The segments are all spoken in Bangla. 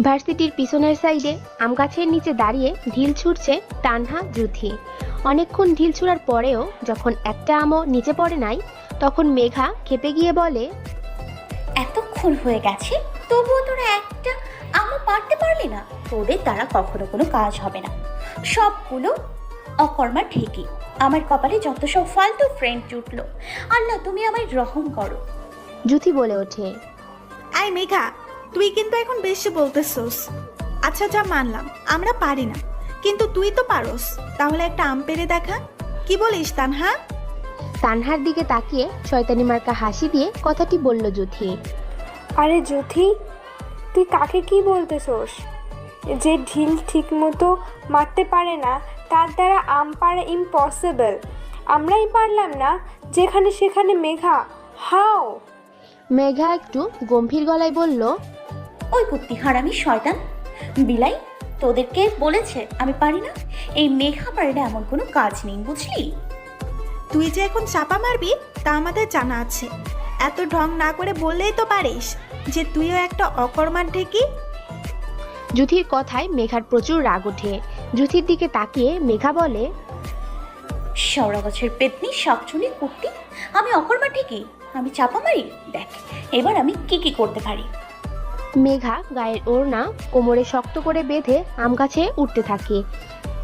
ভার্সিটির পিছনের সাইডে আম গাছের নিচে দাঁড়িয়ে ঢিল ছুঁড়ছে তানহা জুথি। অনেকক্ষণ ঢিল ছুঁড়ার পরেও যখন একটা আমও নিচে পড়ে নাই, তখন মেঘা খেপে গিয়ে বলে, এতক্ষণ হয়ে গেছে তবুও তোরা একটা আমও পারতে পারলি না। তোদের দ্বারা কখনো কোনো কাজ হবে না, সবগুলো অকর্মা ঠিকই। আমার কপালে যত সব ফালতু ফ্রেন্ড জুটলো, আল্লাহ তুমি আমায় রহম করো। জুথি বলে ওঠে, আই মেঘা, তুই কিন্তু এখন বেশি বলতেছস। আচ্ছা যা মানলাম আমরা পারি না, কিন্তু তুই তো পারোস। তাহলে একটা আম পেড়ে দেখা, কি বলিস তানহা? তানহার দিকে তাকিয়ে শয়তানি মার্কা হাসি দিয়ে কথাটি বলল জুথি। আরে জ্যোথি, তুই কাকে কি বলতেছোস? যে ঢিল ঠিক মতো মারতে পারে না তার দ্বারা আম পারা ইম্পসিবল। আমরাই পারলাম না যেখানে সেখানে মেঘা, হাও? মেঘা একটু গম্ভীর গলায় বলল, ওই কুত্তি হারামি শয়তান বিলাই, তোদেরকে বলেছে আমি পারি না? এই মেঘা পারে না এমন কোনো কাজ নেই, বুঝলি? তুই যে এখন চাপা মারবি তা আমাদের জানা আছে। এত ঢং না করে বললেই তো পারিস যে তুইও একটা অকর্মার ঢেকি। জুথির কথায় মেঘার প্রচুর রাগ ওঠে। জুথির দিকে তাকিয়ে মেঘা বলে, শেওড়া গাছের পেতনি শাকচুনি কুত্তি, আমি অকর্মা ঠিকই, আমি চাপা মারি। দেখ এবার আমি কি কি করতে পারি। মেঘা গায়ের ওড়না কোমরে শক্ত করে বেঁধে আম গাছে উঠতে থাকে।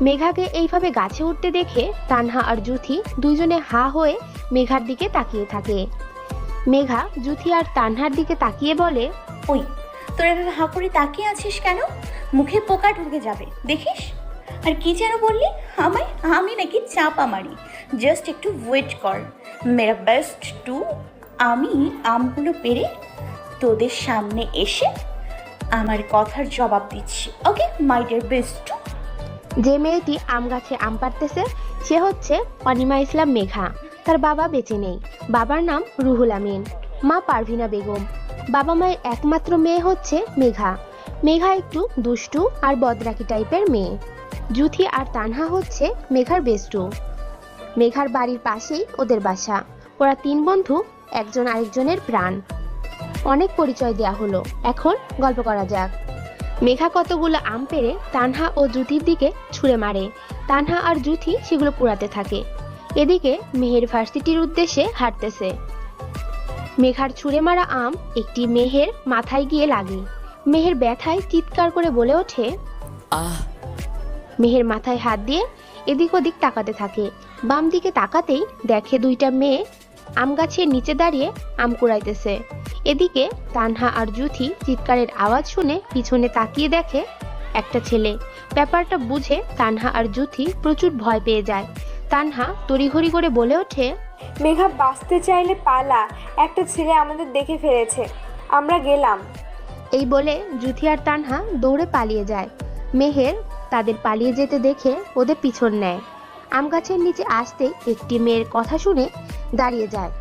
মেঘাকে এইভাবে গাছে উঠতে দেখে তানহা আর জুথি দুইজনে হা হয়ে মেঘার দিকে তাকিয়ে থাকে। মেঘা জুথি আর তানহার দিকে তাকিয়ে বলে, ওই তোরা এভাবে হা করে তাকিয়ে আছিস কেন? মুখে পোকা ঢুকে যাবে দেখিস। আর কি যেন বললি? আমি নাকি চাপা মারি? জাস্ট একটু ওয়েট কর, মেরা বেস্ট টু। আমি আমগুলো পেরে তোদের সামনে এসে আমার কথার জবাব দিচ্ছি। ওকে মাই ডিয়ার বেস্ট টু। যে মেয়েটি আম গাছে আম পাড়তেছে সে হচ্ছে অনিমা ইসলাম মেঘা। তার বাবা বেঁচে নেই। বাবার নাম রুহুল আমিন, মা পারভিনা বেগম। বাবা মায়ের একমাত্র মেয়ে হচ্ছে মেঘা। মেঘা একটু দুষ্টু আর বদরাকি টাইপের মেয়ে। জুথি আর তানহা হচ্ছে মেঘার বেস্টু। মেঘার বাড়ির পাশেই ওদের বাসা। ওরা তিন বন্ধু, একজন আরেকজনের প্রাণ। অনেক পরিচয় দেয়া হলো, এখন গল্প করা যাক। মেঘা কতগুলো আম পেড়ে তানহা ও জুথির দিকে ছুঁড়ে মারে। তানহা আর জুথি সেগুলো কুড়াতে থাকে। এদিকে মেহের ভার্সিটির উদ্দেশ্যে হাঁটতেছে। মেঘার ছুঁড়ে মারা আম একটি মেহের মাথায় গিয়ে লাগে। মেহের ব্যথায় চিৎকার করে বলে ওঠে, আহ! মেহের মাথায় হাত দিয়ে এদিক ওদিক তাকাতে থাকে। বাম দিকে তাকাতেই দেখে দুইটা মেয়ে আম গাছের নিচে দাঁড়িয়ে আম কুড়াইতেছে। এদিকে তানহা আর জুথি চিৎকারের আওয়াজ শুনে পিছনে তাকিয়ে দেখে একটা ছেলে। ব্যাপারটা বুঝে তানহা আর জুথি প্রচুর ভয় পেয়ে যায়। তানহা তড়িঘড়ি করে বলে ওঠে, মেঘা বাঁচতে চাইলে পালা, একটা ছেলে আমাদের দেখে ফেলেছে, আমরা গেলাম। এই বলে জুথি আর তানহা দৌড়ে পালিয়ে যায়। মেহের তাদের পালিয়ে যেতে দেখে ওদের পিছন নেয়। আম গাছের নিচে আসতেই একটি মেয়ের কথা শুনে দাঁড়িয়ে যায়।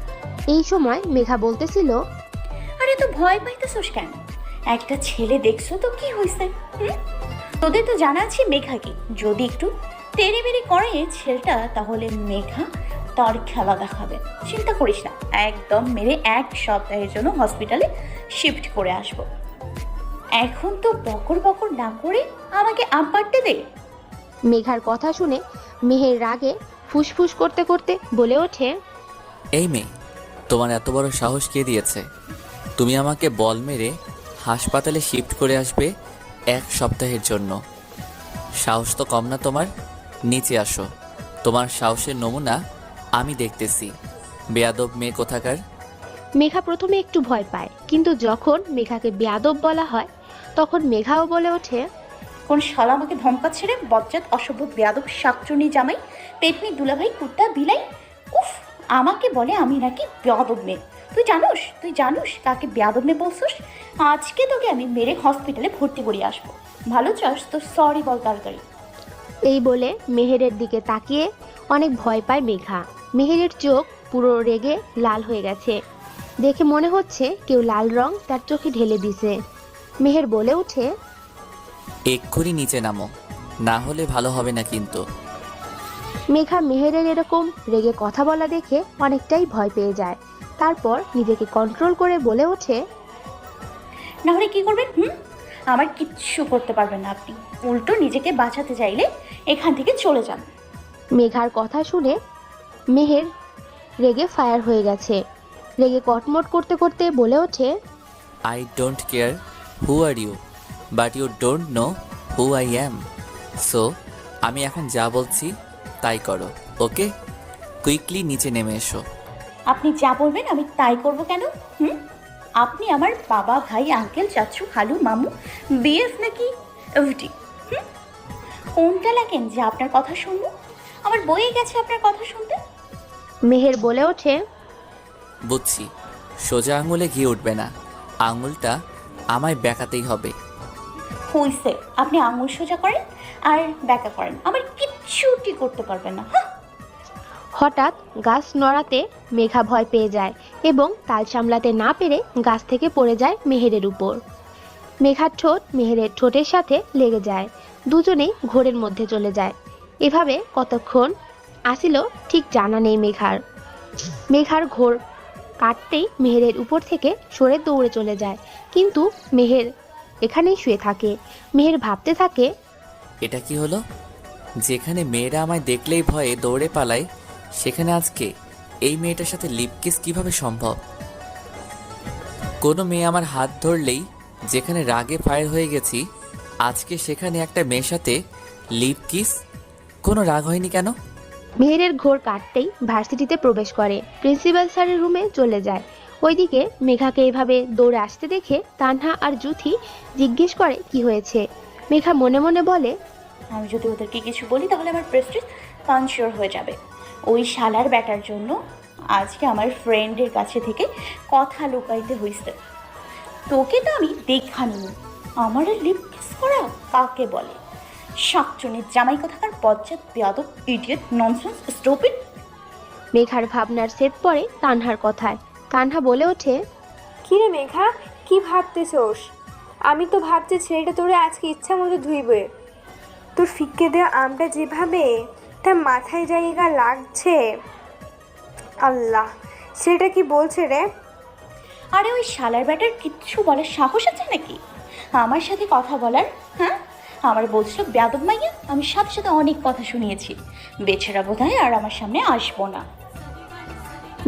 এই সময় মেঘা বলতেছিল, আরে তো ভয় পাইতেছোস কেন? একটা ছেলে দেখছো তো কি হয়েছে? তোদের তো জানা আছে মেঘা কি। যদি একটু তেড়ে বেড়ে করে ছেলেটা, তাহলে মেঘা তার খেলা দেখাবে। চিন্তা করিস না, একদম মেরে এক সপ্তাহের জন্য হসপিটালে শিফট করে আসবো। এখন তো বকর বকর না করে আমাকে আম পাড়তে দে। মেঘার কথা শুনে মেহের রাগে ফুসফুস করতে করতে বলে ওঠে, এই মেয়ে, তোমার এত বড় সাহস কে দিয়েছে? তুমি আমাকে বল মেরে হাসপাতালে শিফট করে আসবে এক সপ্তাহের জন্য? সাহস তো কম না তোমার। নিচে আসো, তোমার সাহসের নমুনা আমি দেখতেছি। বেয়াদব মেয়ে কোথাকার। মেঘা প্রথমে একটু ভয় পায়, কিন্তু যখন মেঘাকে বেয়াদব বলা হয় তখন মেঘাও বলে ওঠে, কোন শালা আমাকে ধমকাচ্ছে রে? বজ্জাত অসভ্য বেয়াদব শাকচুনি জামাই, পেতনি দুলাভাই কুত্তা বিলাই। উফ, আমাকে বলে আমি নাকি বেয়াদব মেয়ে। তুই জানোস কাকে বেয়াদব মেয়ে বলছিস? আজকে তোকে আমি মেরে হসপিটালে ভর্তি করিয়ে আসবো। ভালো চাস তো সরি বল তাড়াতাড়ি। এই বলে মেহেরের দিকে তাকিয়ে অনেক ভয় পায় মেঘা। মেহেরের চোখ পুরো রেগে লাল হয়ে গেছে। দেখে মনে হচ্ছে কেউ লাল রং তার চোখে ঢেলে দিছে। মেহের বলে ওঠে, এক্ষুনি নিচে নামো, না হলে ভালো হবে না কিন্তু। মেঘা মেহেরের এরকম রেগে কথা বলা দেখে অনেকটাই ভয় পেয়ে যায়। তারপর নিজেকে কন্ট্রোল করে বলে ওঠে, না হলে কি করবেন? আমার কিচ্ছু করতে পারবেন না আপনি। উল্টো নিজেকে বাঁচাতে চাইলে এখান থেকে চলে যান। মেঘার কথা শুনে মেহের রেগে ফায়ার হয়ে গেছে। রেগে কটমট করতে করতে বলে ওঠে, I don't care who are you, but you don't know who I am. So আমি এখন যা বলছি তাই করো, ওকে? কুইকলি নিচে নেমে এসো। আপনি যা বলবেন আমি তাই করব কেন? আপনি আমার বাবা, ভাই, আঙ্কেল, চাচু, খালু, মামু, বিএফ নাকি এফডি? কোনটা লাগেন যে আপনার কথা শুনবো? আমার বইয়ে গেছে আপনার কথা শুনতে। মেহের বলে ওঠে, বুঝছি, সোজা আঙুলে ঘি উঠবে না, আঙুলটা আমায় বেঁকাতেই হবে। হইছে, আপনি আঙুল সোজা করেন আর ব্যাকা করেন, আমার কিচ্ছুটি করতে পারবেন না। হঠাৎ গাছ নড়াতে মেঘা ভয় পেয়ে যায় এবং তাল সামলাতে না পেরে গাছ থেকে পড়ে যায় মেহেরের উপর। মেঘার ঠোঁট মেহেরের ঠোঁটের সাথে লেগে যায়, দুজনেই ঘোরের মধ্যে চলে যায়। এভাবে কতক্ষণ আসিল ঠিক জানা নেই মেঘার। মেঘার ঘোর কাটতেই মেহেরের উপর থেকে সরে দৌড়ে চলে যায়, কিন্তু মেহের এখানেই শুয়ে থাকে। মেহের ভাবতে থাকে, এটা কি হলো? যেখানে মেয়েরা আমায় দেখলেই ভয়ে দৌড়ে পালায়, সেখানে আজকে এই মেয়েটার সাথে লিপ কিস কীভাবে সম্ভব? কোনো মেয়ে আমার হাত ধরলেই যেখানে রাগে ফায়ার হয়ে গেছি, আজকে সেখানে একটা মেয়ের সাথে লিপ কিস? কোনো রাগ হয়নি কেন? মেহেরের ঘোর কাটতেই ভার্সিটিতে প্রবেশ করে, প্রিন্সিপাল স্যারের রুমে চলে যায়। ওইদিকে মেঘাকে এভাবে দৌড়ে আসতে দেখে তানহা আর জুথি জিজ্ঞেস করে কি হয়েছে। মেঘা মনে মনে বলে, আমি যদি ওদেরকে কিছু বলি তাহলে আমার প্রেস্টিজ পাঞ্চিওর হয়ে যাবে। ওই শালার ব্যাটার জন্য আজকে আমার ফ্রেন্ডের কাছে থেকে কথা লুকাইতে হইছে। তোকে তো আমি দেখানি, আমার লিপ কিস করা কাকে বলে? শাকচুনির জামাই কথাকার বজ্জাত বেয়াদব ইডিয়েট ননসেন্স স্টুপিড। মেঘার ভাবনার সেট পড়ে তানহার কথায়। তানহা বলে ওঠে, কিরে মেঘা, কি ভাবতেছোস? আমি তো ভাবছি ছেলেটা তোরে আজকে ইচ্ছা মতো ধুইবে। তোর ফিক্কে দেওয়া আমটা যেভাবে তার মাথায় জায়গা লাগছে, আল্লাহ, ছেলেটা কি বলছে রে? আরে ওই শালার ব্যাটার কিচ্ছু বলার সাহস আছে নাকি আমার সাথে কথা বলার? আমার বলছিল বেয়াদব মাইয়া, আমি সাথে সাথে অনেক কথা শুনিয়েছি। বেছেরা বোধহয় আর আমার সামনে আসবো না।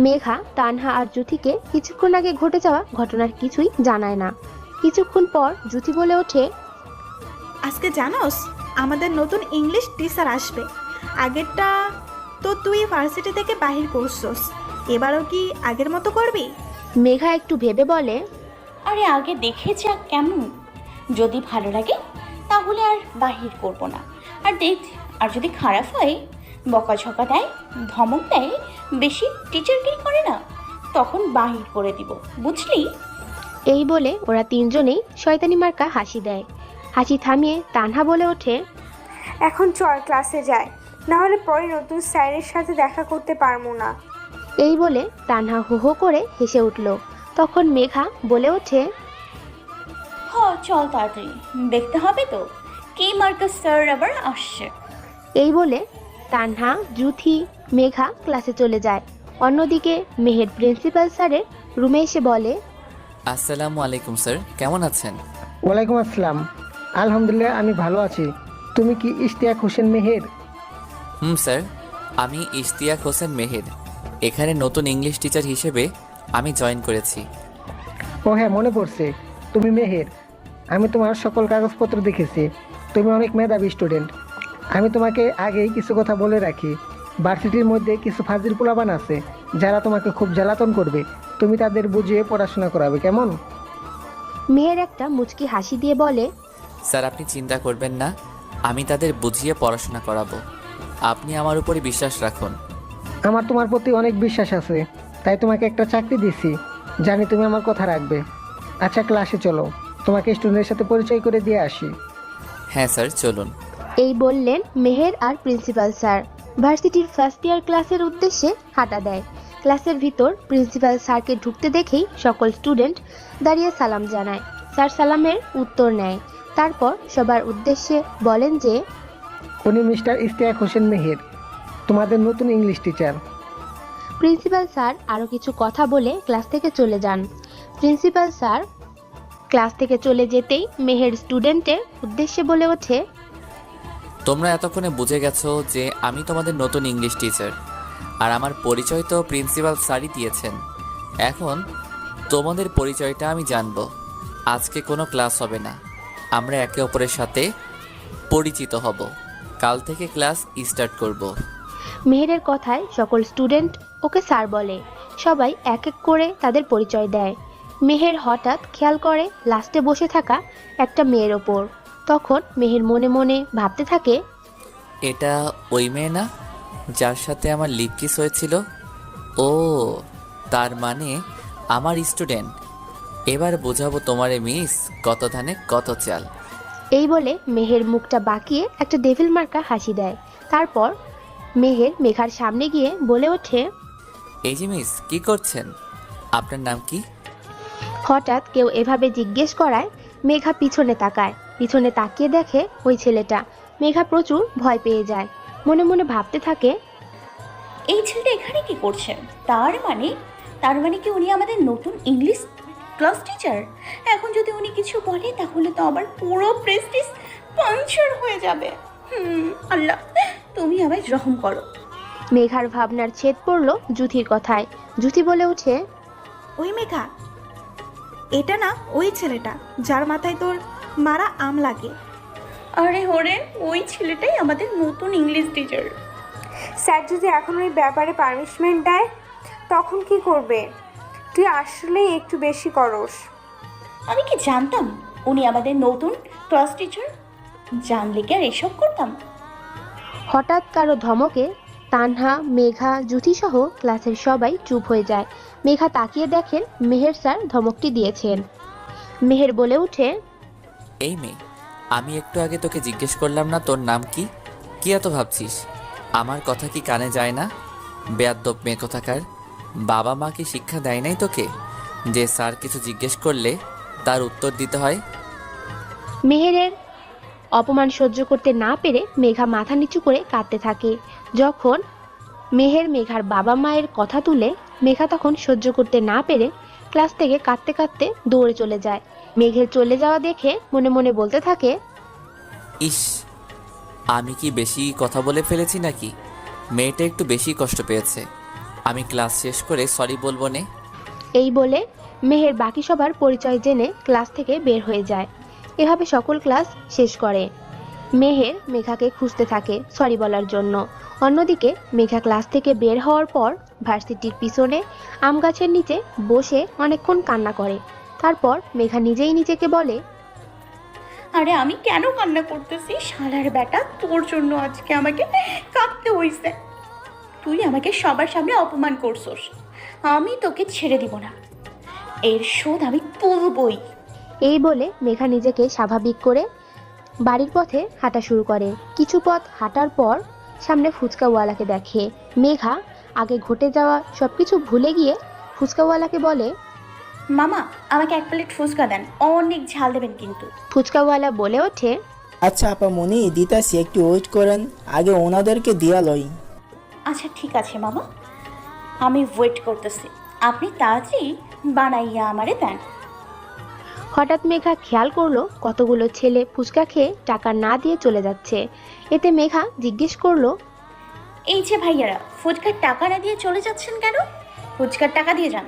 মেঘা তানহা আর জুথিকে কিছুক্ষণ আগে ঘটে যাওয়া ঘটনার কিছুই জানায় না। কিছুক্ষণ পর জুথি বলে ওঠে, আজকে জানোস আমাদের নতুন ইংলিশ টিচার আসবে। আগেরটা তো তুই ভার্সিটি থেকে বাহির করছস, এবারও কি আগের মতো করবি? মেঘা একটু ভেবে বলে, আরে আগে দেখে যাক কেমন, যদি ভালো লাগে তাহলে আর বাহির করব না। আর যদি খারাপ হয়, বকাঝকা দেয়, ধমক দেয়, বেশি টিচারগিরি করে না, তখন বাহির করে দিব, বুঝলি? এই বলে ওরা তিনজনেই শয়তানি মার্কা হাসি দেয়। হাসি থামিয়ে তানহা বলে ওঠে, এখন চল ক্লাসে যায়, নাহলে পরে নতুন স্যারের সাথে দেখা করতে পারবো না। এই বলে তানহা হো হো করে হেসে উঠল। তখন মেঘা বলে ওঠে, চল তাড়াতাড়ি, দেখতে হবে তো কি মার্কাস স্যার আবার আসছে। এই বলে তানহা, জুথি, মেঘা ক্লাসে চলে যায়। অন্যদিকে মেহের প্রিন্সিপাল স্যারের রুমে এসে বলে, আসসালামু আলাইকুম স্যার, কেমন আছেন? ওয়ালাইকুম আসসালাম। আলহামদুলিল্লাহ, আমি ভালো আছি। তুমি কি ইশতিয়াক হোসেন মেহের? স্যার, আমি ইশতিয়াক হোসেন মেহের। এখানে নতুন ইংলিশ টিচার হিসেবে আমি জয়েন করেছি। ও হ্যাঁ, মনে পড়ছে, তুমি মেহের। আমি তোমার সকল কাগজপত্র দেখেছি, তুমি অনেক মেধাবী স্টুডেন্ট। আমি তোমাকে আগেই কিছু কথা বলে রাখি, ভার্সিটির মধ্যে কিছু ফাজিল পোলাপান আছে যারা তোমাকে খুব জ্বালাতন করবে। তুমি তাদের বুঝিয়ে পড়াশোনা করাবে, কেমন? মেহের একটা মুচকি হাসি দিয়ে বলে, স্যার আপনি চিন্তা করবেন না, আমি তাদের বুঝিয়ে পড়াশোনা করাবো। আপনি আমার উপরে বিশ্বাস রাখুন। আমার তোমার প্রতি অনেক বিশ্বাস আছে, তাই তোমাকে একটা চাকরি দিছি, জানি তুমি আমার কথা রাখবে। আচ্ছা, ক্লাসে চলো, তোমাকে স্টুডেন্টের সাথে পরিচয় করে দিয়ে আসি। হ্যাঁ স্যার, চলুন। এই বললেন মেহের আর প্রিন্সিপাল স্যার ভার্সিটির ফার্স্ট ইয়ার ক্লাসের উদ্দেশ্যে হাঁটা দেয়। ক্লাসের ভিতর প্রিন্সিপাল স্যারকে ঢুকতে দেখেই সকল স্টুডেন্ট দাঁড়িয়ে সালাম জানায়। স্যার সালামের উত্তর নেয়, তারপর সবার উদ্দেশ্যে বলেন যে, উনি মিস্টার ইশতিয়াক হোসেন মেহের, তোমাদের নতুন ইংলিশ টিচার। প্রিন্সিপাল স্যার আরও কিছু কথা বলে ক্লাস থেকে চলে যান। প্রিন্সিপাল স্যার ক্লাস থেকে চলে যেতেই মেহের স্টুডেন্টের উদ্দেশ্যে বলে ওঠে, তোমরা এতক্ষণে বুঝে গেছো যে আমি তোমাদের নতুন ইংলিশ টিচার, আর আমার পরিচয় তো প্রিন্সিপাল স্যারই দিয়েছেন। এখন তোমাদের পরিচয়টা আমি জানবো। আজকে কোনো ক্লাস হবে না, আমরা একে অপরের সাথে পরিচিত হব। কাল থেকে ক্লাস স্টার্ট করব। মেহেরের কথায় সকল স্টুডেন্ট ওকে স্যার বলে। সবাই এক এক করে তাদের পরিচয় দেয়। মেহের হঠাৎ খেয়াল করে লাস্টে বসে থাকা একটা মেয়ের ওপর। তখন মেহের মনে মনে ভাবতে থাকে, এটা ওই মেয়ে না যার সাথে আমার লিপ কিস হয়েছিল? ও, তার মানে আমার স্টুডেন্ট। এবার বোঝাবো তোমারে মিস, কত ধানে কত চাল। এই বলে মেহের মুখটা বাঁকিয়ে একটা ডেভিল মার্কা হাসি দেয়। তারপর মেহের মেঘার সামনে গিয়ে বলে ওঠে, এই যে মিস, কি করছেন? আপনার নাম কি? হঠাৎ কেউ এভাবে জিজ্ঞেস করায় মেঘা পিছনে তাকায়। পিছনে তাকিয়ে দেখে ওই ছেলেটা। মেঘা প্রচুর ভয় পেয়ে যায়। মনে মনে ভাবতে থাকে, এই ছেলেটা এখানে কি করছে? তার মানে কি উনি আমাদের নতুন ইংলিশ ক্লাস টিচার? এখন যদি উনি কিছু বলে তাহলে তো আবার পুরো প্রেস্টিজ পাঞ্চার হয়ে যাবে। আল্লাহ, তুমি আমায় রহম করো। মেঘার ভাবনার ছেদ পড়ল জুথির কথায়। জুথি বলে ওঠে, ওই মেঘা, এটা না ওই ছেলেটা যার মাথায় তোর মারা আম লাগে। আরে ওরে, ওই ছেলেটাই আমাদের নতুন ইংলিশ টিচার। স্যার যদি এখন ওই ব্যাপারে পানিশমেন্ট দেয় তখন কি করবে? তুই আসলেই একটু বেশি করস। আমি কি জানতাম উনি আমাদের নতুন ক্লাস টিচার? জানলে কি আর এসব করতাম? হঠাৎ কারো ধমকে তানহা, মেঘা, জুথি সহ ক্লাসের সবাই চুপ হয়ে যায়। মেঘা তাকিয়ে দেখেন মেহের স্যার ধমকটি দিয়েছেন। মেহের বলে ওঠে, এই মেয়ে, আমি একটু আগে তোকে জিজ্ঞেস করলাম না তোর নাম কি? কি এত ভাবছিস? আমার কথা কি কানে যায় না? বেয়াদ্দপ মেয়ে কোথাকার। বাবা মা কি শিক্ষা দেয় নাই তোকে যে স্যার কিছু জিজ্ঞেস করলে তার উত্তর দিতে হয়? মেহেরের অপমান সহ্য করতে না পেরে মেঘা মাথা নিচু করে কাঁদতে থাকে। যখন মেহের মেঘার বাবা মায়ের কথা তুলে, মেঘা তখন সহ্য করতে না পেরে ক্লাস থেকে কাঁদতে কাঁদতে দৌড়ে চলে যায়। মেঘের চলে যাওয়া দেখে মনে মনে বলতে থাকে, ইস, আমি কি বেশি কথা বলে ফেলেছি নাকি? মেয়েটা একটু বেশি কষ্ট পেয়েছে। আমি ক্লাস শেষ করে সরি বলবো নে। এই বলে মেহের বাকি সবার পরিচয় জেনে ক্লাস থেকে বের হয়ে যায়। এভাবে সকল ক্লাস শেষ করে। মেহের মেঘাকে খুঁজতে থাকে সরি বলার জন্য। অন্যদিকে মেঘা ক্লাস থেকে বের হওয়ার পর ভার্সিটির পিছনে আম গাছের নিচে বসে অনেকক্ষণ কান্না করে। তারপর মেঘা নিজেই নিজেকে বলে, আরে আমি কেন কান্না করতেছি? শালার বেটা, তোর জন্য আজকে আমাকে কাঁদতে হইছে। তুই আমাকে সবার সামনে অপমান করছস, আমি তোকে ছেড়ে দিব না। এর শোধ আমি তুলবই। এই বলে মেঘা নিজেকে স্বাভাবিক করে বাড়ির পথে হাঁটা শুরু করে। কিছু পথ হাঁটার পর সামনে ফুচকাওয়ালাকে দেখে। মেঘা আগে ঘটে যাওয়া সবকিছু ভুলে গিয়ে ফুচকাওয়ালাকে বলে, মামা, আমাকে এক প্লেট ফুচকা দেন, অনেক ঝাল দেবেন কিন্তু। ফুচকাওয়ালা বলে ওঠে, আচ্ছা আপা মনি, দিতাছি, একটু ওয়েট করেন, আগে ওনাদেরকে দিয়া লই। আচ্ছা ঠিক আছে মামা, আমি ওয়েট করতেছি। আপনি তাড়াতাড়ি বানাইয়া আমারে দেন। হঠাৎ মেঘা খেয়াল করলো কতগুলো ছেলে ফুচকা খেয়ে টাকা না দিয়ে চলে যাচ্ছে। এতে মেঘা জিজ্ঞেস করলো, এই যে ভাইয়ারা, ফুচকার টাকা না দিয়ে চলে যাচ্ছেন কেন? ফুচকার টাকা দিয়ে যান।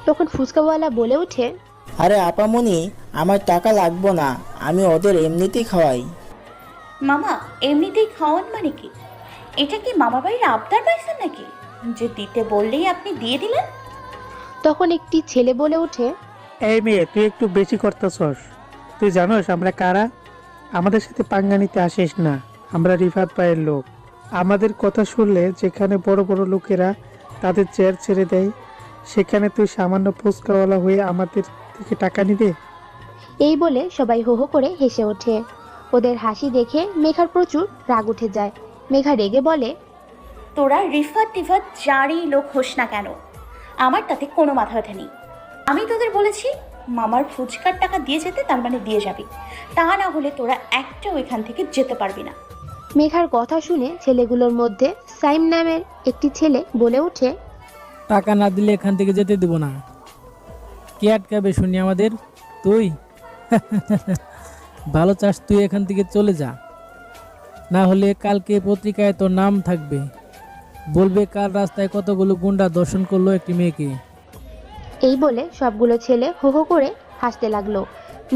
তখন ফুচকাওয়ালা বলে ওঠে, আরে আপা মনি, আমার টাকা লাগবো না, আমি ওদের এমনিতেই খাওয়াই। মামা, এমনিতেই খাওয়ান মানে কি? এটা কি মামা বাড়ির আবদার পাইছেন নাকি যে দিতে বললেই আপনি দিয়ে দিলেন? তখন একটি ছেলে বলে ওঠে, এই মেয়ে, তুই একটু বেশি করতেছস। তুই জানোস আমরা কারা? আমাদের সাথে পাঙ্গা নিতে আসিস না। আমরা রিফাত ভাইয়ের লোক। আমাদের কথা শুনলে যেখানে বড় বড় লোকেরা তাদের চেয়ার ছেড়ে দেয়, সেখানে তুই সামান্য ফুচকাওয়ালা হয়ে আমাদের থেকে টাকা নিবে? এই বলে সবাই হো হো করে হেসে ওঠে। ওদের হাসি দেখে মেঘার প্রচুর রাগ উঠে যায়। মেঘা রেগে বলে, তোরা রিফাত টিফাত যারই লোক হোস না কেন, আমার তাতে কোনো মাথা ব্যথা নেই। আমি তোদের বলেছি মামার ফুচকার টাকা দিয়ে যেতে, তার মানে দিয়ে যাবি। তা না হলে তোরা একটাও এখান থেকে যেতে পারবি না। মেঘার কথা শুনে ছেলেগুলোর মধ্যে সাইম নামের একটি ছেলে বলে ওঠে, টাকা না দিলে এখান থেকে যেতে দেব না। কে আটকাবে শুনি আমাদের? তুই ভালো চাস, তুই এখান থেকে চলে যা, না হলে কালকে পত্রিকায় তোর নাম থাকবে, বলবে কাল রাস্তায় কতগুলো গুন্ডা দর্শন করলো একটি মেয়েকে। এই বলে সবগুলো ছেলে হো হো করে হাসতে লাগলো।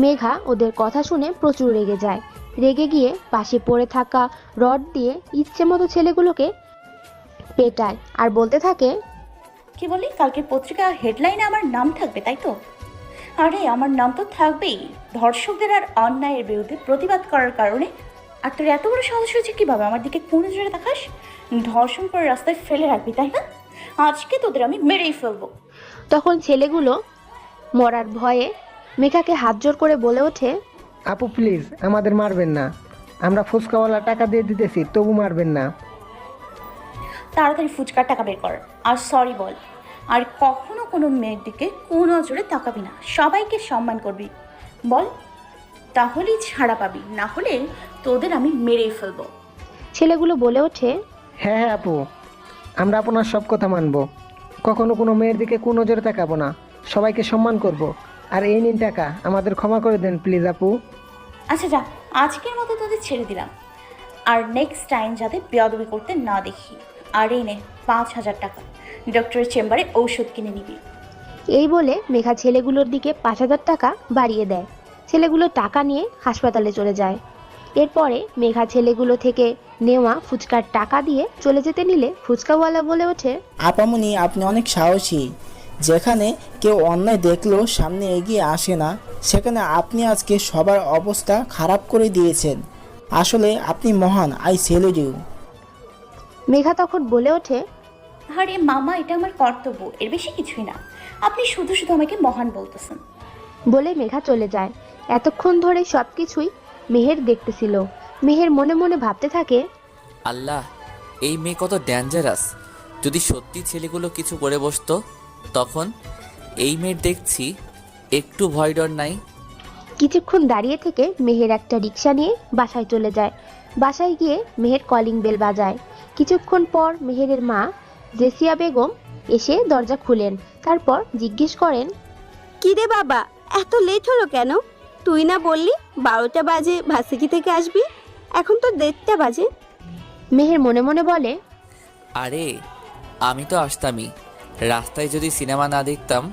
মেঘা ওদের কথা শুনে প্রচুর রেগে যায়। রেগে গিয়ে পাশে পড়ে থাকা রড দিয়ে ইচ্ছে মতো ছেলেগুলোকে পেটায় আর বলতে থাকে, কি বলি, কালকে পত্রিকার হেডলাইনে আমার নাম থাকবে, তাই তো? আরে আমার নাম তো থাকবেই ধর্ষকদের আর অন্যায়ের বিরুদ্ধে প্রতিবাদ করার কারণে। আর তোর এত বড় সাহস হয়েছে কিভাবে আমার দিকে কোন নজরে দেখাস? ধর্ষণ করে রাস্তায় ফেলে রাখবি, তাই না? আজকে তোদের আমি মেরেই ফেলবো। তখন ছেলেগুলো মরার ভয়ে মেঘাকে হাত জোর করে বলে ওঠে, আপু প্লিজ আমাদের মারবেন না, আমরা ফুচকাওয়ালা টাকা দিয়ে দিতেছি, তবু মারবেন না। তাড়াতাড়ি ফুচকার টাকা বের কর আর সরি বল। আর কখনো কোনো মেয়ের দিকে কোনো নজরে তাকাবি না, সবাইকে সম্মান করবি বল, তাহলেই ছাড়া পাবি, না হলে তোদের আমি মেরেই ফেলবো। ছেলেগুলো বলে ওঠে, হ্যাঁ হ্যাঁ আপু, আমরা আপনার সব কথা মানব, কখনো কোনো মেয়ের দিকে কোনো নজরে তাকাবো না, সবাইকে সম্মান করব। আর এই নিন টাকা, আমাদের ক্ষমা করে দেন প্লিজ আপু। আচ্ছা যা, আজকের মতো তোদের ছেড়ে দিলাম, আর নেক্সট টাইম যাতে বেয়াদবি করতে না দেখি। আর এই নে 5,000 টাকা, ডক্টরের চেম্বারে ঔষধ কিনে নিবি। এই বলে মেঘা ছেলেগুলোর দিকে 5,000 টাকা বাড়িয়ে দেয়। ছেলেগুলো টাকা নিয়ে হাসপাতালে চলে যায়। এরপরে মেঘা ছেলেগুলো থেকে নেওয়া ফুচকার টাকা দিয়ে চলে যেতে নিলে ফুচকাওয়ালা বলে ওঠে, আপামনি আপনি অনেক সাহসী, যেখানে কেউ অন্যায় দেখলেও সামনে এগিয়ে আসে না, সেখানে আপনি আজকে সবার অবস্থা খারাপ করে দিয়েছেন। আসলে আপনি মহান, আই সেলুট ইউ। মেঘা তখন বলে ওঠে, আরে মামা, এটা আমার কর্তব্য, এর বেশি কিছুই না। আপনি শুধু শুধু আমাকে মহান বলতেছেন। বলে মেঘা চলে যায়। এতক্ষণ ধরে সবকিছুই মেহের দেখতেছিল। মেহের মনে মনে ভাবতে থাকে, আল্লাহ, এই মেয়ে কত ডেঞ্জারাস। যদি সত্যি ছেলেগুলো কিছু করে বসতো, তখন এই মেয়ের দেখছি একটু ভয় ডর নাই। কিছুক্ষণ দাঁড়িয়ে থেকে মেহের একটা রিক্সা নিয়ে বাসায় চলে যায়। বাসায় গিয়ে মেহের কলিং বেল বাজায়। কিছুক্ষণ পর মেহেরের মা জেসিয়া বেগম এসে দরজা খুলেন। তারপর জিজ্ঞেস করেন, কি রে বাবা, এত লেট হলো কেন? তুই না বললি 12টা বাজে ভার্সিটি থেকে আসবি, এখন তো 1:30টা বাজে। মেহের মনে মনে বলে, আরে আমি তো আসতামই, রাস্তায় যদি সিনেমা না দেখতাম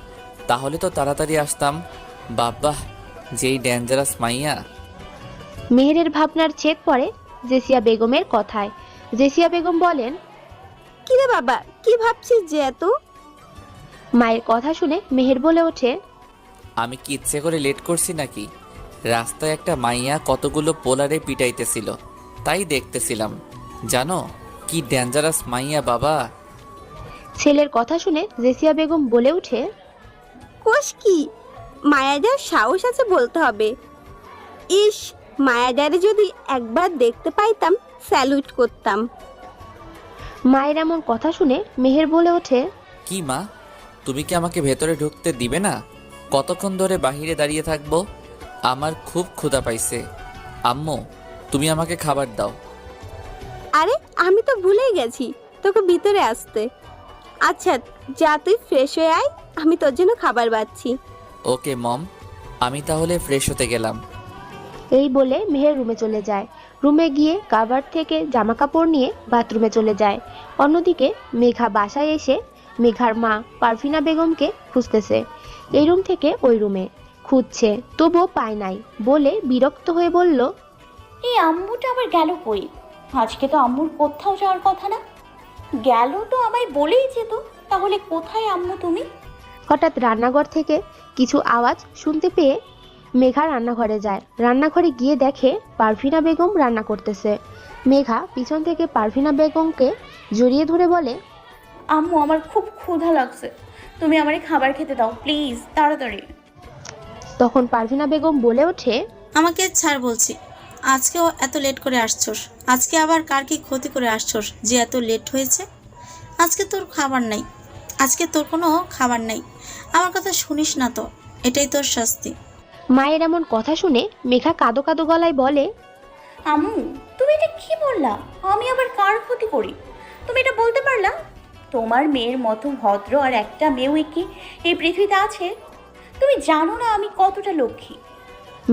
তাহলে তো তাড়াতাড়ি আসতাম। বাবা, যেই ডেঞ্জারাস মাইয়া। মেহেরের ভাবনার ছেদ পড়ে জেসিয়া বেগমের কথায়। জেসিয়া বেগম বলেন, কি রে বাবা, কি ভাবছিস যে এত? মায়ের কথা শুনে মেহের বলে ওঠে, আমি কি ইচ্ছে করে লেট করছি নাকি? রাস্তায় একটা মাইয়া কতগুলো পোলারে পিটাইতেছিল, তাই দেখতেছিলাম। জানো কি ডেঞ্জারাস মাইয়া বাবা। ছেলের কথা শুনে জেসিয়া বেগম বলে ওঠে, কোষ কি, মায়াদার সাহস আছে বলতে হবে। ইস, মায়াদারে যদি একবার দেখতে পাইতাম স্যালুট করতাম। মায়ের এমন কথা শুনে মেহের বলে ওঠে, কি মা, তুমি কি আমাকে ভেতরে ঢুকতে দিবে না? কতক্ষণ ধরে বাহিরে দাঁড়িয়ে থাকবো? আমার খুব ক্ষুধা পাইছে। আম্মু, তুমি আমাকে খাবার দাও। আরে আমি তো ভুলেই গেছি তোকে ভিতরে আসতে। আচ্ছা যা, তুই ফ্রেশ হয়ে আয়, আমি তোর জন্য খাবার বাচ্ছি। ওকে মম, আমি তাহলে ফ্রেশ হতে গেলাম। এই বলে মেহের রুমে চলে যায়। রুমে গিয়ে কাভার্ড থেকে জামা কাপড় নিয়ে বাথরুমে চলে যায়। অন্যদিকে মেঘা বাসায় এসে মেঘার মা পারভিনা বেগমকে খুঁজতেছে। এই রুম থেকে ওই রুমে খুঁজছে, তবুও পায় নাই বলে বিরক্ত হয়ে বলল, এই আম্মুটা আবার গেল কই? আজকে তো আম্মুর কোথাও যাওয়ার কথা না। গেল তো আমায় বলেই যেত, তাহলে কোথায় আম্মু তুমি? হঠাৎ রান্নাঘর থেকে কিছু আওয়াজ শুনতে পেয়ে মেঘা রান্নাঘরে যায়। রান্নাঘরে গিয়ে দেখে পারভিনা বেগম রান্না করতেছে। মেঘা পিছন থেকে পারভিনা বেগমকে জড়িয়ে ধরে বলে, আম্মু, আমার খুব ক্ষুধা লাগছে, তুমি আমারে খাবার খেতে দাও প্লিজ, তাড়াতাড়ি। তখন পারভিনা বেগম বলে ওঠে, আমাকে ছাড় বলছি, আজকেও এত লেট করে আসছস? আজকে আবার কার কি ক্ষতি করে আসছস যে এত লেট হয়েছে? আজকে তোর খাবার নাই, আজকে তোর কোনো খাবার নাই। আমার কথা শুনিস না তো, এটাই তোর শাস্তি। মায়ের এমন কথা শুনে মেঘা কাঁদো কাঁদো গলায় বলে, আম্মু, তুমি এটা কি বললা? আমি আবার কার ক্ষতি করি? তুমি এটা বলতে পারলা? তোমার মেয়ের মতো ভদ্র আর একটা মেয়েও কি এই পৃথিবীতে আছে? তুমি জানো না আমি কতটা লক্ষ্মী।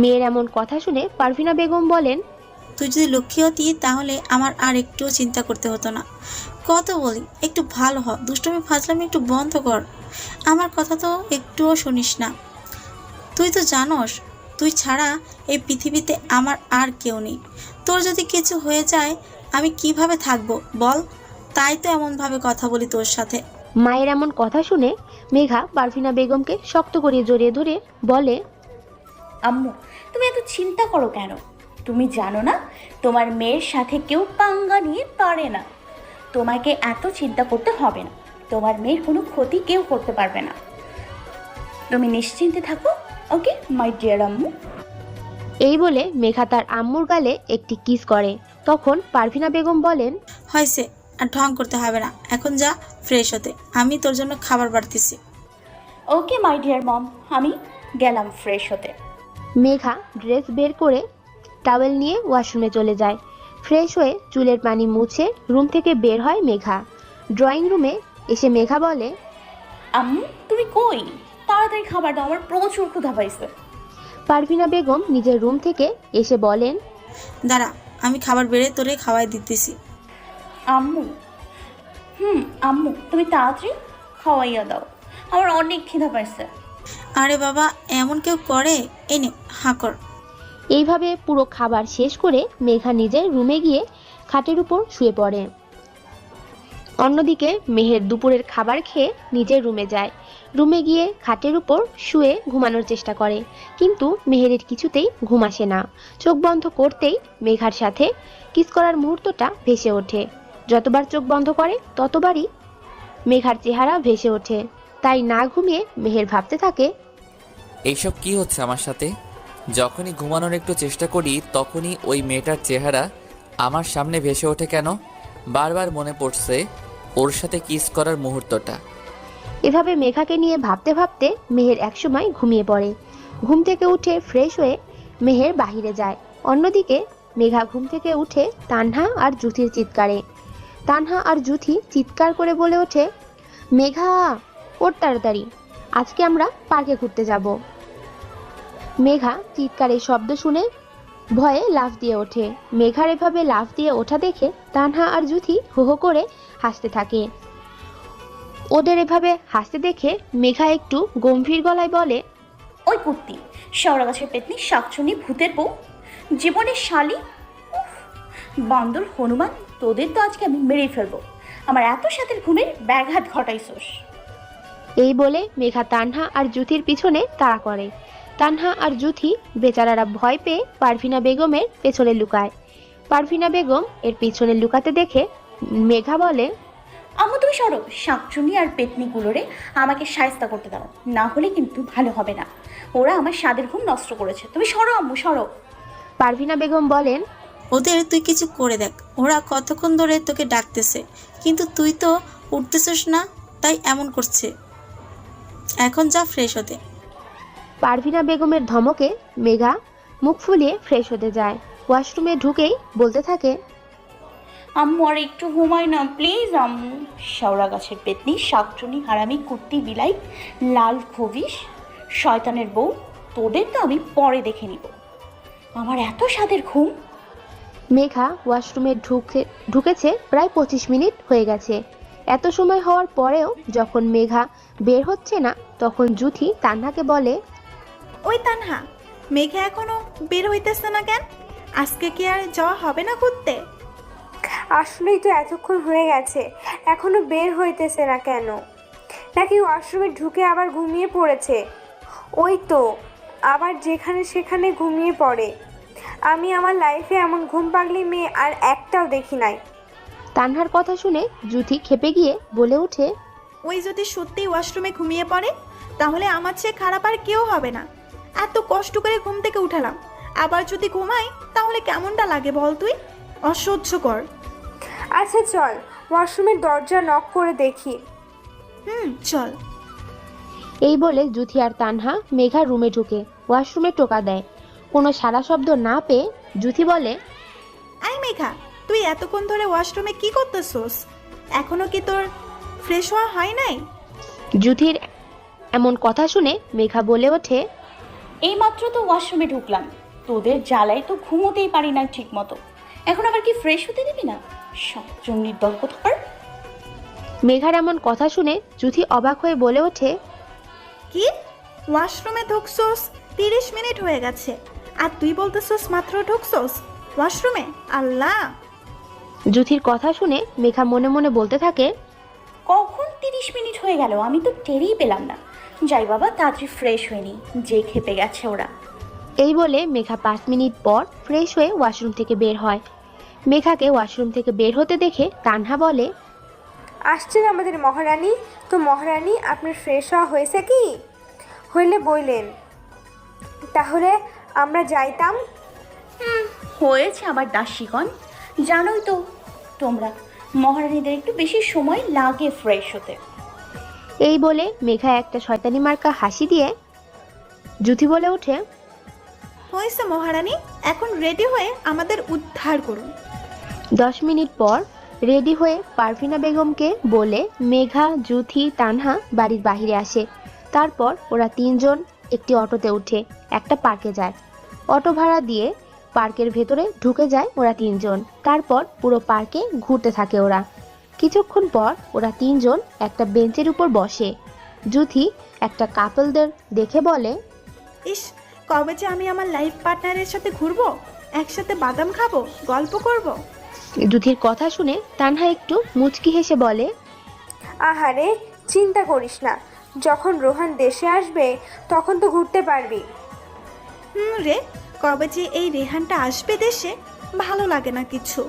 মেয়ের এমন কথা শুনে পারভিনা বেগম বলেন, তুই যদি লক্ষ্মী হতি তাহলে আমার আর একটুও চিন্তা করতে হতো না। কত বলি একটু ভালো হ, দুষ্টমি ফাজলামি একটু বন্ধ কর। আমার কথা তো একটুও শুনিস না। তুই তো জানোস তুই ছাড়া এই পৃথিবীতে আমার আর কেউ নেই। তোর যদি কিছু হয়ে যায় আমি কিভাবে থাকবো বল? তাই তো এমনভাবে কথা বলি তোর সাথে। মায়ের এমন কথা শুনে মেঘা পারভিনা বেগমকে শক্ত করে জড়িয়ে ধরে বলে, আম্মু তুমি এত চিন্তা করো কেন? তুমি জানো না তোমার মেয়ের সাথে কেউ পাঙ্গা নিয়ে পারে না। তোমাকে এত চিন্তা করতে হবে না, তোমার মেয়ের কোনো ক্ষতি কেউ করতে পারবে না। তুমি নিশ্চিন্তে থাকো, ওকে মাই ডিয়ার আম্মু। এই বলে মেঘা তার আম্মুর গালে একটি কিস করে। তখন পারভিনা বেগম বলেন, হয়েছে, আর ঢং করতে হবে না, এখন যা ফ্রেশ হতে, আমি তোর জন্য খাবার বাড়তেছি। ওকে মাই ডিয়ার মম, আমি গেলাম ফ্রেশ হতে। মেঘা ড্রেস বের করে টাওয়েল নিয়ে ওয়াশরুমে চলে যায়। ফ্রেশ হয়ে চুলের পানি মুছে রুম থেকে বের হয় মেঘা। ড্রয়িং রুমে এসে মেঘা বলে, আম্মু তুমি কই? তাড়াতাড়ি খাবার দাও, আমার প্রচুর ক্ষুধা পাইছে। পারভিনা বেগম নিজের রুম থেকে এসে বলেন, দাঁড়া, আমি খাবার বেড়ে তোরে খাওয়াই দিতেছি। আম্মু আম্মু তুমি তাড়াতাড়ি খাওয়াইয়া দাও, আমার অনেক খিদা পাইছে। আরে বাবা, এমন কেউ করে? এনে হাঁকর। এইভাবে পুরো খাবার শেষ করে মেঘা নিজের রুমে গিয়ে খাটের উপর শুয়ে পড়ে। অন্যদিকে মেহের দুপুরের খাবার খেয়ে নিজের রুমে যায়। রুমে গিয়ে খাটের উপর শুয়ে ঘুমানোর চেষ্টা করে, কিন্তু মেহেরের কিছুতেই ঘুম আসে না। চোখ বন্ধ করতেই মেঘার সাথে কিস করার মুহূর্তটা ভেসে ওঠে। যতবার চোখ বন্ধ করে ততবারই মেঘার চেহারা ভেসে ওঠে। তাই না ঘুমিয়ে মেহের ভাবতে থাকে, এইসব কি হচ্ছে আমার সাথে? যখনই ঘুমানোর একটু চেষ্টা করি তখনই ওই মেয়েটার চেহারা আমার সামনে ভেসে ওঠে কেন? বারবার মনে পড়ছে ওর সাথে কিস করার মুহূর্তটা। এভাবে মেঘাকে নিয়ে ভাবতে ভাবতে মেহের একসময় ঘুমিয়ে পড়ে। ঘুম থেকে উঠে ফ্রেশ হয়ে মেহের বাহিরে যায়। অন্যদিকে মেঘা ঘুম থেকে উঠে তানহা আর জুথির চিৎকারে। তানহা আর জুথি চিৎকার করে বলে ওঠে, মেঘা ওঠ তাড়াতাড়ি, আজকে আমরা পার্কে ঘুরতে যাব। মেঘা চিৎকারের শব্দ শুনে ভয়ে লাফ দিয়ে ওঠে। মেঘার এভাবে লাফ দিয়ে ওঠা দেখে তানহা আর জুথি হো হো করে হাসতে থাকে। ওদের এভাবে হাসতে দেখে মেঘা একটু গম্ভীর গলায় বলে, ওই কুত্তি, শেওড়া গাছের পেতনি, শাকচুনি, ভূতের বউ, জীবনের শালি, উফ, বান্দর হনুমান, তোদের তো আজকে আমি মেরে ফেলবো। আমার এত সাথের ঘুমের ব্যাঘাত ঘটাইছোস। এই বলে মেঘা তানহা আর জুথির পিছনে তাড়া করে। তানহা আর জুথি বেচারারা ভয় পেয়ে পারভিনা বেগমের পেছনে লুকায়। পারভিনা বেগম এর পিছনে লুকাতে দেখে মেঘা বলে, আম্মু তুমি সরো, শাকচুনি আর পেতনিগুলোরে আমাকে সায়স্তা করতে দাও, না হলে কিন্তু ভালো হবে না। ওরা আমার স্বাদের ঘুম নষ্ট করেছে। তুমি সরো আম্মু, সরো। পারভিনা বেগম বলেন, ওদের তুই কিছু করে দেখ, ওরা কতক্ষণ ধরে তোকে ডাকতেছে কিন্তু তুই তো উঠতেছিস না, তাই এমন করছে। এখন যা ফ্রেশ হতে। পারভিনা বেগমের ধমকে মেঘা মুখ ফুলিয়ে ফ্রেশ হতে যায়। ওয়াশরুমে ঢুকেই বলতে থাকে, আম্মু আর একটু ঘুমাই না প্লিজ আম্মু। শেওড়া গাছের পেতনি, শাকচুনি, হারামি, কুত্তি, বিলাই, লাল খবিশ, শয়তানের বউ, তোদের তো আমি পরে দেখে নিব। আমার এত স্বাদের ঘুম। মেঘা ওয়াশরুমে ঢুকেছে প্রায় 25 মিনিট হয়ে গেছে। এত সময় হওয়ার পরেও যখন মেঘা বের হচ্ছে না, তখন জুথি তানহাকে বলে, ওই তানহা, মেঘা এখনো বের হইতেছে না কেন? আজকে কি আর যাওয়া হবে না ঘুরতে? আসলেই তো এতক্ষণ হয়ে গেছে, এখনো বের হইতেছে না কেন? নাকি ওয়াশরুমে ঢুকে আবার ঘুমিয়ে পড়েছে? ওই তো আবার যেখানে সেখানে ঘুমিয়ে পড়ে। আমি আমার লাইফে এমন ঘুম পাগলি মেয়ে আর একটাও দেখি নাই। তানহার কথা শুনে জুথি খেপে গিয়ে বলে ওঠে, ওই যদি সত্যি ওয়াশরুমে ঘুমিয়ে পড়ে তাহলে আমার চেয়ে খারাপ আর কেউ হবে না। এত কষ্ট করে ঘুম থেকে উঠালাম, আবার যদি ঘুমাই তাহলে কেমনটা লাগে বল তুই? অসহ্যকর। আচ্ছা চল ওয়াশরুমের দরজা নক করে দেখি। চল। এই বলে জুথি আর তানহা মেঘার রুমে ঢুকে ওয়াশরুমে টোকা দেয়। কোনো সারা শব্দ না পেয়ে জুথি বলে, আই মেঘা, তুই এতক্ষণ ধরে ওয়াশরুমে কি করতেছস? এখনো কি তোর ফ্রেশ হওয়া হয় নাই? জুথির এমন কথা শুনে মেঘা বলে ওঠে, এইমাত্র তো ওয়াশরুমে ঢুকলাম, তোদের জ্বালায় তো ঘুমোতেই পারি না ঠিক মতো, এখন আবার কি ফ্রেশ হতে দিবি না? সবজন নির্দল কোথাকার। মেঘার এমন কথা শুনে জুথি অবাক হয়ে বলে ওঠে, কি ওয়াশরুমে ঢুকছোস? 30 মিনিট হয়ে গেছে আর তুই বলতেছোস মাত্র ঢুকছোস ওয়াশরুমে? আল্লাহ! জুথির কথা শুনে মেঘা মনে মনে বলতে থাকে, কখন 30 মিনিট হয়ে গেল, আমি তো টেরই পেলাম না। যাই বাবা, তাড়াতাড়ি ফ্রেশ হয়ে নি, যে খেপে গেছে ওরা। এই বলে মেঘা 5 মিনিট পর ফ্রেশ হয়ে ওয়াশরুম থেকে বের হয়। মেঘাকে ওয়াশরুম থেকে বের হতে দেখে তানহা বলে, আসছেন আমাদের মহারানী। তো মহারানী, আপনার ফ্রেশ হওয়া হয়েছে কি? হইলে বইলেন, তাহলে আমরা যাইতাম। হয়েছে আবার দাসীগণ, জানোই তো তোমরা মহারানীদের একটু বেশি সময় লাগে ফ্রেশ হতে। এই বলে মেঘা একটা শয়তানি মার্কা হাসি দিয়ে জুথি বলে ওঠে, হয়েছে মহারানী, এখন রেডি হয়ে আমাদের উদ্ধার করুন। 10 মিনিট পর রেডি হয়ে পারভিনা বেগমকে বলে মেঘা, জুথি, তানহা বাড়ির বাইরে আসে। তারপর ওরা 3 জন একটি অটোতে উঠে একটা পার্কে যায়। অটো ভাড়া দিয়ে পার্কের ভেতরে ঢুকে যায় ওরা 3 জন। তারপর পুরো পার্কে ঘুরতে থাকে ওরা। কিছুক্ষণ পর ওরা 3 জন একটা বেঞ্চের উপর বসে। জুথি একটা কাপলদের দেখে বলে, ইস, কবে যে আমি আমার লাইফ পার্টনারের সাথে ঘুরবো, একসাথে বাদাম খাবো, গল্প করব। জুথির কথা শুনে তানহা একটু মুচকি হেসে বলে, আহারে, চিন্তা করিস না, যখন রোহান দেশে আসবে তখন তো ঘুরতে পারবি। রে, কবে যে এই রেহানটা আসবে দেশে, ভালো লাগে না কিছু।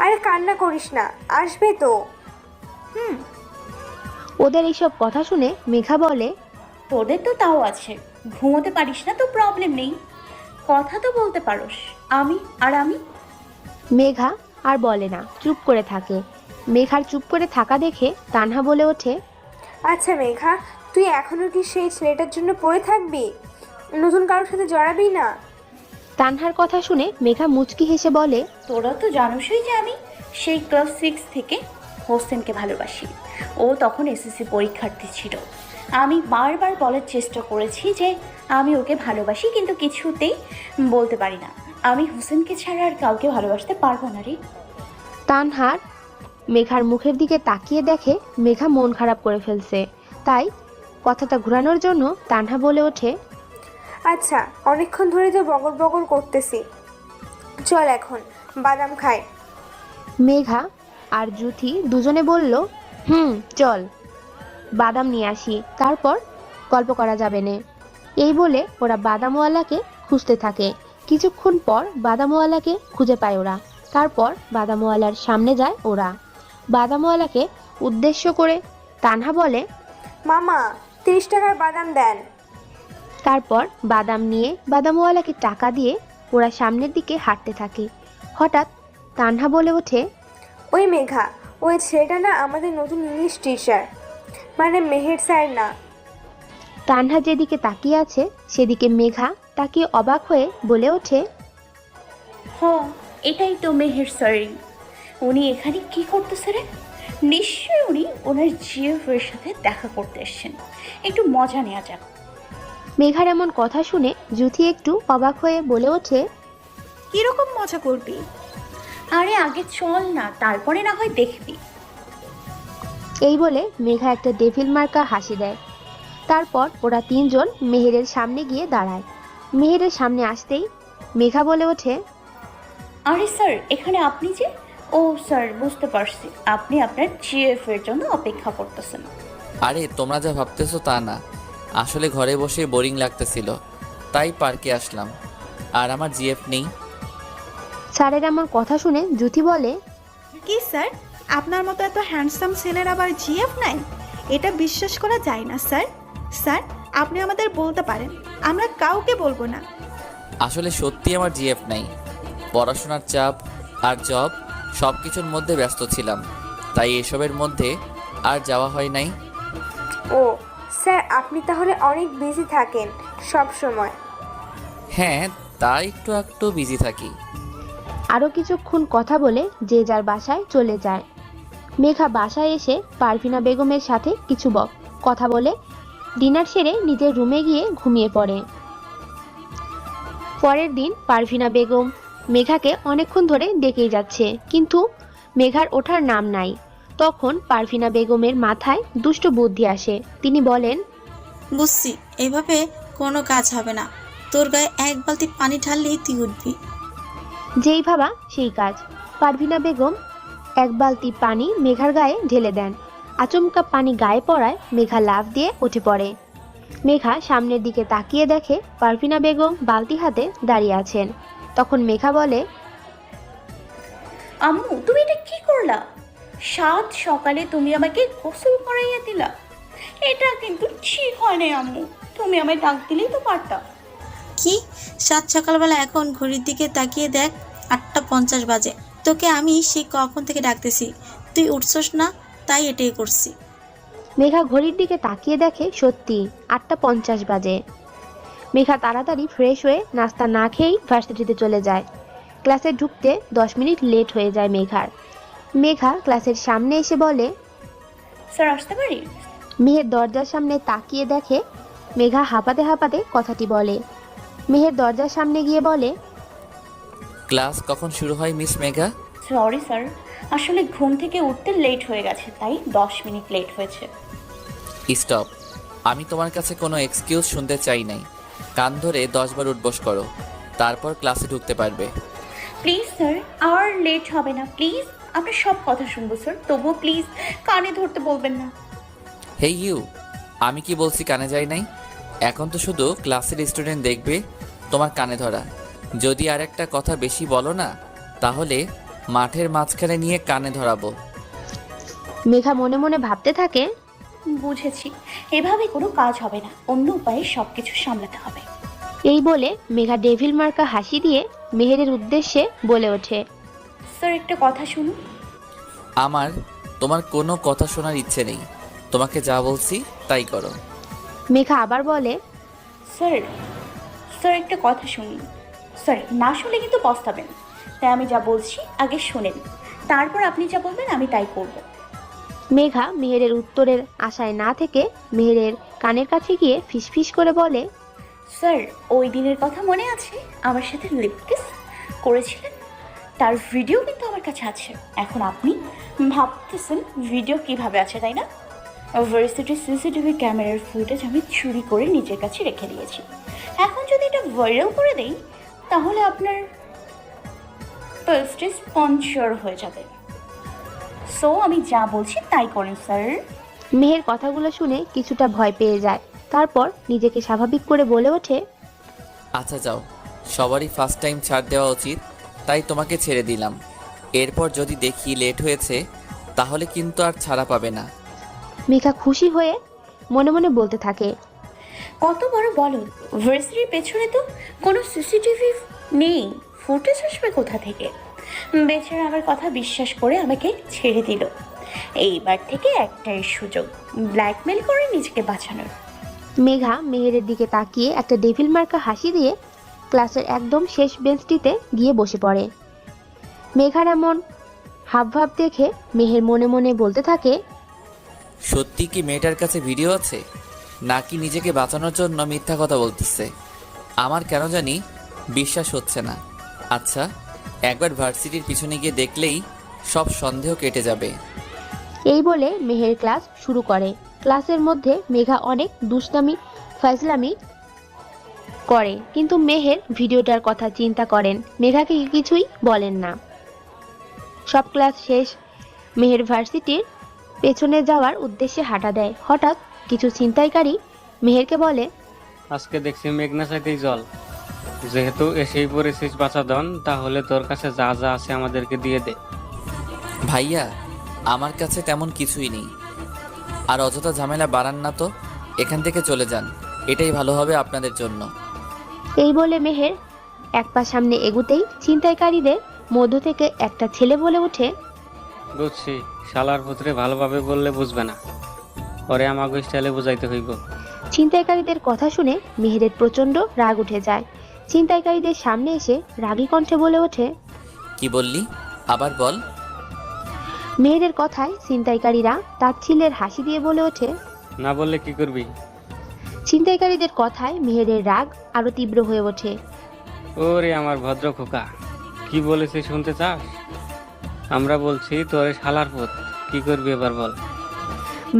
আরে কান্না করিস না, আসবে তো। ওদের এইসব কথা শুনে মেঘা বলে, তোদের তো তাও আছে, ঘুমোতে পারিস না তো প্রবলেম নেই, কথা তো বলতে পারোস। আমি। মেঘা আর বলে না, চুপ করে থাকে। মেঘার চুপ করে থাকা দেখে তানহা বলে ওঠে, আচ্ছা মেঘা, তুই এখনো কি সেই ছেলেটার জন্য পড়ে থাকবি? নতুন কারোর সাথে জড়াবি না? তানহার কথা শুনে মেঘা মুচকি হেসে বলে, তোরা তো জানোসই যে আমি সেই ক্লাস 6 থেকে হোসেনকে ভালোবাসি। ও তখন এসএসসি পরীক্ষার্থী ছিল। আমি বারবার বলার চেষ্টা করেছি যে আমি ওকে ভালোবাসি, কিন্তু কিছুতেই বলতে পারি না। আমি হোসেনকে ছাড়া আর কাউকে ভালোবাসতে পারবো না রে। তানহার মেঘার মুখের দিকে তাকিয়ে দেখে মেঘা মন খারাপ করে ফেলছে। তাই কথাটা ঘোরানোর জন্য তানহা বলে ওঠে, আচ্ছা, অনেকক্ষণ ধরে তো বগর বগর করতেছি, চল এখন বাদাম খাই। মেঘা আর জুথি দুজনে বলল, চল বাদাম নিয়ে আসি, তারপর গল্প করা যাবে না। এই বলে ওরা বাদামওয়ালাকে খুঁজতে থাকে। কিছুক্ষণ পর বাদামওয়ালাকে খুঁজে পায় ওরা। তারপর বাদামওয়ালার সামনে যায় ওরা। বাদামওয়ালাকে উদ্দেশ্য করে তানহা বলে, মামা, 30 টাকার বাদাম দেন। তারপর বাদাম নিয়ে বাদামওয়ালাকে টাকা দিয়ে ওরা সামনের দিকে হাঁটতে থাকে। হঠাৎ তানহা বলে ওঠে, ওই মেঘা, ওই ছেলেটা না আমাদের নতুন ইংলিশ টিচার, মানে মেহের স্যার না? তানহা যেদিকে তাকিয়ে আছে সেদিকে মেঘা তাকিয়ে অবাক হয়ে বলে ওঠে, এটাই তো মেহের স্যার। উনি এখানে কি করতেছে রে? নিশ্চয়ই উনি ওনার জিএফের সাথে দেখা করতে এসেছেন, একটু মজা নেওয়া যাক। মেঘার এমন কথা শুনে জুথি একটু অবাক হয়ে বলে ওঠে, কিরকম মজা করবি? আরে আগে চল না, তারপরে না হয় দেখবি। এই বলে মেঘা একটা ডেভিল মার্কা হাসি দেয়। তারপর ওরা 3 জন মেহেরের সামনে গিয়ে দাঁড়ায়। মেহেরের সামনে আসতেই মেঘা বলে ওঠে, আরে স্যার, এখানে আপনি যে? ও স্যার, বুঝতে পারছি, আপনি আপনার জিএফ এর জন্য অপেক্ষা করতেছেন। আরে তোমরা যা ভাবতেছো তা না, আসলে ঘরে বসে বোরিং লাগতেছিল, তাই পার্কে আসলাম। আর আমার জিএফ নেই। স্যারের আমার কথা শুনে জুথি বলে, কি স্যার, আপনার মতো এত হ্যান্ডসাম ছেলের আবার জিএফ নাই? এটা বিশ্বাস করা যায় না স্যার। স্যার, আপনি আমাদের বলতে পারেন, আমরা কাউকে বলবো না। আসলে সত্যি আমার জিএফ নাই, পড়াশোনার চাপ আর জব সব কিছুর মধ্যে ব্যস্ত ছিলাম, তাই এসবের মধ্যে আর যাওয়া হয় নাই। ও স্যার, আপনি তাহলে অনেক বিজি থাকেন সব সময়? হ্যাঁ, তাই একটু বিজি থাকি। আরও কিছুক্ষণ কথা বলে যে যার বাসায় চলে যায়। মেঘা বাসায় এসে পারভিনা বেগমের সাথে কিছু কথা বলে ডিনার সেরে নিজের রুমে গিয়ে ঘুমিয়ে পড়ে। পরের দিন পারভিনা বেগম মেঘাকে অনেকক্ষণ ধরে ডেকেই যাচ্ছে, কিন্তু মেঘার ওঠার নাম নাই। তখন পারভিনা বেগমের মাথায় দুষ্ট বুদ্ধি আসে। তিনি বলেন, বুঝছি, এইভাবে কোনো কাজ হবে না। তোর গায়ে এক বালতি পানি ঢাললেই তুই উঠবি। যেই ভাবা সেই কাজ। পারভিনা বেগম এক বালতি পানি মেঘার গায়ে ঢেলে দেন। আচমকা পানি গায়ে পড়ায় মেঘা লাফ দিয়ে উঠে পড়ে। মেঘা সামনের দিকে তাকিয়ে দেখে পারভিনা বেগম বালতি হাতে দাঁড়িয়ে আছেন। তখন মেঘা বলে, আম্মু তুমি এটা কি করলা? সাত সকালে তুমি আমাকে গোসল করাইয়া দিলা। এটা কিন্তু ঠিক হয় নাই আম্মু, তুমি আমায় ডাক দিলেই তো পারতা। কি? সাত সকালবেলা? এখন ঘড়ির দিকে তাকিয়ে দেখ, 8:50 বাজে। তোকে আমি সেই কখন থেকে ডাকতেছি, তুই উঠছস না, তাই এটাই করছি। মেঘা ঘড়ির দিকে তাকিয়ে দেখে সত্যি 8:50 বাজে। মেঘা তাড়াতাড়ি ফ্রেশ হয়ে নাস্তা না খেয়েই ভার্সিটিতে চলে যায়। ক্লাসে ঢুকতে 10 মিনিট লেট হয়ে যায় মেঘার। মেঘা ক্লাসের সামনে এসে বলে, স্যার আসতে পারি? মেহের দরজার সামনে তাকিয়ে দেখে মেঘা হাঁপাতে হাঁপাতে কথাটি বলে। মেহের দরজার সামনে গিয়ে বলে, ক্লাস কখন শুরু হয় মিস মেঘা? সরি স্যার, আসলে ঘুম থেকে উঠতে লেট হয়ে গেছে, তাই 10 মিনিট লেট হয়েছে। স্টপ, আমি তোমার কাছে কোনো এক্সকিউজ শুনতে চাই নাই। কান ধরে 10 বার উঠবস করো, তারপর ক্লাসে ঢুকতে পারবে। প্লিজ স্যার, আর লেট হবে না প্লিজ। আপনার সব কথা শুনবো স্যার, তবুও প্লিজ কানে ধরতে বলবেন না। হেই ইউ, আমি কি বলছি কানে যাই নাই? এখন তো শুধু ক্লাসের স্টুডেন্ট দেখবে তোমার কানে ধরা। যদি আর একটা কথা বেশি বলো না, তাহলে মাঠের মাঝখানে নিয়ে কানে ধরাবো। মেঘা মনে মনে ভাবতে থাকে, বুঝেছি, এভাবে কোনো কাজ হবে না, অন্য উপায়ে সব কিছু সামলাতে হবে। এই বলে মেঘা ডেভিল মার্কা হাসি দিয়ে মেহেরের উদ্দেশ্যে বলে ওঠে, স্যার একটা কথা শুনুন। আমার তোমার কোনো কথা শোনার ইচ্ছে নেই, তোমাকে যা বলছি তাই করো। মেঘা আবার বলে, স্যার স্যার একটা কথা শুনুন। স্যার না শুনলে কিন্তু পস্তাবেন, তাই আমি যা বলছি আগে শোনেন, তারপর আপনি যা বলবেন আমি তাই করব। মেঘা মেহেরের উত্তরের আশায় না থেকে মেহেরের কানের কাছে গিয়ে ফিসফিস করে বলে, স্যার ওই দিনের কথা মনে আছে আমার সাথে লিপ কিস করেছিলেন? তার ভিডিও কিন্তু আমার কাছে আছে। এখন আপনি ভাবতেছেন ভিডিও কিভাবে আছে, তাই না? ভার্সিটির সিসিটিভি ক্যামেরার ফুটেজ আমি চুরি করে নিজের কাছে রেখে দিয়েছি। এখন যদি এটা ভাইরাল করে দেই তাহলে আপনার পোস্টে স্পন্সর হয়ে যাবে। সো আমি যা বলছি তাই করেন স্যার। মেহের কথাগুলো শুনে কিছুটা ভয় পেয়ে যায়। তারপর নিজেকে স্বাভাবিক করে বলে ওঠে, আচ্ছা যাও, সবারই ফার্স্ট টাইম ছাড় দেওয়া উচিত, তাই তোমাকে ছেড়ে দিলাম। এরপর যদি দেখি লেট হয়েছে, তাহলে কিন্তু আর ছাড়া পাবে না। মেঘা খুশি হয়ে মনে মনে বলতে থাকে, কত বড় বলো, ভার্সিটির পেছনে তো কোনো সিসিটিভি নেই, ফুটেজ আসবে কোথা থেকে? বেচারা আমার কথা বিশ্বাস করে আমাকে ছেড়ে দিল। এইবার থেকে একটাই সুযোগ, ব্ল্যাকমেল করে নিজেকে বাঁচানোর। মেঘা মেহেরের দিকে তাকিয়ে একটা ডেভিল মার্কা হাসি দিয়ে ক্লাসের একদম শেষ বেঞ্চটিতে গিয়ে বসে পড়ে। মেঘার এমন হাবভাব দেখে মেহের মনে মনে বলতে থাকে, সত্যি কি মেয়েটার কাছে ভিডিও আছে, নাকি নিজেকে বাঁচানোর জন্য মিথ্যা কথা বলতেছে? আমার কেন জানি বিশ্বাস হচ্ছে না। আচ্ছা, একবার ভার্সিটির পিছনে গিয়ে দেখলেই সব সন্দেহ কেটে যাবে। এই বলে মেহের ক্লাস শুরু করে। ক্লাসের মধ্যে মেঘা অনেক দুষ্টামি ফাজলামি করে, কিন্তু মেহের ভিডিওটার কথা চিন্তা করেন, মেঘাকে কিছুই বলেন না। সব ক্লাস শেষ, মেহের ভার্সিটির পেছনে যাওয়ার উদ্দেশ্যে হাঁটা দেয়। হঠাৎ কিছু ছিনতাইকারী মেহেরকে বলে, আজকে দেখছি মেঘনা চাইতেই জল, যেহেতু এসেই পড়েছিস বাঁচাধন, তাহলে তোর কাছে যা যা আছে আমাদেরকে দিয়ে দে। ভাইয়া, আমার কাছে তেমন কিছুই নেই, আর অযথা ঝামেলা বাড়ান না তো, এখান থেকে চলে যান, এটাই ভালো হবে আপনাদের জন্য। এই বলে মেহের এক পা সামনে এগুতেই ছিনতাইকারীদের মধ্য থেকে একটা ছেলে বলে ওঠে, বুঝছি, শালার পুত্রে ভালোভাবে বললে বুঝবে না, পরে আমাকে স্টাইলে বুঝাইতে হইব। ছিনতাইকারীদের কথা শুনে মেহেরের প্রচন্ড রাগ উঠে যায়। ছিনতাইকারীদের সামনে এসে রাগী কণ্ঠে বলে ওঠে, কি বললি, আবার বল। মেহেরের কথায় ছিনতাইকারীরা তাচ্ছিল্যের হাসি দিয়ে বলে ওঠে, না বললে কি করবি? ছিনতাইকারীদের কথায় মেহেরের রাগ আরো তীব্র হয়ে ওঠে। ওরে আমার ভদ্র খোকা, কি বলেছে শুনতে চাস? আমরা বলছি তোরে শালার পুত, কি করবি এবার বল।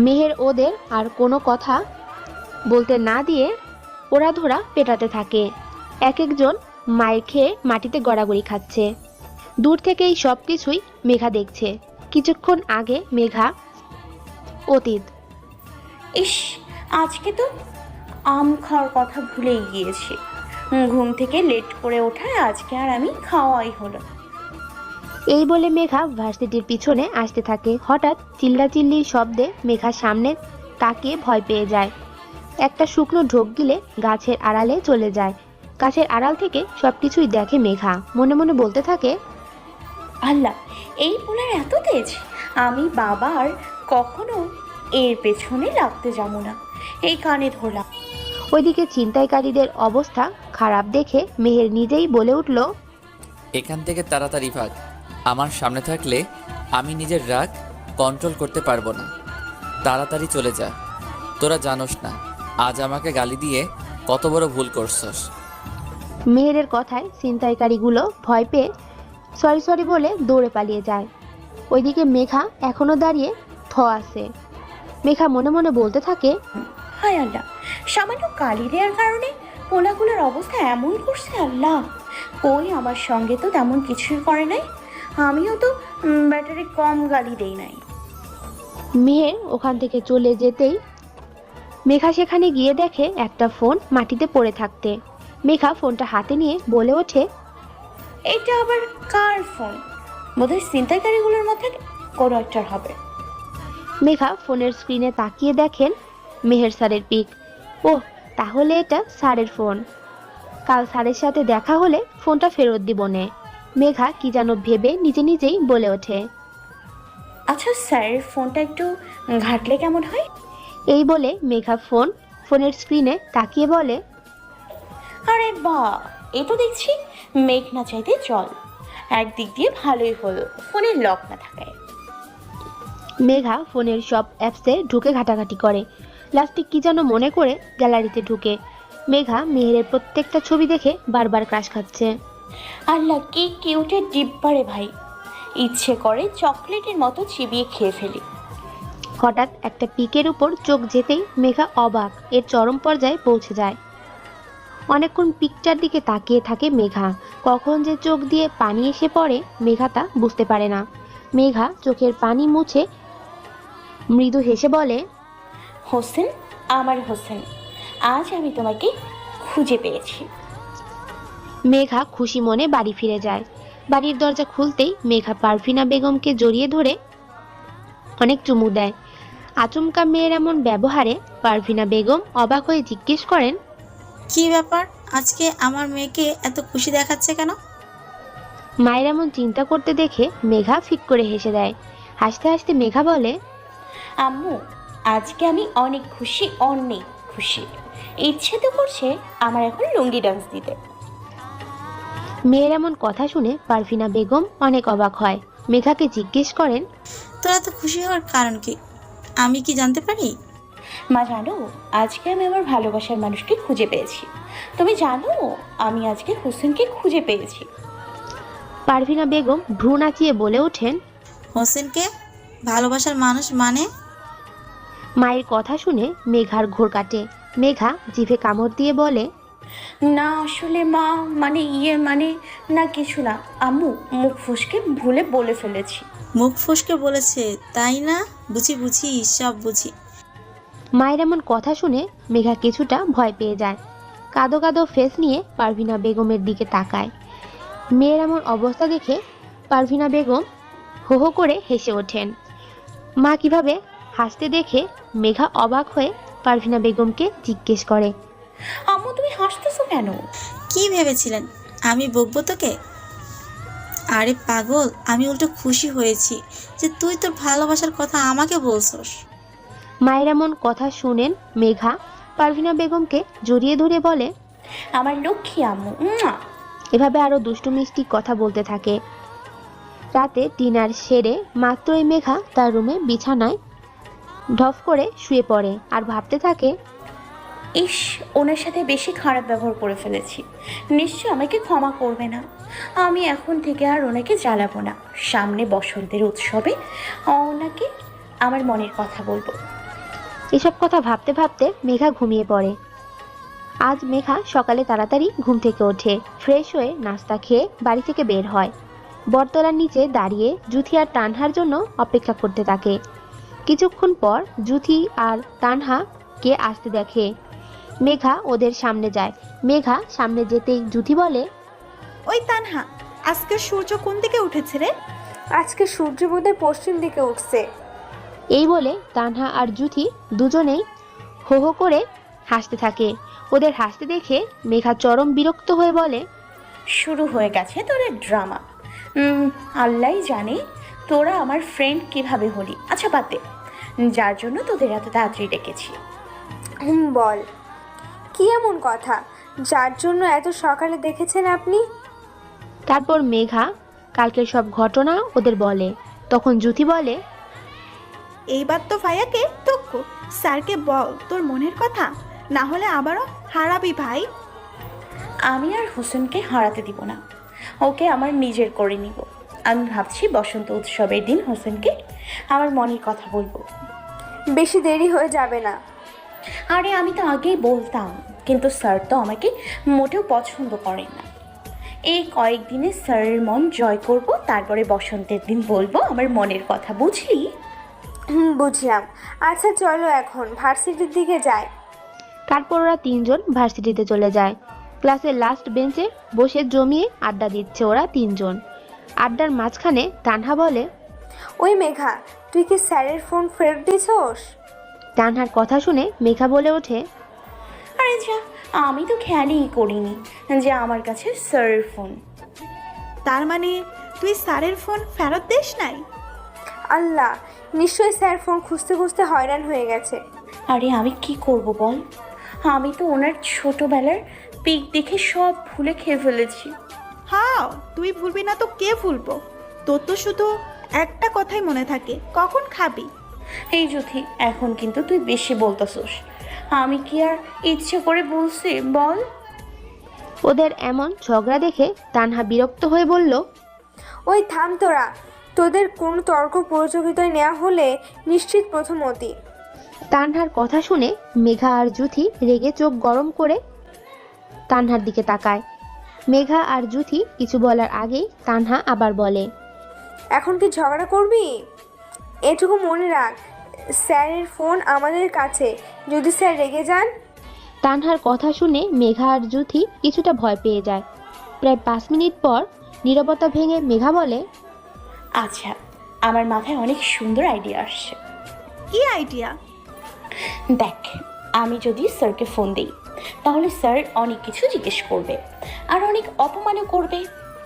মেহের ওদের আর কোনো কথা বলতে না দিয়ে ওরা ধরা পেটাতে থাকে। এক একজন মায়ের খেয়ে মাটিতে গড়াগড়ি খাচ্ছে। দূর থেকেই সব কিছুই মেঘা দেখছে। কিছুক্ষণ আগে মেঘা অতীত। ইস, আজকে তো আম খাওয়ার কথা ভুলেই গিয়েছি। ঘুম থেকে লেট করে ওঠায় আজকে আর আমি খাওয়াই হলো। এই বলে মেঘা ভার্সিটির পিছনে আসতে থাকে। হঠাৎ চিল্লাচিল্লির শব্দে মেঘার সামনে তাকিয়ে ভয় পেয়ে যায়। একটা শুকনো ঢোক গিলে গাছের আড়ালে চলে যায়। গাছের আড়াল থেকে সবকিছুই দেখে মেঘা। মনে মনে বলতে থাকে, আল্লাহ, এই পোলার এত তেজ! আমি বাবার কখনো এর পেছনে লাগতে যাব না। এই কানে ধরলাম। ওইদিকে ছিনতাইকারীদের অবস্থা খারাপ দেখে মেহের নিজেই বলে উঠল, এখান থেকে তাড়াতাড়ি ভাগ। আমার সামনে থাকলে আমি নিজের রাগ কন্ট্রোল করতে পারবো না। তাড়াতাড়ি চলে যা। তোরা জানোস না আজ আমাকে গালি দিয়ে কত বড় ভুল করছস। মেহেরের কথায় ছিনতাইকারীগুলো ভয় পেয়ে সরি সরি বলে দৌড়ে পালিয়ে যায়। ওইদিকে মেঘা এখনো দাঁড়িয়ে আছে। মেঘা মনে মনে বলতে থাকে, হায় আল্লাহ, সামান্য গালি দেওয়ার কারণে পোলাগুলোর অবস্থা এমন করছে। আল্লাহ, কই আমার সঙ্গে তো তেমন কিছুই করে নাই। আমিও তো ব্যাটারি কম গালি দেই নাই। মেহের ওখান থেকে চলে যেতেই মেঘা সেখানে গিয়ে দেখে একটা ফোন মাটিতে পড়ে থাকতে। মেঘা ফোনটা হাতে নিয়ে বলে ওঠে, এটা আবার কার ফোন? বোধহয় ছিনতাইকারীগুলোর মধ্যে কোনো একটার হবে। মেঘা ফোনের স্ক্রিনে তাকিয়ে দেখেন মেহের স্যারের পিক। ওহ, তাহলে এটা স্যারের ফোন। কাল স্যারের সাথে দেখা হলে ফোনটা ফেরত দিব নে। মেঘা কি যেন ভেবে নিজে নিজেই বলে ওঠে। আচ্ছা, স্যারের ফোনটা একটু ঘাটলে কেমন হয়? এই বলে মেঘা ফোনের স্ক্রিনে তাকিয়ে বলে, আরে বা, এ তো দেখছি মেঘ না চাইতে জল। একদিক দিয়ে ভালোই হলো ফোনের লক না থাকায়। মেঘা ফোনের সব অ্যাপসে ঢুকে ঘাটাঘাটি করে। লাস্টে কি যেন মনে করে গ্যালারিতে ঢুকে মেঘা মেহেরের প্রত্যেকটা ছবি দেখে বারবার ক্রাশ খাচ্ছে। আল্লাহ, কি কিউটের ডিব্বারে ভাই! ইচ্ছে করে চকলেটের মতো চিবিয়ে খেয়ে ফেলি। হঠাৎ একটা পিকের উপর চোখ যেতেই মেঘা অবাক, এর চরম পর্যায়ে পৌঁছে যায়। অনেকক্ষণ পিকটার দিকে তাকিয়ে থাকে মেঘা। কখন যে চোখ দিয়ে পানি এসে পড়ে মেঘা তা বুঝতে পারে না। মেঘা চোখের পানি মুছে মৃদু হেসে বলে, হোসেন, আমার হোসেন, আজ আমি তোমাকে খুঁজে পেয়েছি। মেঘা খুশি মনে বাড়ি ফিরে যায়। বাড়ির দরজা খুলতেই মেঘা পারভিনা বেগমকে জড়িয়ে ধরে অনেক চুমু দেয়। আচমকা মেয়ের এমন ব্যবহারে পারভিনা বেগম অবাক হয়ে জিজ্ঞেস করেন, কি ব্যাপার, আজকে আমার মেয়েকে এত খুশি দেখাচ্ছে কেন? মায়ের এমন চিন্তা করতে দেখে মেঘা ফিক করে হেসে দেয়। হাসতে হাসতে মেঘা বলে, আম্মু, আজকে আমি অনেক খুশি, অনেক খুশি। ইচ্ছে তো করছে আমার এখন লুঙ্গি ডান্স দিতে। মেয়ের এমন কথা শুনে পারভিনা বেগম অনেক অবাক হয়। মেঘাকে জিজ্ঞেস করেন, তোরা তো খুশি হওয়ার কারণ কি, আমি কি জানতে পারি? মা জানো, আজকে আমি আমার ভালোবাসার মানুষকে খুঁজে পেয়েছি। তুমি জানো, আমি আজকে হোসেনকে খুঁজে পেয়েছি। পারভিনা বেগম ভ্রু নাচিয়ে বলে ওঠেন, হোসেনকে ভালোবাসার মানুষ মানে? মায়ের কথা শুনে মেঘার ঘোর কাটে। মেঘা জিভে কামড় দিয়ে বলে, না আসলে মা, মানে না কিছু না আম্মু, মুখ ফুসকে ভুলে বলে ফেলেছি। মুখ ফসকে বলেছে তাই না? বুঝি বুঝি, সব বুঝি। মায়ের এমন কথা শুনে মেঘা কিছুটা ভয় পেয়ে যায়। কাদো কাদো ফেস নিয়ে পারভিনা বেগমের দিকে তাকায়। মেয়ের এমন অবস্থা দেখে পারভিনা বেগম হো হো করে হেসে ওঠেন। মা কিভাবে হাসতে দেখে মেঘা অবাক হয়ে পারভিনা বেগমকে জিজ্ঞেস করে, আম্মু, তুমি হাসতেছো কেন? কি ভেবেছিলেন আমি বকবো তোকে? আরে পাগল, আমি উল্টো খুশি হয়েছি যে তুই তোর ভালোবাসার কথা আমাকে বলছস। মায়ের এমন কথা শুনেন মেঘা পারভিনা বেগমকে জড়িয়ে ধরে বলে, আমার লক্ষ্মী আম্মু। এভাবে আরো দুষ্টু মিষ্টি কথা বলতে থাকে। রাতে ডিনার সেরে মাত্রই মেঘা তার রুমে বিছানায় ঢফ করে শুয়ে পড়ে আর ভাবতে থাকে, ইস, ওনার সাথে বেশি খারাপ ব্যবহার করে ফেলেছি, নিশ্চয় আমাকে ক্ষমা করবে না। আমি এখন থেকে আর ওনাকে জ্বালাবো না। সামনে বসন্তের উৎসবে ওনাকে আমার মনের কথা বলবো। এসব কথা ভাবতে ভাবতে মেঘা ঘুমিয়ে পড়ে। আজ মেঘা সকালে তাড়াতাড়ি ঘুম থেকে ওঠে, ফ্রেশ হয়ে নাস্তা খেয়ে বাড়ি থেকে বের হয়। বটতলার নিচে দাঁড়িয়ে জুথি আর তানহার জন্য অপেক্ষা করতে থাকে। কিছুক্ষণ পর জুথি আর তানহাকে আসতে দেখে। মেঘা ওদের সামনে যায়। মেঘা সামনে যেতেই জুথি বলে, ওই তানহা, আজকে সূর্য কোন দিকে উঠেছে রে? আজকে সূর্য বোধহয় পশ্চিম দিকে উঠছে। এই বলে তানহা আর জুথি দুজনেই হো হো করে হাসতে থাকে। ওদের হাসতে দেখে মেঘা চরম বিরক্ত হয়ে বলে, শুরু হয়ে গেছে তোদের ড্রামা। আল্লাহ জানে তোরা আমার ফ্রেন্ড কিভাবে হলি। আচ্ছা বাদ দে, যার জন্য তোদের এত তাড়াতাড়ি ডেকেছি। বল, কি এমন কথা যার জন্য এত সকালে দেখেছেন আপনি? তারপর মেঘা কালকের সব ঘটনা ওদের বলে। তখন জুথি বলে, এইবার তো ভাইয়াকে তক্ক, স্যারকে বল তোর মনের কথা, না হলে আবারও হারাবি ভাই। আমি আর হোসেনকে হারাতে দিব না, ওকে আমার নিজের করে নিব। আমি ভাবছি বসন্ত উৎসবের দিন হোসেনকে আমার মনের কথা বলবো। বেশি দেরি হয়ে যাবে না। আরে আমি তো আগেই বলতাম, কিন্তু স্যার তো আমাকে মোটেও পছন্দ করেন না। এই কয়েকদিনে স্যারের মন জয় করব, তারপরে বসন্তের দিন বলবো আমার মনের কথা, বুঝলি? বুঝলাম। আচ্ছা চলো এখন ভার্সিটির দিকে যাই। তারপর ওরা তিনজন ভার্সিটিতে চলে যায়। ক্লাসের লাস্ট বেঞ্চে বসে জমিয়ে আড্ডা দিচ্ছে ওরা তিনজন। আড্ডার মাঝখানে তানহা বলে, ওই মেঘা, তুই কি স্যারের ফোন ফেরত দিছোস? তানহার কথা শুনে মেঘা বলে ওঠে, আরে যা, আমি তো খেয়ালই করিনি যে আমার কাছে স্যারের ফোন। তার মানে তুই স্যারের ফোন ফেরত দিস নাই? আল্লাহ, নিশ্চয়ই স্যার ফোন খুঁজতে খুঁজতে হয়রান হয়ে গেছে। আরে আমি কি করব বল, আমি তো ওনার ছোটবেলার পিক দেখে সব ভুলে খেয়ে ফেলেছি। হ্যাঁ, তুই ভুলবি না তো কে ভুলবো? তোর তো শুধু একটা কথাই মনে থাকে, কখন খাবি। এই জুথি, এখন কিন্তু তুই বেশি বলতেছস। আমি কি আর ইচ্ছে করে বলছি বল? ওদের এমন ঝগড়া দেখে তানহা বিরক্ত হয়ে বলল, ওই থাম তোরা, তোদের কোনো তর্ক প্রতিযোগিতায় নেওয়া হলে নিশ্চিত প্রথমতি। তানহার কথা শুনে মেঘা আর জুথি রেগে চোখ গরম করে তানহার দিকে তাকায়। মেঘা আর জুথি কিছু বলার আগেই তানহা আবার বলে, এখন কি ঝগড়া করবি? এটুকু মনে রাখ, স্যারের ফোন আমাদের কাছে, যদি স্যার রেগে যান। তানহার কথা শুনে মেঘা আর জুথি কিছুটা ভয় পেয়ে যায়। প্রায় 5 মিনিট পর নীরবতা ভেঙে মেঘা বলে, আচ্ছা, আমার মাথায় অনেক সুন্দর আইডিয়া আসছে। কি আইডিয়া? দেখ, আমি যদি স্যারকে ফোন দিই তাহলে স্যার অনেক কিছু জিজ্ঞেস করবে আর অনেক অপমানও করবে।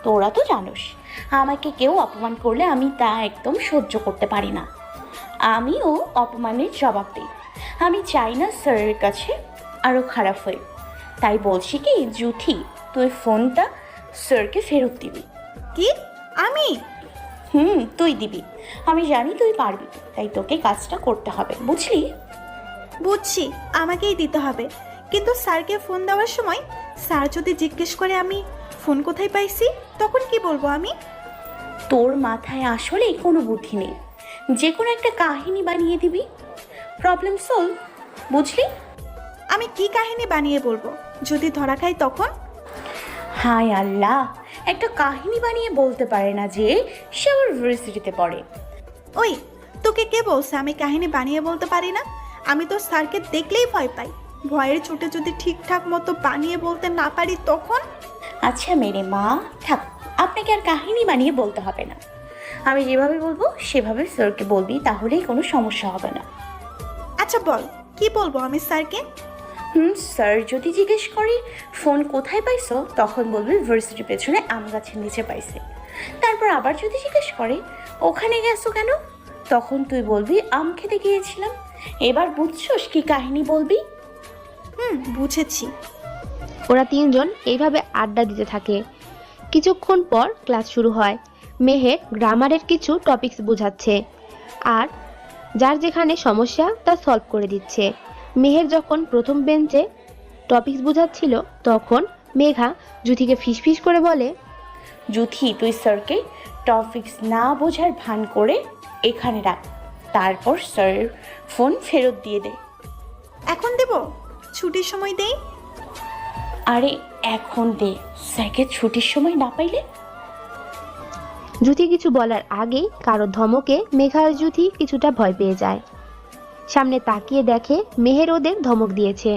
তোরা তো জানোস, আমাকে কেউ অপমান করলে আমি তা একদম সহ্য করতে পারি না। আমিও অপমানের জবাব দিই। আমি চাই না স্যারের কাছে আরও খারাপ হই। তাই বলছি কি জুথি, তুই ফোনটা স্যারকে ফেরত দিবি। কি? আমি? তুই দিবি। আমি জানি তুই পারবি, তাই তোকে কাজটা করতে হবে, বুঝলি? বুঝছি, আমাকেই দিতে হবে। কিন্তু স্যারকে ফোন দেওয়ার সময় স্যার যদি জিজ্ঞেস করে আমি ফোন কোথায় পাইছি, তখন কি বলবো আমি? তোর মাথায় আসলে কোনো বুদ্ধি নেই। যে কোনো একটা কাহিনী বানিয়ে দিবি, প্রবলেম সলভ, বুঝলি? আমি কি কাহিনী বানিয়ে বলবো? যদি ধরা খাই তখন? হায় আল্লাহ, একটা কাহিনী বানিয়ে বলতে পারে না যে সে আবার ইউনিভার্সিটিতে পড়ে। ওই, তোকে কে বলছে আমি কাহিনী বানিয়ে বলতে পারি না? আমি তো স্যারকে দেখলেই ভয় পাই। ভয়ের চোটে যদি ঠিকঠাক মতো বানিয়ে বলতে না পারি তখন? আচ্ছা মেরে মা, থাক, আপনাকে আর কাহিনী বানিয়ে বলতে হবে না। আমি যেভাবে বলবো সেভাবে স্যারকে বলবি, তাহলেই কোনো সমস্যা হবে না। আচ্ছা বল, কি বলবো আমি স্যারকে? স্যার যদি জিজ্ঞেস করে ফোন কোথায় পাইছো, তখন বলবি ইউনিভার্সিটির পেছনে আম গাছের নিচে পাইছে। তারপর আবার যদি জিজ্ঞেস করে ওখানে গেছো কেন, তখন তুই বলবি আম খেতে গিয়েছিলাম। এবার বুঝছোস কি কাহিনী বলবি? বুঝেছি। ওরা তিনজন এইভাবে আড্ডা দিতে থাকে। কিছুক্ষণ পর ক্লাস শুরু হয়। মেহের গ্রামারের কিছু টপিকস বোঝাচ্ছে আর যার যেখানে সমস্যা তা সলভ করে দিচ্ছে। মেহের যখন প্রথম বেঞ্চে টপিকস বোঝাচ্ছিল তখন মেঘা জুথিকে ফিসফিস করে বলে, জুথি তুই স্যারকে টপিকস না বোঝার ভান করে এখানে রাখ, তারপর স্যারের ফোন ফেরত দিয়ে দে। এখন দেব? ছুটির সময় দেই? আরে এখন দে, স্যারকে ছুটির সময় না পাইলে? জুথি কিছু বলার আগেই কারো ধমকে মেঘা আর জুথি কিছুটা ভয় পেয়ে যায়। সামনে তাকিয়ে দেখে মেহের ওদের ধমক দিয়েছে।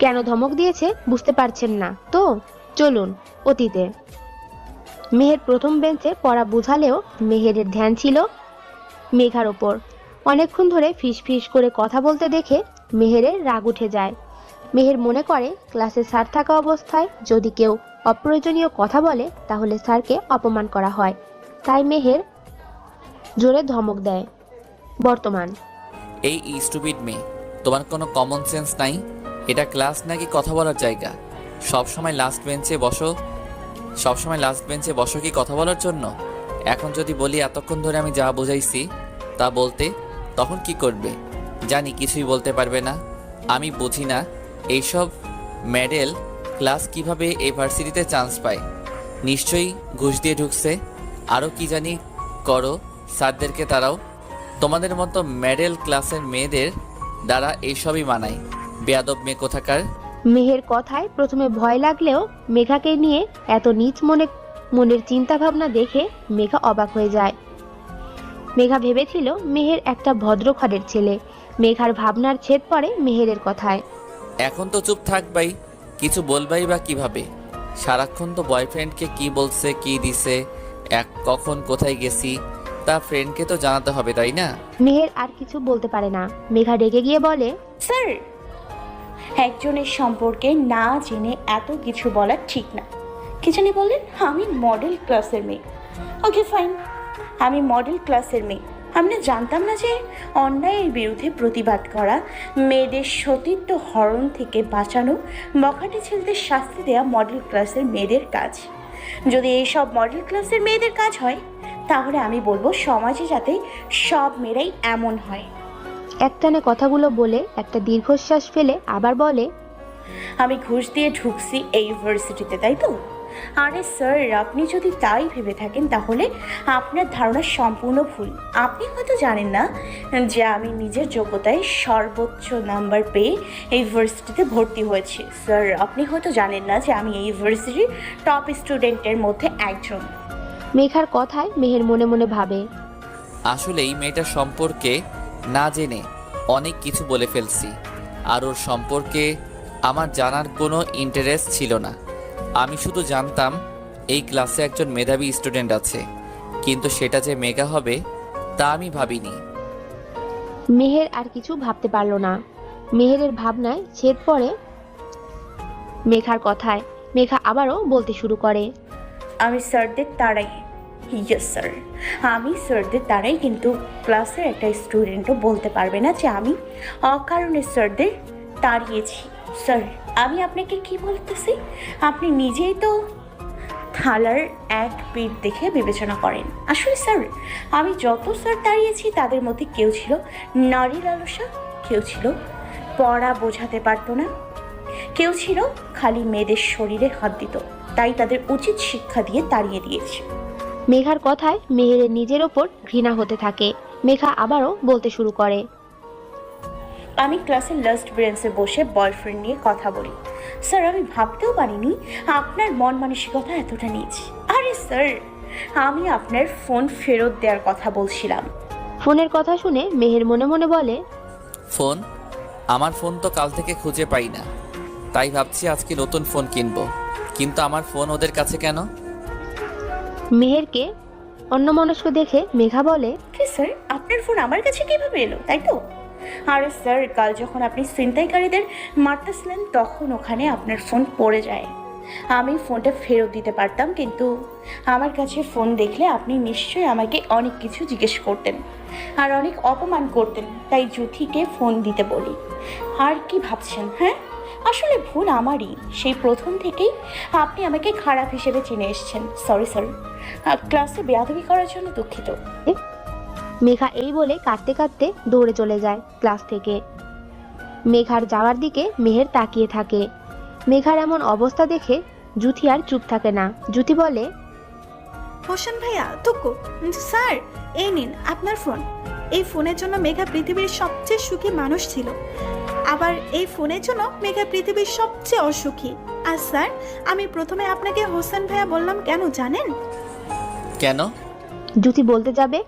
কেন ধমক দিয়েছে বুঝতে পারছেন না তো? চলুন অতীতে। মেহের প্রথম বেঞ্চে পড়া বোঝালেও মেহেরের ধ্যান ছিল মেঘার ওপর। অনেকক্ষণ ধরে ফিস ফিস করে কথা বলতে দেখে মেহেরের রাগ উঠে যায়। মেহের মনে করে ক্লাসে স্যার থাকা অবস্থায় যদি কেউ অপ্রয়োজনীয় কথা বলে তাহলে স্যারকে অপমান করা হয়, তাই মেহের জোরে ধমক দেয়। বর্তমান। এই স্টুপিড মেয়ে, তোমার কোনো কমন সেন্স নাই? এটা ক্লাস নাকি কথা বলার জায়গা? সবসময় লাস্ট বেঞ্চে বসো কি কথা বলার জন্য? এখন যদি বলি এতক্ষণ ধরে আমি যা বোঝাইছি তা বলতে, তখন কি করবে? জানি কিছুই বলতে পারবে না। আমি বুঝি না এইসব মেডেল ক্লাস কিভাবে এই ভার্সিটিতে চান্স পায়। নিশ্চয়ই ঘুষ দিয়ে ঢুকছে। আরও কি জানি করো, স্যারদেরকে তারাও। তোমাদের মতো মেডেল ক্লাসের মেয়েদের দ্বারা এইসবই মানায়। বেয়াদব মেয়ে কোথাকার। মেহের কথায় প্রথমে ভয় লাগলেও মেঘাকে নিয়ে এত নিচ মনের চিন্তা ভাবনা দেখে মেঘা অবাক হয়ে যায়। মেঘা ভেবেছিল মেহের একটা ভদ্র ঘরের ছেলে। মেঘার ভাবনার ছেদ পড়ে মেহেরের কথায়। এখন তো চুপ থাকবাই, কিছু বলবাই বা কিভাবে? সারাক্ষণ তো বয়ফ্রেন্ডকে কি বলছে, কি দিছে, কখন কোথায় গেছি তা ফ্রেন্ডকে তো জানাতে হবে, তাই না? মেহের আর কিছু বলতে পারে না। মেঘা রেগে গিয়ে বলে, স্যার, একজনের সম্পর্কে না জেনে এত কিছু বলা ঠিক না। কি জানি বললেন? আমি মডেল ক্লাসের মেয়ে। ওকে ফাইন, আমি মডেল ক্লাসের মেয়ে। আমি না জানতাম না যে অন্যায়ের বিরুদ্ধে প্রতিবাদ করা, মেয়েদের সতীত্ব হরণ থেকে বাঁচানো, বখাটে ছেলেদের শাস্তি দেওয়া মডেল ক্লাসের মেয়েদের কাজ। যদি এইসব মডেল ক্লাসের মেয়েদের কাজ হয় তাহলে আমি বলবো সমাজে যাতে সব মেয়েরাই এমন হয়। একটানে কথাগুলো বলে একটা দীর্ঘশ্বাস ফেলে আবার বলে, আমি ঘুষ দিয়ে ঢুকছি এই ইউনিভার্সিটিতে, তাই তো? আরে স্যার, আপনি যদি তাই ভেবে থাকেন তাহলে আপনার ধারণা সম্পূর্ণ ভুল। আপনি হয়তো জানেন না যে আমি নিজের যোগ্যতায় সর্বোচ্চ নাম্বার পেয়ে এই ইউনিভার্সিটিতে ভর্তি হয়েছি। স্যার, আপনি হয়তো জানেন না যে আমি এই ইউনিভার্সিটির টপ স্টুডেন্টের মধ্যে একজন। মেঘার কথায় মেহের মনে মনে ভাবে, আসলেই মেয়েটার সম্পর্কে না জেনে অনেক কিছু বলে ফেলছি। আর ওর সম্পর্কে আমার জানার কোনো ইন্টারেস্ট ছিল না। আমি শুধু জানতাম এই ক্লাসে একজন মেধাবী স্টুডেন্ট আছে, কিন্তু সেটা যে মেঘা হবে তা আমি ভাবিনি। মেহের আর কিছু ভাবতে পারল না। মেহেরের ভাবনায় ছেদ পড়ে মেঘার কথায়। মেঘা আবারও বলতে শুরু করে, আমি স্যারদের তাড়াই। ইয়েস স্যার, আমি স্যারদের তাড়াই, কিন্তু ক্লাসের একটা স্টুডেন্টও বলতে পারবে না যে আমি অকারণে স্যারদের তাড়িয়েছি। স্যার, আমি আপনাকে কি বলতেছি, আপনি নিজেই তো থালার এক পিঠ দেখে বিবেচনা করেন। আসলে স্যার, আমি যত স্যার তাড়িয়েছি তাদের মধ্যে কেউ ছিল নারী লালসা, কেউ ছিল পড়া বোঝাতে পারতো না, কেউ ছিল খালি মেয়েদের শরীরে হাত দিত, তাই তাদের উচিত শিক্ষা দিয়ে তাড়িয়ে দিয়েছে। মেঘার কথায় মেহেরের নিজের ওপর ঘৃণা হতে থাকে। মেঘা আবারও বলতে শুরু করে, আমি ক্লাসের লাস্ট বেঞ্চে বসে বয়ফ্রেন্ড নিয়ে কথা বলি। স্যার, আমি ভাবতেও পারিনি আপনার মন মানসিকতা এতটা নিচ। আরে স্যার, আমি আপনার ফোন ফেরত দেওয়ার কথা বলছিলাম। ফোনের কথা শুনে মেহের মনে মনে বলে, ফোন? আমার ফোন তো কাল থেকে খুঁজে পাই না, তাই ভাবছি আজকে নতুন ফোন কিনবো। কিন্তু আমার ফোন ওদের কাছে কেন? মেহেরকে অন্যমনস্ক দেখে মেঘা বলে, কি স্যার, আপনার ফোন আমার কাছে কিভাবে এলো, তাই তো? আরে স্যার, কাল যখন আপনি ছিনতাইকারীদের মারতেছিলেন তখন ওখানে আপনার ফোন পড়ে যায়। আমি ফোনটা ফেরত দিতে পারতাম, কিন্তু আমার কাছে ফোন দেখলে আপনি নিশ্চয়ই আমাকে অনেক কিছু জিজ্ঞেস করতেন আর অনেক অপমান করতেন, তাই জুথিকে ফোন দিতে বলি। আর কি ভাবছেন? হ্যাঁ, আসলে ভুল আমারই। সেই প্রথম থেকেই আপনি আমাকে খারাপ হিসেবে চিনে এসেছেন। সরি স্যার, ক্লাসে বেয়াদবি করার জন্য দুঃখিত। মেঘা এই বলে কাঁদতে কাঁদতে দৌড়ে চলে যায় ক্লাস থেকে। মেঘার যাওয়ার দিকে মেহের তাকিয়ে থাকে। মেঘার এমন অবস্থা দেখে জুথি আর চুপ থাকে না। জুথি বলে, হোসেন ভাইয়া থুকু স্যার, এই নিন আপনার ফোন। এই ফোনের জন্য মেঘা পৃথিবীর সবচেয়ে সুখী মানুষ ছিল, আবার এই ফোনের জন্য মেঘা পৃথিবীর সবচেয়ে অসুখী। আর স্যার, আমি প্রথমে আপনাকে হোসেন ভাইয়া বললাম কেন জানেন? কেন? জুথি বলতে যাবে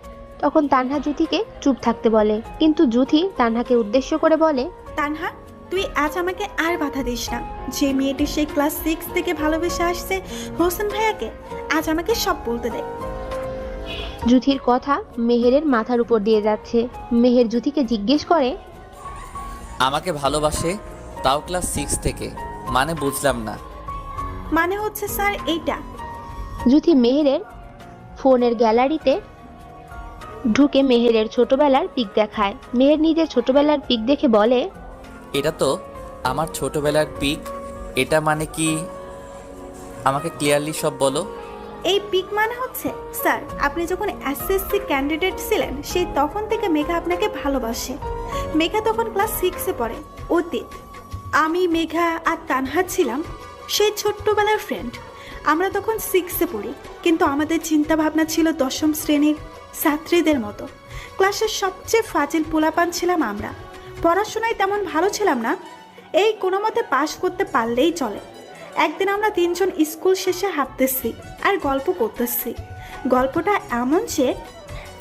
তখন তানহা জুথিকে চুপ থাকতে বলে, কিন্তু জুথি তানহাকে উদ্দেশ্য করে বলে, তানহা, তুই আজ আমাকে আর বাধা দিস না। যে মেয়েটি সেই ক্লাস 6 থেকে ভালোবেসে আসছে হোসেন ভাইয়াকে, আজ আমাকে সব বলতে দে। জুথির কথা মেহেরের মাথার উপর দিয়ে যাচ্ছে। মেহের জুথিকে জিজ্ঞেস করে, আমাকে ভালোবাসে, তাও ক্লাস 6 থেকে? মানে বুঝলাম না। মানে হচ্ছে স্যার এইটা। জুথি মেহেরের ফোনের গ্যালারিতে ঢুকে মেহেরের ছোটবেলার পিক দেখায়। মেহের নিজের ছোটবেলার পিক দেখে বলে, এটা তো আমার ছোটবেলার পিক। এটা মানে কি? আমাকে ক্লিয়ারলি সব বলো। এই পিক মানে হচ্ছে স্যার, আপনি যখন এসএসসি ক্যান্ডিডেট ছিলেন সেই তখন থেকে মেঘা আপনাকে ভালোবাসে। মেঘা তখন ক্লাস 6-এ পড়ে। অতীত, আমি মেঘা আর তানহা ছিলাম সেই ছোট্টবেলার ফ্রেন্ড। আমরা তখন 6-এ পড়ি, কিন্তু আমাদের চিন্তা ভাবনা ছিল 10ম শ্রেণীর ছাত্রীদের মতো। ক্লাসের সবচেয়ে ফাজিল পোলাপান ছিলাম আমরা। পড়াশোনায় তেমন ভালো ছিলাম না, এই কোনো মতে পাশ করতে পারলেই চলে। একদিন আমরা 3 জন স্কুল শেষে হাঁটতেছি আর গল্প করতেছি। গল্পটা এমন যে,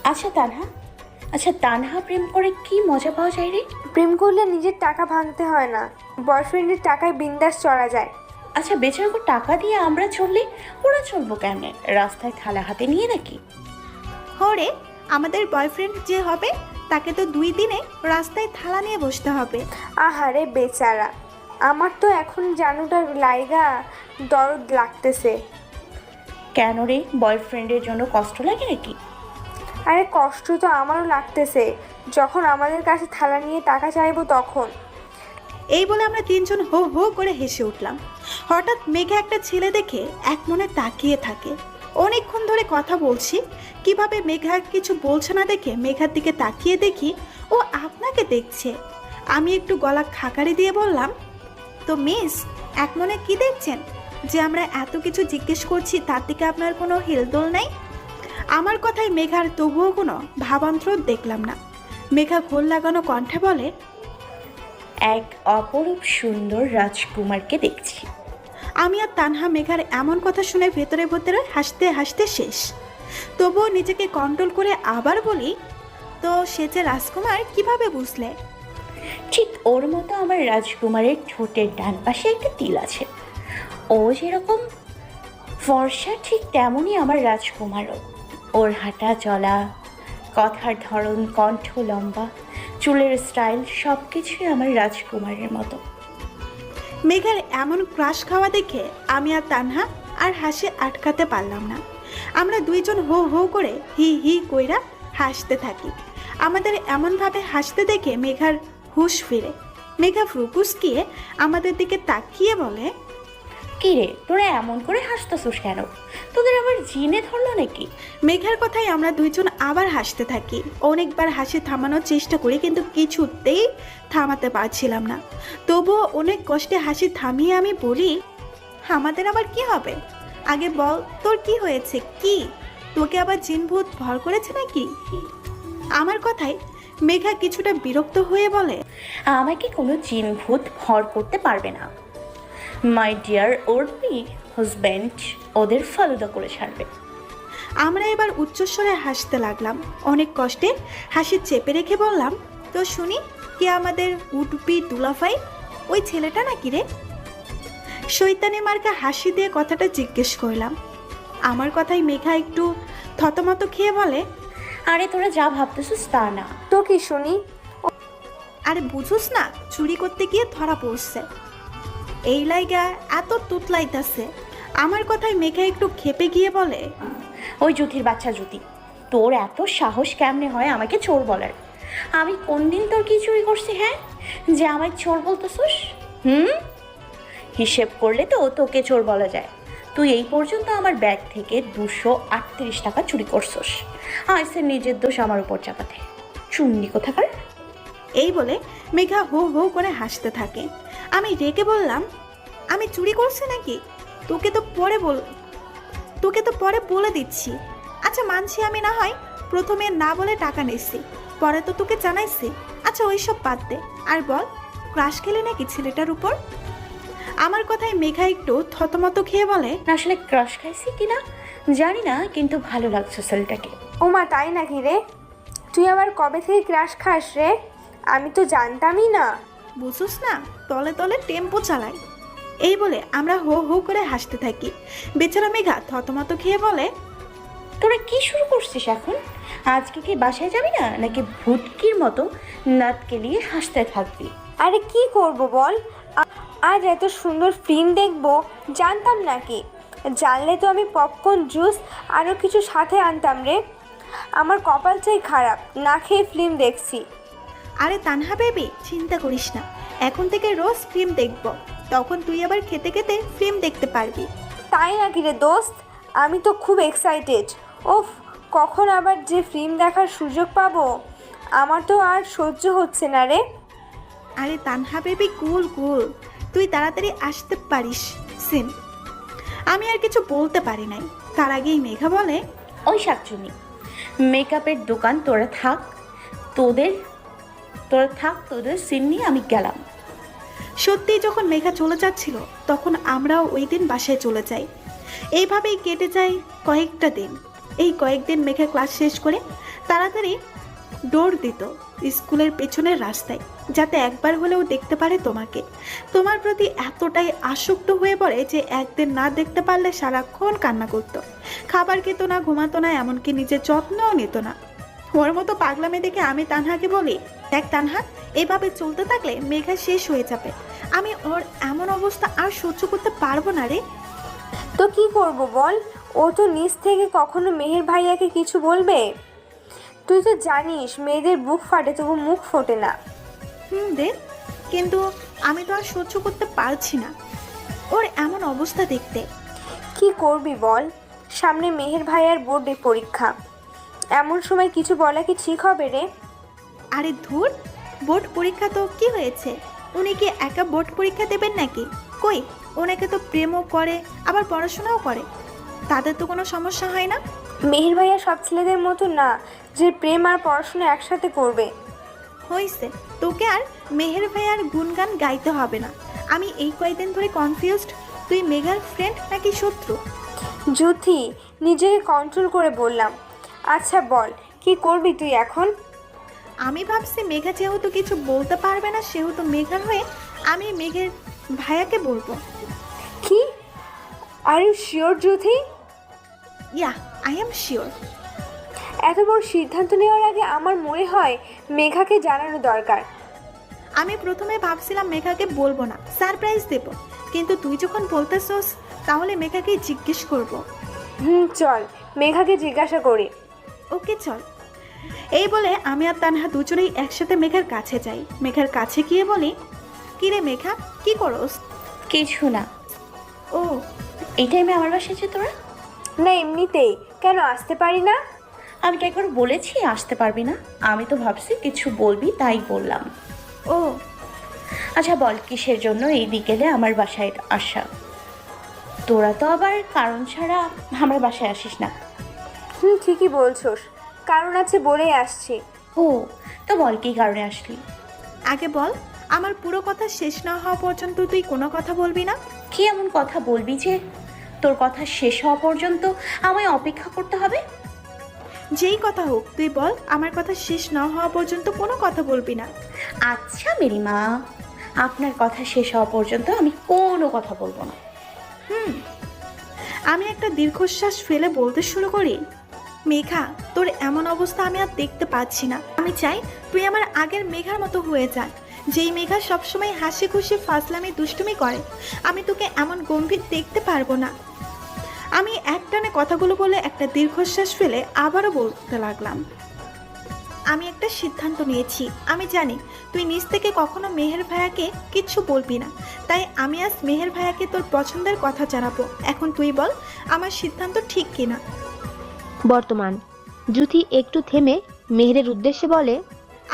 আচ্ছা তানহা প্রেম করে কি মজা পাওয়া যায় রে? প্রেম করলে নিজের টাকা ভাঙতে হয় না, বয়ফ্রেন্ডের টাকায় বিন্দাস চলা যায়। আচ্ছা বেচারাকে টাকা দিয়ে আমরা চললে ওরা চলবো কেমনে? রাস্তায় থালা হাতে নিয়ে নাকি? হরে, আমাদের বয়ফ্রেন্ড যে হবে তাকে তো 2 দিনে রাস্তায় থালা নিয়ে বসতে হবে। আহারে বেচারা, আমার তো এখন জানুটা লাইগা দরদ লাগতেছে। কেন রে, বয়ফ্রেন্ডের জন্য কষ্ট লাগে নাকি? আরে কষ্ট তো আমারও লাগতেছে, যখন আমাদের কাছে থালা নিয়ে টাকা চাইবো তখন। এই বলে আমরা 3 জন হো হো করে হেসে উঠলাম। হঠাৎ মেঘা একটা ছেলে দেখে এক মনে তাকিয়ে থাকে। অনেকক্ষণ ধরে কথা বলছি, কিভাবে মেঘা কিছু বলছে না দেখে মেঘার দিকে তাকিয়ে দেখি ও আপনাকে দেখছে। আমি একটু গলা খাকারি দিয়ে বললাম, তো মিস, এক মনে কি দেখছেন যে আমরা এত কিছু জিজ্ঞেস করছি তার দিকে আপনার কোনো হিলদোল নাই? আমার কথায় মেঘার তবুও কোনো ভাবান্তর দেখলাম না। মেঘা ঘোল লাগানো কণ্ঠে বলে, এক অপরূপ সুন্দর রাজকুমারকে দেখছি। আমি আর তানহা মেঘার এমন কথা শুনে ভেতরে ভেতরে হাসতে হাসতে শেষ। তবুও নিজেকে কন্ট্রোল করে আবার বলি, তো সে যে রাজকুমার কিভাবে বুঝলে? ঠিক ওর মতো আমার রাজকুমারের ঠোঁটের ডান পাশে একটা তিল আছে। ও যেরকম ফর্সা ঠিক তেমনই আমার রাজকুমারও। ওর হাঁটা চলা, কথার ধরন, কণ্ঠ লম্বা, চুলের স্টাইল সব কিছুই আমার রাজকুমারের মতো। মেঘার এমন ক্রাশ খাওয়া দেখে আমি আর তানহা আর হাসি আটকাতে পারলাম না। আমরা 2 জন হো হো করে হি হি কইরা হাসতে থাকি। আমাদের এমনভাবে হাসতে দেখে মেঘার হুঁশ ফিরে। মেঘা ফ্রুকুসকিয়ে আমাদের দিকে তাকিয়ে বলে, কি রে, তোরা এমন করে হাসতেছিস কেন? তোদের আবার জিনে ধরলো নাকি? মেঘার কথায় আমরা 2 জন আবার হাসতে থাকি। অনেকবার হাসি থামানোর চেষ্টা করি, কিন্তু কিছুতেই থামাতে পারছিলাম না। তবুও অনেক কষ্টে হাসি থামিয়ে আমি বলি, আমাদের আবার কি হবে? আগে বল, তোর কি হয়েছে? কি তোকে আবার জিনভূত ভর করেছে নাকি? আমার কথায় মেঘা কিছুটা বিরক্ত হয়ে বলে, আমাকে কোনো জিন ভূত ভর করতে পারবে না। মাই ডিয়ার ওর্ডবি হাজব্যান্ড ওদের ফালুদা করে ছাড়বে। আমরা এবার উচ্চস্বরে হাসতে লাগলাম। অনেক কষ্টে হাসি চেপে রেখে বললাম, তো শুনি, কে আমাদের উডবি দুলাফাই? ওই ছেলেটা নাকি রে? শৈতানি মার্কা হাসি দিয়ে কথাটা জিজ্ঞেস করলাম। আমার কথাই মেঘা একটু থতমত খেয়ে বলে, আরে তোরা যা ভাবতেছিস তা না। তো কি শুনি? আরে বুঝুস না, চুরি করতে গিয়ে ধরা পড়ছে, এই লাইগা এত তুতলাইতাছে। আমার কথায় মেঘা একটু খেপে গিয়ে বলে, ওই জ্যোতির বাচ্চা জ্যোতি, তোর এত সাহস কেমনে হয় আমাকে চোর বলার? আমি কোন দিন তোর কি চুরি করছি হ্যাঁ, যে আমায় চোর বলতেছিস? হিসেব করলে তো তোকে চোর বলা যায়। তুই এই পর্যন্ত আমার ব্যাগ থেকে 238 টাকা চুরি করছস। আইসে নিজের দোষ আমার উপর চাপাতে, চুন্নি কোথাকার। এই বলে মেঘা হো হো করে হাসতে থাকে। আমি রেগে বললাম, আমি চুরি করছি নাকি? তোকে তো পরে বলে দিচ্ছি। আচ্ছা মানছি আমি না হয় প্রথমে না বলে টাকা নিচ্ছি, পরে তো তোকে জানাইছি। আচ্ছা ওইসব বাদ দে, আর বল ক্রাশ খেলে নাকি ছেলেটার উপর? আমার কথায় মেঘা একটু থতমত খেয়ে বলে, আসলে ক্রাশ খাইছি কিনা জানি না, কিন্তু ভালো লাগছে ছেলেটাকে। ওমা তাই নাকি রে? তুই আবার কবে থেকে ক্রাশ খাস রে? আমি তো জানতামই না। বুঝুস না, তলে তলে টেম্পো চালাই। এই বলে আমরা হো হো করে হাসতে থাকি। বেচারা মেঘা থতমত খেয়ে বলে, তোরা কি শুরু করছিস এখন? আজকে কি বাসায় যাবি না, নাকি ভুটকির মতো নাত কেলিয়ে হাসতে থাকবি? আরে কি করব বল, আজ এত সুন্দর ফিল্ম দেখবো জানতাম নাকি? জানলে তো আমি পপকর্ন, জুস আরও কিছু সাথে আনতাম রে। আমার কপাল চাই খারাপ, না খেয়ে ফিল্ম দেখছি। আরে তানহা বেবি, চিন্তা করিস না, এখন থেকে রোজ ফিল্ম দেখব, তখন তুই আবার খেতে খেতে ফিল্ম দেখতে পারবি। তাই নাকি রে দোস্ত? আমি তো খুব এক্সাইটেড। ওফ, কখন আবার যে ফিল্ম দেখার সুযোগ পাবো, আমার তো আর সহ্য হচ্ছে না রে। আরে তানহা বেবি কুল কুল, তুই তাড়াতাড়ি আসতে পারিস সিন। আমি আর কিছু বলতে পারি নাই, তার আগেই মেঘা বলে, ওই শাকচুনি, মেকআপের দোকান তোরা থাক, তোদের সিন নিয়ে আমি গেলাম। সত্যি যখন মেঘা চলে যাচ্ছিল তখন আমরাও ওই দিন বাসায় চলে যাই। এইভাবেই কেটে যায় কয়েকটা দিন। এই কয়েকদিন মেঘা ক্লাস শেষ করে তাড়াতাড়ি দৌড় দিত স্কুলের পেছনের রাস্তায়, যাতে একবার হলেও দেখতে পারে তোমাকে। তোমার প্রতি এতটাই আসক্ত হয়ে পড়ে যে একদিন না দেখতে পারলে সারাক্ষণ কান্না করতো, খাবার খেত না, ঘুমাতো না, এমনকি নিজের যত্নও নিত না। ওর মতো পাগলামে দেখে আমি তানহাকে বলি, দেখ তানহা, এভাবে চলতে থাকলে মেঘা শেষ হয়ে যাবে। আমি ওর এমন অবস্থা আর সহ্য করতে পারবো না রে। তো কি করব বল, ও তো নিজ থেকে কখনো মেহের ভাইয়াকে কিছু বলবে? তুই তো জানিস মেয়েদের বুক ফাটে তবু মুখ ফোটে না। দে, কিন্তু আমি তো আর সহ্য করতে পারছি না ওর এমন অবস্থা দেখতে। কি করবি বল, সামনে মেহের ভাইয়ার বোর্ডে পরীক্ষা, এমন সময় কিছু বলা কি ঠিক হবে রে? আরে ধুর, বোর্ড পরীক্ষা তো কি হয়েছে? উনি কি একা বোর্ড পরীক্ষা দেবেন নাকি? কই, ওনাকে তো প্রেমও করে আবার পড়াশোনাও করে, তাদের তো কোনো সমস্যা হয় না। মেহের ভাইয়া সব ছেলেদের মতো না যে প্রেম আর পড়াশোনা একসাথে করবে। হয়েছে, তোকে আর মেহের ভাইয়ার গুণগান গাইতে হবে না। আমি এই কয়েকদিন ধরে কনফিউজড, তুই মেঘার ফ্রেন্ড নাকি শত্রু। জ্যোতি, নিজেকে কন্ট্রোল করে বললাম। আচ্ছা বল, কি করবি তুই এখন? আমি ভাবছি মেঘা যেহেতু কিছু বলতে পারবে না, সেহেতু মেঘার হয়ে আমি মেঘের ভাইয়াকে বলবো। কি? Are you sure Jyoti? Yeah, I am sure. এত বড় সিদ্ধান্ত নেওয়ার আগে আমার মনে হয় মেঘাকে জানানো দরকার। আমি প্রথমে ভাবছিলাম মেঘাকে বলবো না, সারপ্রাইজ দেব, কিন্তু তুই যখন বলতেছস তাহলে মেঘাকে জিজ্ঞেস করব। চল মেঘাকে জিজ্ঞাসা করি। ওকে চল। এই বলে আমি আর তানহা দুজনেই একসাথে মেঘার কাছে যাই। মেঘার কাছে গিয়ে বলি, কিরে মেঘা, কি করস? কিছু না। ও, এই টাইমে আমার বাসায় যে তোরা? না এমনিতেই। কেন আসতে পারি না? আমি কি একবার বলেছি আসতে পারবি না? আমি তো ভাবছি কিছু বলবি তাই বললাম। ও আচ্ছা বল, কিসের জন্য এই বিকেলে আমার বাসায় আসা? তোরা তো আবার কারণ ছাড়া আমার বাসায় আসিস না। ঠিকই বলছোস, কারণ আছে বলেই আসছি। ও, তো বল কি কারণে আসলি? আগে বল, আমার পুরো কথা শেষ না হওয়া পর্যন্ত তুই কোনো কথা বলবি না। কি এমন কথা বলবি যে তোর কথা শেষ হওয়া পর্যন্ত আমায় অপেক্ষা করতে হবে? যেই কথা হোক তুই বল, আমার কথা শেষ না হওয়া পর্যন্ত কোনো কথা বলবি না। আচ্ছা মেরি মা, আপনার কথা শেষ হওয়া পর্যন্ত আমি কোনো কথা বলবো না। আমি একটা দীর্ঘশ্বাস ফেলে বলতে শুরু করি, মেঘা, তোর এমন অবস্থা আমি আর দেখতে পাচ্ছি না। আমি চাই তুই আমার আগের মেঘার মতো হয়ে যা, যেই মেঘা সবসময় হাসি খুশি ফাজলামি দুষ্টুমি করে। আমি তোকে এমন গম্ভীর দেখতে পারবো না। আমি একটানে কথাগুলো বলে একটা দীর্ঘশ্বাস ফেলে আবারও বলতে লাগলাম, আমি একটা সিদ্ধান্ত নিয়েছি। আমি জানি তুই নিজ থেকে কখনো মেহের ভাইয়াকে কিচ্ছু বলবি না, তাই আমি আজ মেহের ভাইয়াকে তোর পছন্দের কথা জানাবো। এখন তুই বল আমার সিদ্ধান্ত ঠিক কিনা। বর্তমান জ্যোতি একটু থেমে মেহেরের উদ্দেশ্যে বলে,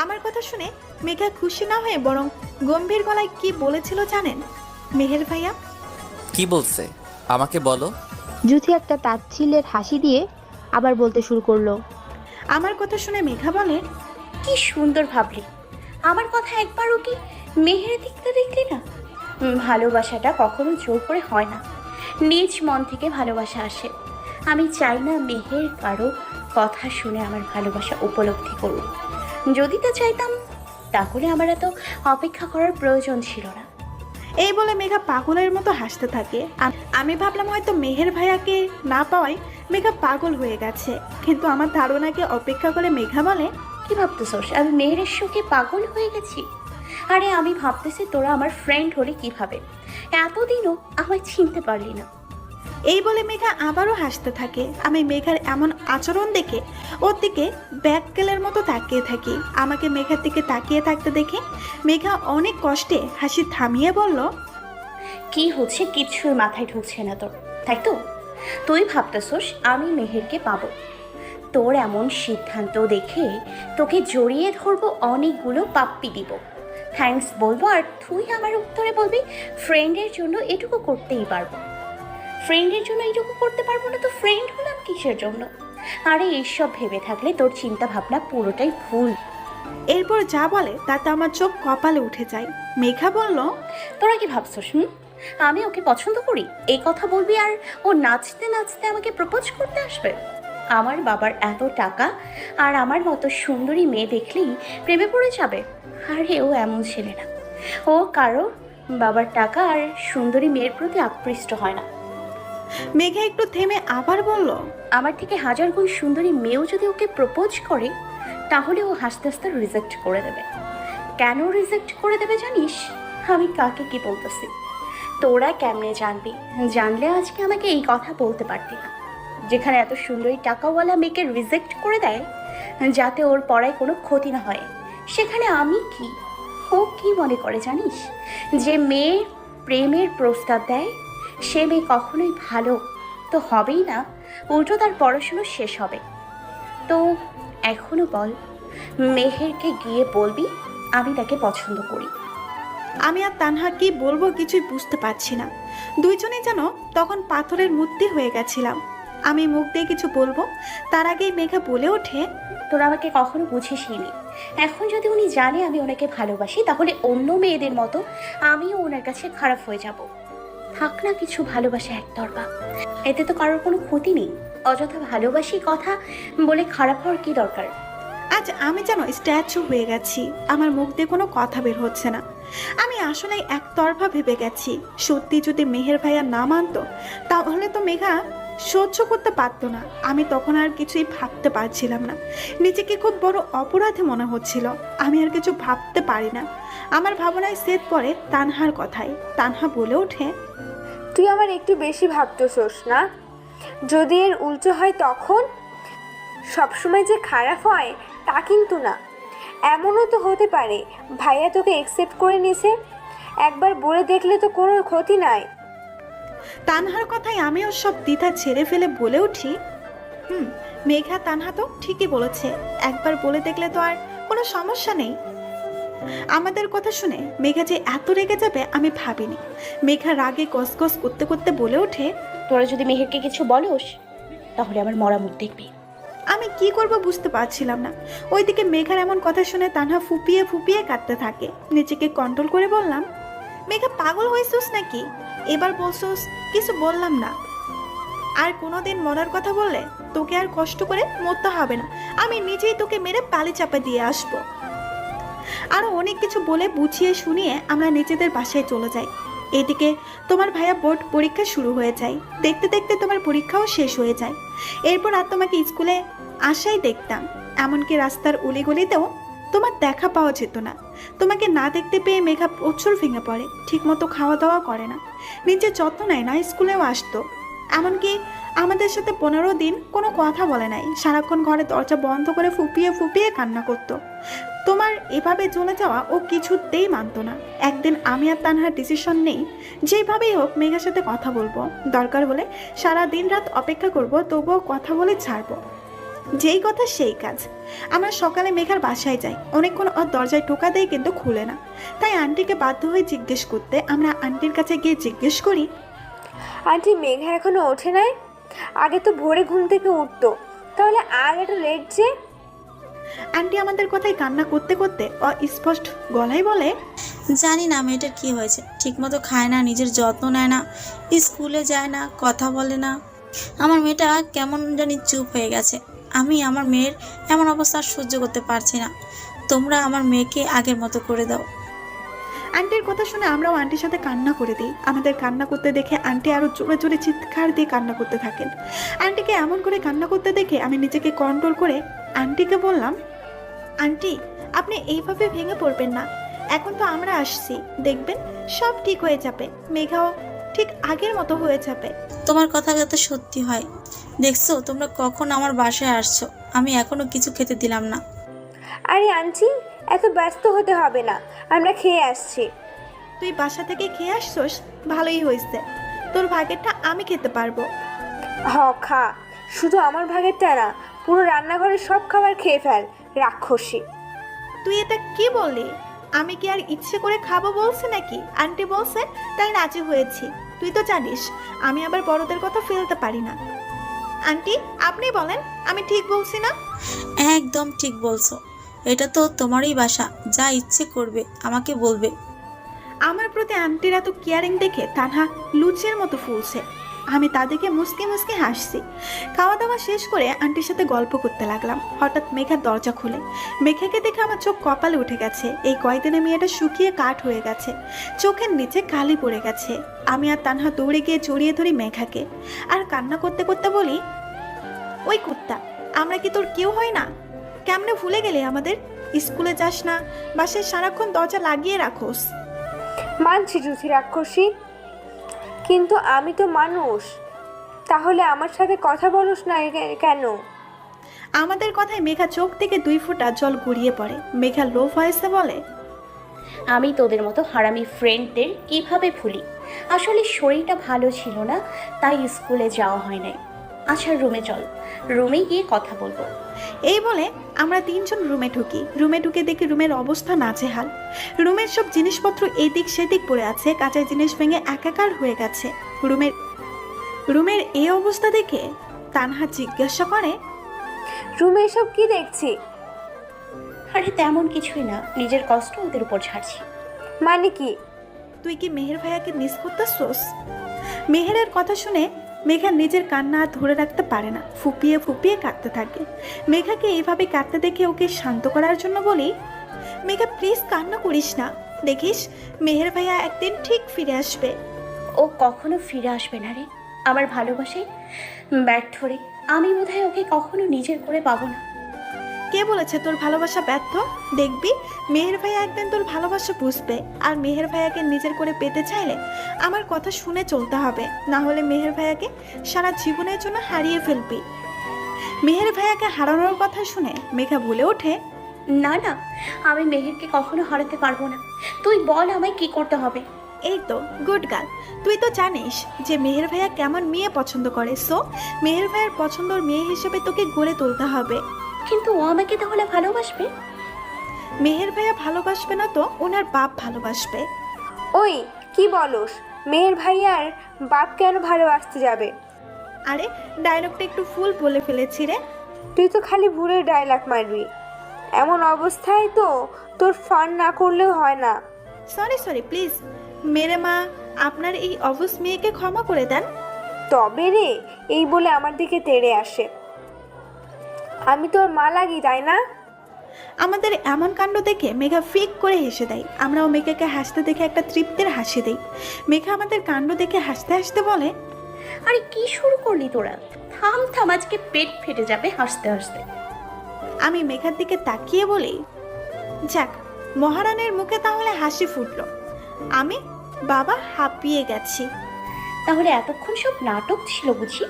আমার কথা শুনে মেঘা খুশি না হয়ে বরং গম্ভীর গলায় কি বলেছিল জানেন? মেহের ভাইয়া, কি বলছে আমাকে বলো। জুথি একটা তাচ্ছিল্যের হাসি দিয়ে আবার বলতে শুরু করলো। আমার কথা শুনে মেঘা বলে, কি সুন্দর ভাবলি। আমার কথা একবারও কি মেহের দিকটা দেখলি না? ভালোবাসাটা কখনো জোর করে হয় না, নিজ মন থেকে ভালোবাসা আসে। আমি চাই না মেহের কারো কথা শুনে আমার ভালোবাসা উপলব্ধি করুন। যদি তা চাইতাম তাহলে আমার এত অপেক্ষা করার প্রয়োজন ছিল না। এই বলে মেঘা পাগলের মতো হাসতে থাকে। আমি ভাবলাম হয়তো মেহের ভাইয়াকে না পাওয়ায় মেঘা পাগল হয়ে গেছে, কিন্তু আমার ধারণাকে অপেক্ষা করে মেঘা বলে, কি ভাবতেছস আমি মেহেরের শোকে পাগল হয়ে গেছি? আরে আমি ভাবতেছি তোরা আমার ফ্রেন্ড হলে কিভাবে, এতদিনও আমায় চিনতে পারলি না। এই বলে মেঘা আবারও হাসতে থাকে। আমি মেঘার এমন আচরণ দেখে ওর দিকে ব্যাককেলের মতো তাকিয়ে থাকি। আমাকে মেঘার দিকে তাকিয়ে থাকতে দেখে মেঘা অনেক কষ্টে হাসি থামিয়ে বলল, কি হচ্ছে কিছুই মাথায় ঢুকছে না তোর, তাই তো? তুই ভাবতেছস আমি মেহেরকে পাবো। তোর এমন সিদ্ধান্ত দেখে তোকে জড়িয়ে ধরবো, অনেকগুলো পাপ্পি দিব, থ্যাঙ্কস বলবো, আর তুই আমার উত্তরে বলবি ফ্রেন্ডের জন্য এটুকু করতেই পারবো। ফ্রেন্ডের জন্য এইটুকু করতে পারবো না তো ফ্রেন্ড হলাম কিসের জন্য? আরে এইসব ভেবে থাকলে তোর চিন্তা ভাবনা পুরোটাই ভুল। এরপর যা বলে তাতে আমার চোখ কপালে উঠে যায়। মেঘা বলল, তোরা কি ভাবছস আমি ওকে পছন্দ করি? এই কথা বলবি আর ও নাচতে নাচতে আমাকে প্রপোজ করতে আসবে? আমার বাবার এত টাকা আর আমার মতো সুন্দরী মেয়ে দেখলেই প্রেমে পড়ে যাবে। আরে ও এমন ছেলে না, ও কারো বাবার টাকা আর সুন্দরী মেয়ের প্রতি আকৃষ্ট হয় না। মেঘা একটু থেমে আবার বলল, আমার থেকে হাজার গুণ সুন্দরী মেয়েও যদি ওকে প্রপোজ করে তাহলে ও হাসতে হাসতে রিজেক্ট করে দেবে। কেন রিজেক্ট করে দেবে জানিস? আমি কাকে কি বলতেছি তোরা কেমনে জানবি? জানলে আজকে আমাকে এই কথা বলতে পারতি না। যেখানে এত সুন্দরী টাকাওয়ালা মেয়েকে রিজেক্ট করে দেয় যাতে ওর পড়ায় কোনো ক্ষতি না হয়, সেখানে আমি কি? ও কি মনে করে জানিস? যে মেয়ে প্রেমের প্রস্তাব দেয় সে মেয়ে কখনোই ভালো তো হবেই না, উল্টো তার পড়াশুনো শেষ হবে। তো এখনো বল, মেহেরকে গিয়ে বলবি আমি তাকে পছন্দ করি। আমি আর তানহা কি বলবো কিছুই বুঝতে পারছি না। দুইজনেই যেন তখন পাথরের মূর্তি হয়ে গেছিলাম। আমি মুখ দিয়ে কিছু বলবো তার আগেই মেঘা বলে ওঠে, তোরা আমাকে কখনো বুঝিসনি। এখন যদি উনি জানে আমি ওনাকে ভালোবাসি তাহলে অন্য মেয়েদের মতো আমিও ওনার কাছে খারাপ হয়ে যাব। থাক না কিছু ভালোবাসা একতরফা, এতে তো কারোর কোনো ক্ষতি নেই। অযথা ভালোবাসি কথা বলে খারাপ হওয়ার কি দরকার? আজ আমি যেন স্ট্যাচু হয়ে গেছি, আমার মুখ দিয়ে কোনো কথা বের হচ্ছে না। আমি আসলে একতরফা ভেবে গেছি। সত্যি যদি মেহের ভাইয়া না মানতো তাহলে তো মেঘা সহ্য করতে পারতো না। আমি তখন আর কিছুই ভাবতে পারছিলাম না, নিজেকে খুব বড় অপরাধী মনে হচ্ছিল। আমি আর কিছু ভাবতে পারি না। আমার ভাবনায় সেট পড়ে তানহার কথায়। তানহা বলে ওঠে, তুই আমার একটু বেশি ভাবতেছোস না? যদি এর উল্টো হয় তখন? সবসময় যে খারাপ হয় তা কিন্তু না। এমনও তো হতে পারে ভাইয়া তোকে অ্যাকসেপ্ট করে নিয়েছে। একবার বলে দেখলে তো কোনো ক্ষতি নাই। তানহার কথায় আমিও সব দ্বিধা ছেড়ে ফেলে বলে উঠি, মেঘা তানহা তো ঠিকই বলেছে, একবার বলে দেখলে তো আর কোনো সমস্যা নেই। আমাদের কথা শুনে মেঘা যে এত রেগে যাবে আমি ভাবিনি। মেঘা রাগে গসগস করতে করতে বলে ওঠে, তোরা যদি মেহেরকে কিছু বলোস তাহলে আমার মরা মুখ দেখবি। আমি কি করব বুঝতে পারছিলাম না। ওইদিকে মেঘার এমন কথা শুনে তানহা ফুপিয়ে ফুপিয়ে কাঁদতে থাকে। নিজেকে কন্ট্রোল করে বললাম, মেঘা পাগল হয়েছিস নাকি? এবার বলছোস কিছু বললাম না। আর কোনোদিন মরার কথা বললে তোকে আর কষ্ট করে মরতে হবে না, আমি নিজেই তোকে মেরে পালি চাপা দিয়ে আসবো। আরো অনেক কিছু বলে বুঝিয়ে শুনিয়ে আমরা নিজেদের বাসায় চলে যাই। এদিকে তোমার ভাইয়া বোর্ড পরীক্ষা শুরু হয়ে যায়। দেখতে দেখতে তোমার পরীক্ষাও শেষ হয়ে যায়। এরপর আর তোমাকে স্কুলে আসাই দেখতাম, এমনকি রাস্তার উলিগলিতেও তোমার দেখা পাওয়া যেত না। তোমাকে না দেখতে পেয়ে মেঘা প্রচুর ভেঙে পড়ে, ঠিকমতো খাওয়া দাওয়া করে না, নিজের যত্ন নেয় না, স্কুলেও আসতো। এমনকি আমাদের সাথে 15 দিন কোনো কথা বলে নাই, সারাক্ষণ ঘরে দরজা বন্ধ করে ফুপিয়ে ফুপিয়ে কান্না করতো। তোমার এভাবে চলে যাওয়া ও কিছুতেই মানতো না। একদিন আমি আর তানহার ডিসিশন নেই, যেভাবেই হোক মেঘার সাথে কথা বলবো, দরকার হলে সারা দিন রাত অপেক্ষা করব, তবুও কথা বলে ছাড়বো। যেই কথা সেই কাজ। আমরা সকালে মেঘার বাসায় যাই, অনেকক্ষণ ওর দরজায় টোকা দেয় কিন্তু খুলে না। তাই আন্টিকে বাধ্য হয়ে জিজ্ঞেস করতে আমরা আন্টির কাছে গিয়ে জিজ্ঞেস করি, আন্টি মেঘা এখনো ওঠে নাই? আগে তো ভোরে ঘুম থেকে উঠতো, তাহলে আর একটু লেট যে? আন্টি আমাদের কথায় কান্না করতে করতে অস্পষ্ট গলায় বলে, জানি না মেয়েটার কি হয়েছে, ঠিকমতো খায় না, নিজের যত্ন নেয় না, স্কুলে যায় না, কথা বলে না। আমার মেয়েটা কেমন জানি চুপ হয়ে গেছে। আমি আমার মেয়ের এমন অবস্থা আর সহ্য করতে পারছি না। তোমরা আমার মেয়েকে আগের মতো করে দাও। আন্টির কথা শুনে আমরাও আন্টির সাথে কান্না করে দিই। আমাদের কান্না করতে দেখে আন্টি আরো জোরে জোরে চিৎকার দিয়ে কান্না করতে থাকেন। আন্টিকে এমন করে কান্না করতে দেখে আমি নিজেকে কন্ট্রোল করে আন্টিকে বললাম, আন্টি আপনি এইভাবে ভেঙে পড়বেন না, এখন তো আমরা আসছি, দেখবেন সব ঠিক হয়ে যাবে, মেঘাও ঠিক আগের মতো হয়ে যাবে। তোমার কথা যাতে সত্যি হয়। দেখছো তোমরা কখন আমার বাসায় আসছো, আমি এখনো কিছু খেতে দিলাম না। আরে আন্টি এত ব্যস্ত হতে হবে না, আমরা খেয়ে আসছি। তুই বাসা থেকে খেয়ে আসছোস, ভালোই হয়েছে, তোর ভাগেরটা আমি খেতে পারবো। হ খা, শুধু আমার ভাগেরটা না, পুরো রান্নাঘরের সব খাবার খেয়ে ফেল, রাক্ষসী। তুই এটা কি বললি? আমি কি আর ইচ্ছে করে খাবো বলছি নাকি? আন্টি বলছে তাই রাজি হয়েছি। তুই তো জানিস আমি আবার বড়দের কথা ফেলতে পারি না। আন্টি আপনি বলেন, আমি ঠিক বলছি না? একদম ঠিক বলছো, এটা তো তোমারই বাসা, যা ইচ্ছে করবে আমাকে বলবে। আমার প্রতি আন্টির এত কেয়ারিং দেখে তানহা লুচের মতো ফুলছে। আমি তাদেরকে মুসকে মুসকে হাসছি। খাওয়া দাওয়া শেষ করে আন্টির সাথে গল্প করতে লাগলাম। হঠাৎ মেঘার দরজা খুলে। মেঘাকে দেখে আমার চোখ কপালে উঠে গেছে। এই কয়দিনে মেয়েটা শুকিয়ে কাঠ হয়ে গেছে, চোখের নিচে কালি পড়ে গেছে। আমি আর তানহা দৌড়ে গিয়ে জড়িয়ে ধরি মেঘাকে, আর কান্না করতে করতে বলি, ওই কুত্তা, আমরা কি তোর কেউ হয় না? কেমনে ভুলে গেলে আমাদের? স্কুলে যাস না, বাসায় সারাক্ষণ দরজা লাগিয়ে রাখোস। মানছি জুথি রাক্ষসী, কিন্তু আমি তো মানুষ, তাহলে আমার সাথে কথা বলোস না কেন? আমাদের কথায় মেঘা চোখ থেকে 2 ফোঁটা জল গড়িয়ে পড়ে। মেঘা লো ভয়েসে বলে, আমি তোদের মতো হারামি ফ্রেন্ডদের কিভাবে ভুলি? আসলে শরীরটা ভালো ছিল না, তাই স্কুলে যাওয়া হয় নাই। আচ্ছা রুমে চল, রুমে গিয়ে কথা বলবো। এই বলে আমরা 3 জন রুমে ঢুকি। রুমে ঢুকে দেখি রুমের অবস্থা নাজেহাল। রুমের সব জিনিসপত্র এদিক সেদিক পড়ে আছে, কাঁচা জিনিস ভেঙে একাকার হয়ে গেছে। রুমের এই অবস্থা দেখে তানহা জিজ্ঞাসা করে, রুমে এসব কি দেখছি? আরে তেমন কিছুই না, নিজের কষ্ট ওদের উপর ছাড়ছি। মানে কি? তুই কি মেহের ভাইয়াকে মিস করতেছস? মেহেরের কথা শুনে মেঘা নিজের কান্না আর ধরে রাখতে পারে না, ফুপিয়ে ফুপিয়ে কাঁদতে থাকে। মেঘাকে এইভাবে কাঁদতে দেখে ওকে শান্ত করার জন্য বলি, মেঘা প্লিজ কান্না করিস না, দেখিস মেহের ভাইয়া একদিন ঠিক ফিরে আসবে। ও কখনো ফিরে আসবে না রে, আমার ভালোবাসায় ব্যর্থ রে। আমি বোধহয় ওকে কখনো নিজের করে পাবো না। কে বলেছে তোর ভালোবাসা ব্যর্থ? দেখবি মেহের ভাইয়া একদিন তোর ভালোবাসা বুঝবে। আর মেহের ভাইয়াকে নিজের করে পেতে চাইলে আমার কথা শুনে চলতে হবে, না হলে মেহের ভাইয়াকে সারা জীবনের জন্য হারিয়ে ফেলবি। মেহের ভাইয়াকে হারানোর কথা শুনে মেঘা বলে ওঠে, না না, আমি মেহেরকে কখনো হারাতে পারবো না। তুই বল আমায় কি করতে হবে? এই তো গুড গার্ল, তুই তো জানিস যে মেহের ভাইয়া কেমন মেয়ে পছন্দ করে, সো মেহের ভাইয়ের পছন্দের মেয়ে হিসেবে তোকে গড়ে তুলতে হবে। কিন্তু ও আমাকে তাহলে ভালোবাসবে? মেহের ভাইয়া ভালোবাসবে না তো ওনার বাপ ভালোবাসবে। ওই কি বলস? মেয়ের ভাইয়ার বাপ কেন ভালোবাসতে যাবে? আরে ডায়লগটা একটু ফুল বলে ফেলেছি রে। তুই তো খালি ভুলে ডায়লগ মারবি। এমন অবস্থায় তো তোর ফান না করলেও হয় না। সরি প্লিজ মেরে মা, আপনার এই অবুঝ মেয়েকে ক্ষমা করে দেন। তবে রে, এই বলে আমার দিকে তেড়ে আসে। আমি তোর মা লাগি তাই না? আমাদের এমন কাণ্ড দেখে মেঘা ফিক করে হেসে দেয়। আমরাও মেঘাকে হাসতে দেখে একটা তৃপ্তির হাসি দেই। মেঘা আমাদের কাণ্ড দেখে হাসতে হাসতে বলে, আরে কি শুরু করলি তোরা? থাম থাম, আজকে পেট ফেটে যাবে হাসতে হাসতে। আমি মেঘার দিকে তাকিয়ে বলি, যাক মহারানের মুখে তাহলে হাসি ফুটলো। আমি বাবা হাঁপিয়ে গেছি। তাহলে এতক্ষণ সব নাটক ছিল বুঝি?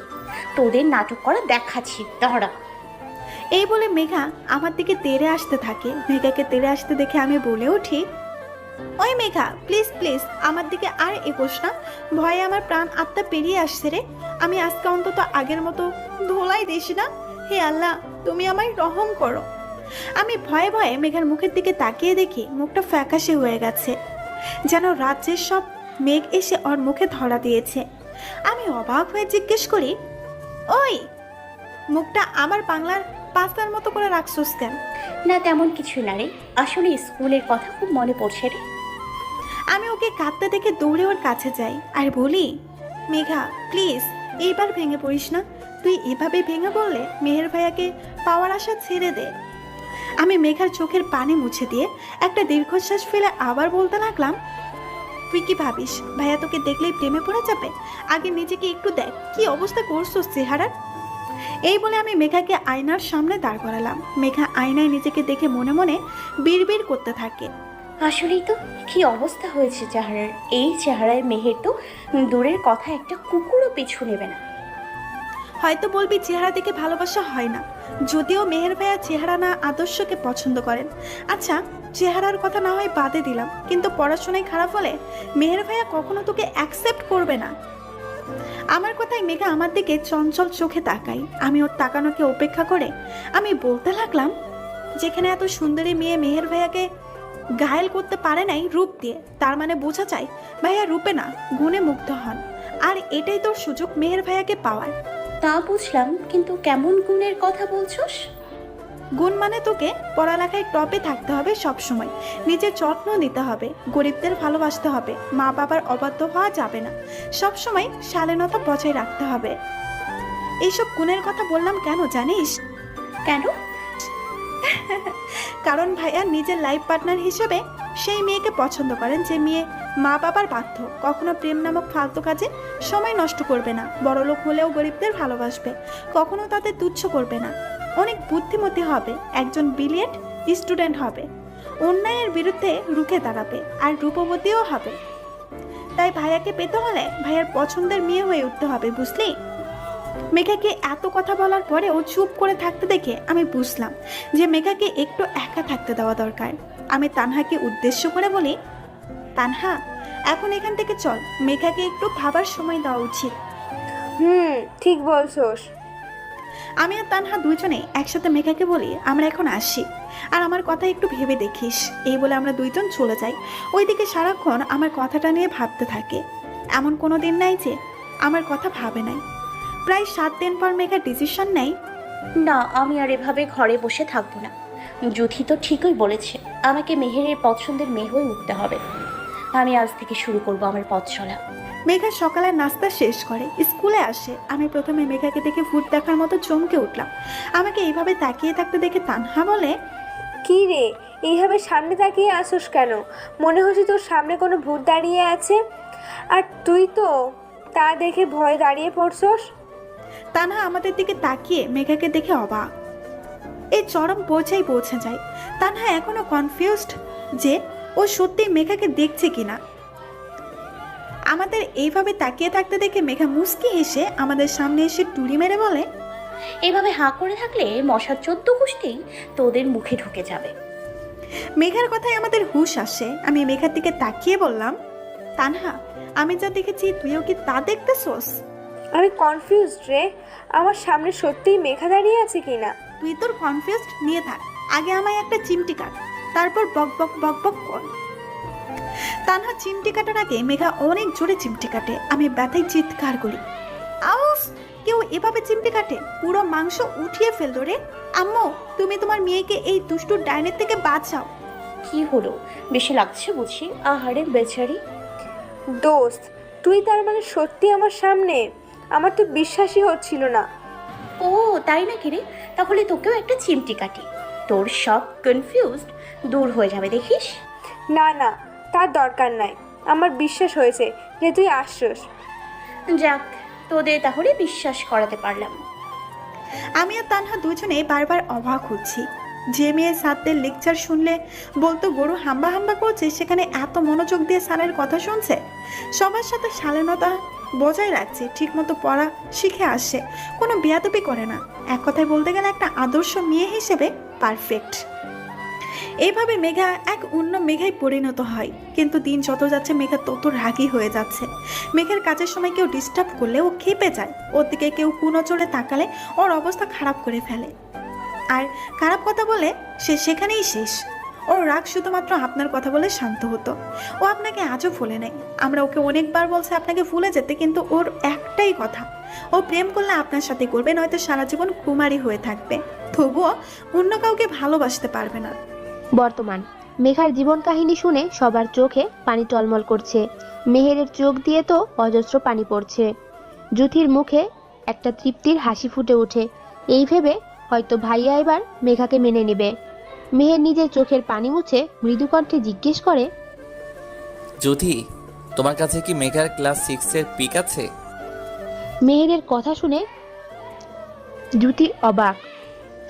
তোদের নাটক করা দেখাচ্ছি, দাঁড়া। এই বলে মেঘা আমার দিকে তেড়ে আসতে থাকে। মেঘাকে তেড়ে আসতে দেখে আমি বলে উঠি, ওই মেঘা প্লিজ প্লিজ আমার দিকে আর এগোস না, ভয়ে আমার প্রাণ আত্মা পেরিয়ে আসছে রে। আমি আজকে অন্তত আগের মতো ধোলাই দিস না, হে আল্লাহ, তুমি আমায় রহম করো। আমি ভয়ে ভয়ে মেঘার মুখের দিকে তাকিয়ে দেখি মুখটা ফ্যাকাশে হয়ে গেছে, যেন রাজ্যের সব মেঘ এসে ওর মুখে ধরা দিয়েছে। আমি অবাক হয়ে জিজ্ঞেস করি, ওই মুখটা আমার বাংলার পাস্তার মতো করে রাখছোস কেন? না তেমন কিছু না রে, আসলে স্কুলের কথা খুব মনে পড়ছে রে। আমি ওকে কাঁদতে দেখে দৌড়ে ওর কাছে যাই আর বলি, মেঘা প্লিজ এইবার ভেঙে পড়িস না। তুই এভাবে ভেঙে পড়লে মেহের ভাইয়াকে পাওয়ার আশা ছেড়ে দে। আমি মেঘার চোখের পানি মুছে দিয়ে একটা দীর্ঘশ্বাস ফেলে আবার বলতে লাগলাম, তুই কি ভাবিস ভাইয়া তোকে দেখলেই প্রেমে পড়ে যাবে? আগে নিজেকে একটু দেখ কি অবস্থা করছোস চেহারার। এই বলে আমি মেঘাকে আয়নার সামনে দাঁড় করালাম। মেঘা আয়নায় নিজেকে দেখে মনে মনে বিড়বিড় করতে থাকে। আসলেই তো কি অবস্থা হয়েছে চেহারার। এই চেহারায় মেহের তো দূরের কথা একটা কুকুরও পিছু নেবে না। হয়তো বলবি চেহারা দেখে ভালোবাসা হয় না, যদিও মেহের ভাইয়া চেহারা না আদর্শকে পছন্দ করেন। আচ্ছা চেহারার কথা না হয় বাদে দিলাম, কিন্তু পড়াশোনায় খারাপ হলে মেহের ভাইয়া কখনো তোকে অ্যাকসেপ্ট করবে না। আমার কথায় মেঘা আমার দিকে চঞ্চল চোখে তাকাই। আমি ওর তাকানোকে উপেক্ষা করে আমি বলতে লাগলাম, যেখানে এত সুন্দরী মেয়ে মেহের ভাইয়াকে ঘায়েল করতে পারে নাই রূপ দিয়ে, তার মানে বোঝা যায় ভাইয়া রূপে না গুণে মুগ্ধ হন। আর এটাই তোর সুযোগ মেহের ভাইয়াকে পাওয়ার। তা বুঝলাম, কিন্তু কেমন গুণের কথা বলছস? গুণ মানে তোকে পড়ালেখায় টপে থাকতে হবে, সব সময় নিজের যত্ন নিতে হবে, গরিবদের ভালোবাসতে হবে, মা বাবার অবাধ্য হওয়া যাবে না, সব সময় শালীনতা বজায় রাখতে হবে। এইসব গুণের কথা বললাম কেন জানিস? কেন? কারণ ভাইয়া নিজের লাইফ পার্টনার হিসেবে সেই মেয়েকে পছন্দ করেন যে মেয়ে মা বাবার বাধ্য, কখনো প্রেম নামক ফালতু কাজে সময় নষ্ট করবে না, বড়লোক হলেও গরিবদের ভালোবাসবে, কখনো তাদের তুচ্ছ করবে না, অনেক বুদ্ধিমতী হবে, একজন ব্রিলিয়েন্ট স্টুডেন্ট হবে, অন্যায়ের বিরুদ্ধে রুখে দাঁড়াবে, আর রূপবতীও হবে। তাই ভাইয়াকে পেতে হলে ভাইয়ার পছন্দের মেয়ে হয়ে উঠতে হবে, বুঝলি? মেঘাকে এত কথা বলার পরেও চুপ করে থাকতে দেখে আমি বুঝলাম যে মেঘাকে একটু একা থাকতে দেওয়া দরকার। আমি তানহাকে উদ্দেশ্য করে বলি, তানহা এখন এখান থেকে চল, মেঘাকে একটু ভাবার সময় দেওয়া উচিত। ঠিক বলছোস। আমি আর তানহা দুইজনে একসাথে মেঘাকে বলি, আমরা এখন আসি, আর আমার কথা একটু ভেবে দেখিস। এই বলে আমরা দুইজন চলে যাই। ওইদিকে সারাক্ষণ আমার কথাটা নিয়ে ভাবতে থাকে। এমন কোনো দিন নাই যে আমার কথা ভাবে নাই। প্রায় 7 দিন পর মেঘা ডিসিশন নেয়, না আমি আর এভাবে ঘরে বসে থাকবো না। জুথি তো ঠিকই বলেছে, আমাকে মেহেরের পছন্দের মেয়ে হয়ে উঠতে হবে। আমি আজ থেকে শুরু করব আমার পথ চলা। মেঘা সকালের নাস্তা শেষ করে স্কুলে আসে। আমি প্রথমে মেঘাকে দেখে ভূত দেখার মতো চমকে উঠলাম। আমাকে এইভাবে তাকিয়ে থাকতে দেখে তানহা বলে, কি রে এইভাবে সামনে তাকিয়ে আসোস কেন? মনে হচ্ছে তোর সামনে কোনো ভূত দাঁড়িয়ে আছে, আর তুই তো তা দেখে ভয় দাঁড়িয়ে পড়ছস। তানহা আমাদের দিকে তাকিয়ে মেঘাকে দেখে অবাক। এই চরম পৌঁছাই পৌঁছে যায়। তানহা এখনো কনফিউজড যে ও সত্যি মেঘাকে দেখছে কিনা। আমাদের এইভাবে তাকিয়ে থাকতে দেখে মেঘা মুচকি হেসে আমাদের সামনে এসে টুরি মেরে বলে, এইভাবে হাঁ করে থাকলে মশার 14 গোষ্ঠী তোদের মুখে ঢুকে যাবে। মেঘার কথায় আমাদের হুঁশ আসে। আমি মেঘার দিকে তাকিয়ে বললাম, তানহা আমি যা দেখেছি তুইও কি তা দেখতেছোস? আমি কনফিউজড রে, আমার সামনে সত্যিই মেঘা দাঁড়িয়ে আছে কিনা। তুই তোর কনফিউজড নিয়ে থাক, আগে আমায় একটা চিমটি কাট, তারপর বক বক বক বক কর। তানহা চিমটি কাটার আগে মেঘা অনেক জোরে চিমটি কাটে। আমি ব্যথায় চিৎকার করি, আউফ! কেউ এভাবে চিমটি কাটে? পুরো মাংস উঠিয়ে ফেললো রে। আম্মু তুমি তোমার মেয়েকে এই দুষ্টু ডাইনের থেকে বাঁচাও। কি হলো, বেশি লাগছে বুঝি? আহারে বেচারি। দোস্ত তুই তার মানে সত্যি আমার সামনে? আমার তো বিশ্বাসই হচ্ছিল না। ও তাই নাকি রে? তাহলে তোকেও একটা চিমটি কাটি, তোর সব কনফিউজড দূর হয়ে যাবে দেখিস। না না, তার দরকার নাই, আমার বিশ্বাস হয়েছে যে তুই আসছস। যাক, তোদের তাহলে বিশ্বাস করাতে পারলাম। আমি আর তানহা দুজনে বারবার অবাক হচ্ছি। যে মেয়ে স্যারদের লেকচার শুনলে বলতো গরু হাম্বা হাম্বা করছে, সেখানে এত মনোযোগ দিয়ে স্যারের কথা শুনছে, সবার সাথে শালীনতা বজায় রাখছে, ঠিকমতো পড়া শিখে আসছে, কোনো বেয়াদবি করে না। এক কথায় বলতে গেলে একটা আদর্শ মেয়ে হিসেবে পারফেক্ট। এইভাবে মেঘা এক অন্য মেঘায় পরিণত হয়। কিন্তু দিন যত যাচ্ছে মেঘা তত রাগী হয়ে যাচ্ছে। মেঘার কাজের সময় কেউ ডিস্টার্ব করলে ও ক্ষেপে যায়, ওর দিকে কেউ কুনজরে তাকালে ওর অবস্থা খারাপ করে ফেলে, আর খারাপ কথা বলে সে সেখানেই শেষ। ওর রাগ শুধুমাত্র আপনার কথা বলে শান্ত হতো। ও আপনাকে আজও ভুলে নেই। আমরা ওকে অনেকবার বলছি আপনাকে ভুলে যেতে, কিন্তু ওর একটাই কথা, ও প্রেম করলে আপনার সাথে করবে, নয়তো সারা জীবন কুমারী হয়ে থাকবে, তবুও অন্য কাউকে ভালোবাসতে পারবে না। বর্তমান মেঘার জীবন কাহিনী শুনে সবার চোখে পানি টলমল করছে। মেহেরের চোখ দিয়ে তো অজস্র পানি পড়ছে। জুথির মুখে একটা তৃপ্তির হাসি ফুটে ওঠে। এই ভেবে হয়তো ভাইয়া এবার মেঘাকে মেনে নেবে। মেহের নিজের চোখের পানি মুছে মৃদু কণ্ঠে জিজ্ঞেস করে, জ্যোতি, তোমার কাছে কি মেঘার ক্লাস 6-এর পিক আছে? মেহেরের কথা শুনে জুথি অবাক।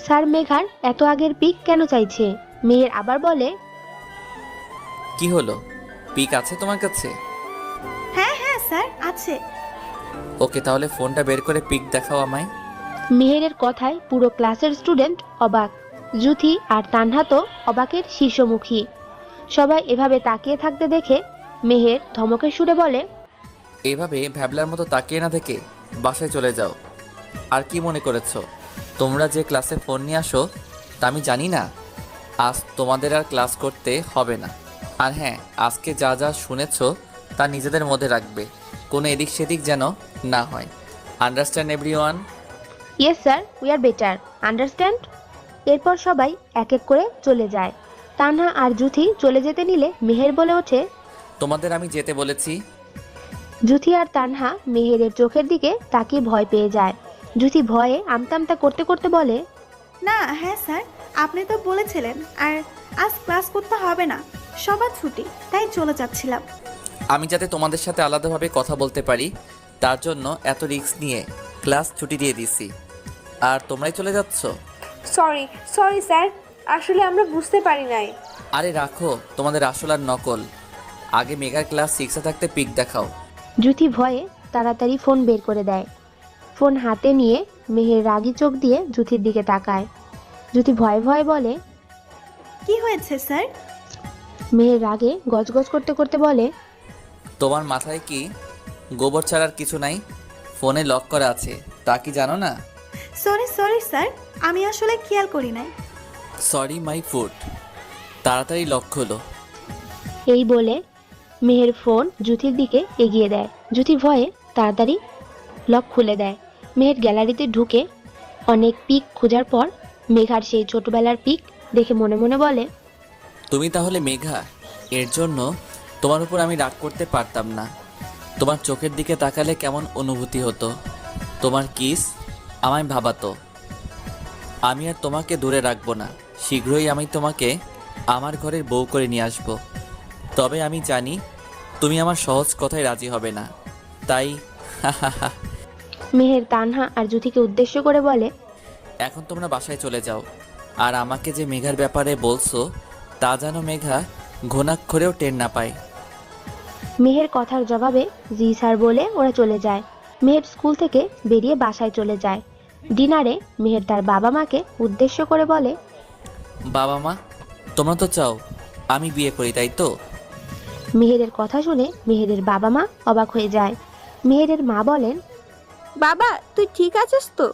স্যার মেঘার এত আগের পিক কেন চাইছে? মেহের আবার বলে, কি হলো, পিক আছে তোমার কাছে? হ্যাঁ হ্যাঁ স্যার আছে। ওকে, তাহলে ফোনটা বের করে পিক দেখাও আমায়। মেহেরের কথায় পুরো ক্লাসের স্টুডেন্ট অবাক। জুথি আর তানহা তো অবাকের শীর্ষমুখী। সবাই এভাবে তাকিয়ে থাকতে দেখে মেহের ধমকের সুরে বলে, এভাবে ভ্যাবলার মতো তাকিয়ে না থেকে বাসায় চলে যাও। আর কি মনে করেছো তোমরা যে ক্লাসে ফোন নিয়ে আসো তা আমি জানি না? আজ তোমাদের আর ক্লাস করতে হবে না। আর হ্যাঁ, আজকে যা যা শুনেছো তা নিজেদের মধ্যে রাখবে, কোনো এদিক সেদিক যেন না হয়। Understand everyone? Yes sir, we are better, understand. এরপর সবাই এক এক করে চলে যায়। তানহা আর জুথি চলে যেতে নিলে মেহের বলে ওঠে, তোমাদের আমি যেতে বলেছি। জুথি আর তানহা মেহেরের চোখের দিকে তাকিয়ে ভয় পেয়ে যায়। জুথি ভয়ে আমতা আমতা করতে করতে বলে, না হ্যাঁ স্যার, আপনি তো বলেছিলেন, আর আজ ক্লাস করতে হবে না, সবার ছুটি, তাই চলে যাচ্ছিলাম। আমি যাতে তোমাদের সাথে আলাদাভাবে কথা বলতে পারি তার জন্য এত রিস্ক নিয়ে ক্লাস ছুটি দিয়ে দিছি, আর তোমরাই চলে যাচ্ছ? সরি সরি স্যার, আসলে আমরা বুঝতে পারি নাই। আরে রাখো তোমাদের আসল আর নকল, আগে মেগার ক্লাস 6-এ থাকতে পিক দেখাও। জুথি ভয়ে তাড়াতাড়ি ফোন বের করে দেয়। ফোন হাতে নিয়ে মেহের রাগী চোখ দিয়ে জুথির দিকে তাকায়। জুথি ভয়ে ভয়ে বলে, কি হয়েছে স্যার? মেহের রাগে গজগজ করতে করতে বলে, তোমার মাথায় কি গোবর ছাড়ার কিছু নাই? ফোনে লক করা আছে, তা কি জানো না? সরি সরি স্যার, আমি আসলে খেয়াল করি নাই। সরি মাই ফুড, তাড়াতাড়ি লক খোলো। এই বলে মেহের ফোন জুথির দিকে এগিয়ে দেয়। জুথি ভয়ে তাড়াতাড়ি লক খুলে দেয়। মেহের গ্যালারিতে ঢুকে অনেক পিক খোঁজার পর মেঘার সেই ছোটবেলার পিক দেখে মনে মনে বলে, তুমি তাহলে মেঘা? এর জন্য তোমার উপর আমি রাগ করতে পারতাম না। তোমার চোখের দিকে তাকালে কেমন অনুভূতি হতো, তোমার কিস আমায় ভাবাতো। আমি আর তোমাকে দূরে রাখবো না, শীঘ্রই আমি তোমাকে আমার ঘরের বউ করে নিয়ে আসবো। তবে আমি জানি তুমি আমার সহজ কথায় রাজি হবে না, তাই মেহের তানহা আর জুথিকে উদ্দেশ্য করে বলে, এখন তোমরা বাসায় চলে যাও। আর আমাকে যে মেঘার ব্যাপারে বলছো তা যেন মেঘা ঘুণাক্ষরেও টের না পায়। মেহের কথার জবাবে জি স্যার বলে ওরা চলে যায়। মেহের স্কুল থেকে বেরিয়ে বাসায় চলে যায়। ডিনারে মেহের তার বাবা মাকে উদ্দেশ্য করে বলে, বাবা মা, তোমরা তো চাও আমি বিয়ে করি, তাই তো? মেহেরের কথা শুনে মেহেরের বাবা মা অবাক হয়ে যায়। মেহেরের মা বলেন, বাবা তুই ঠিক আছিস তো?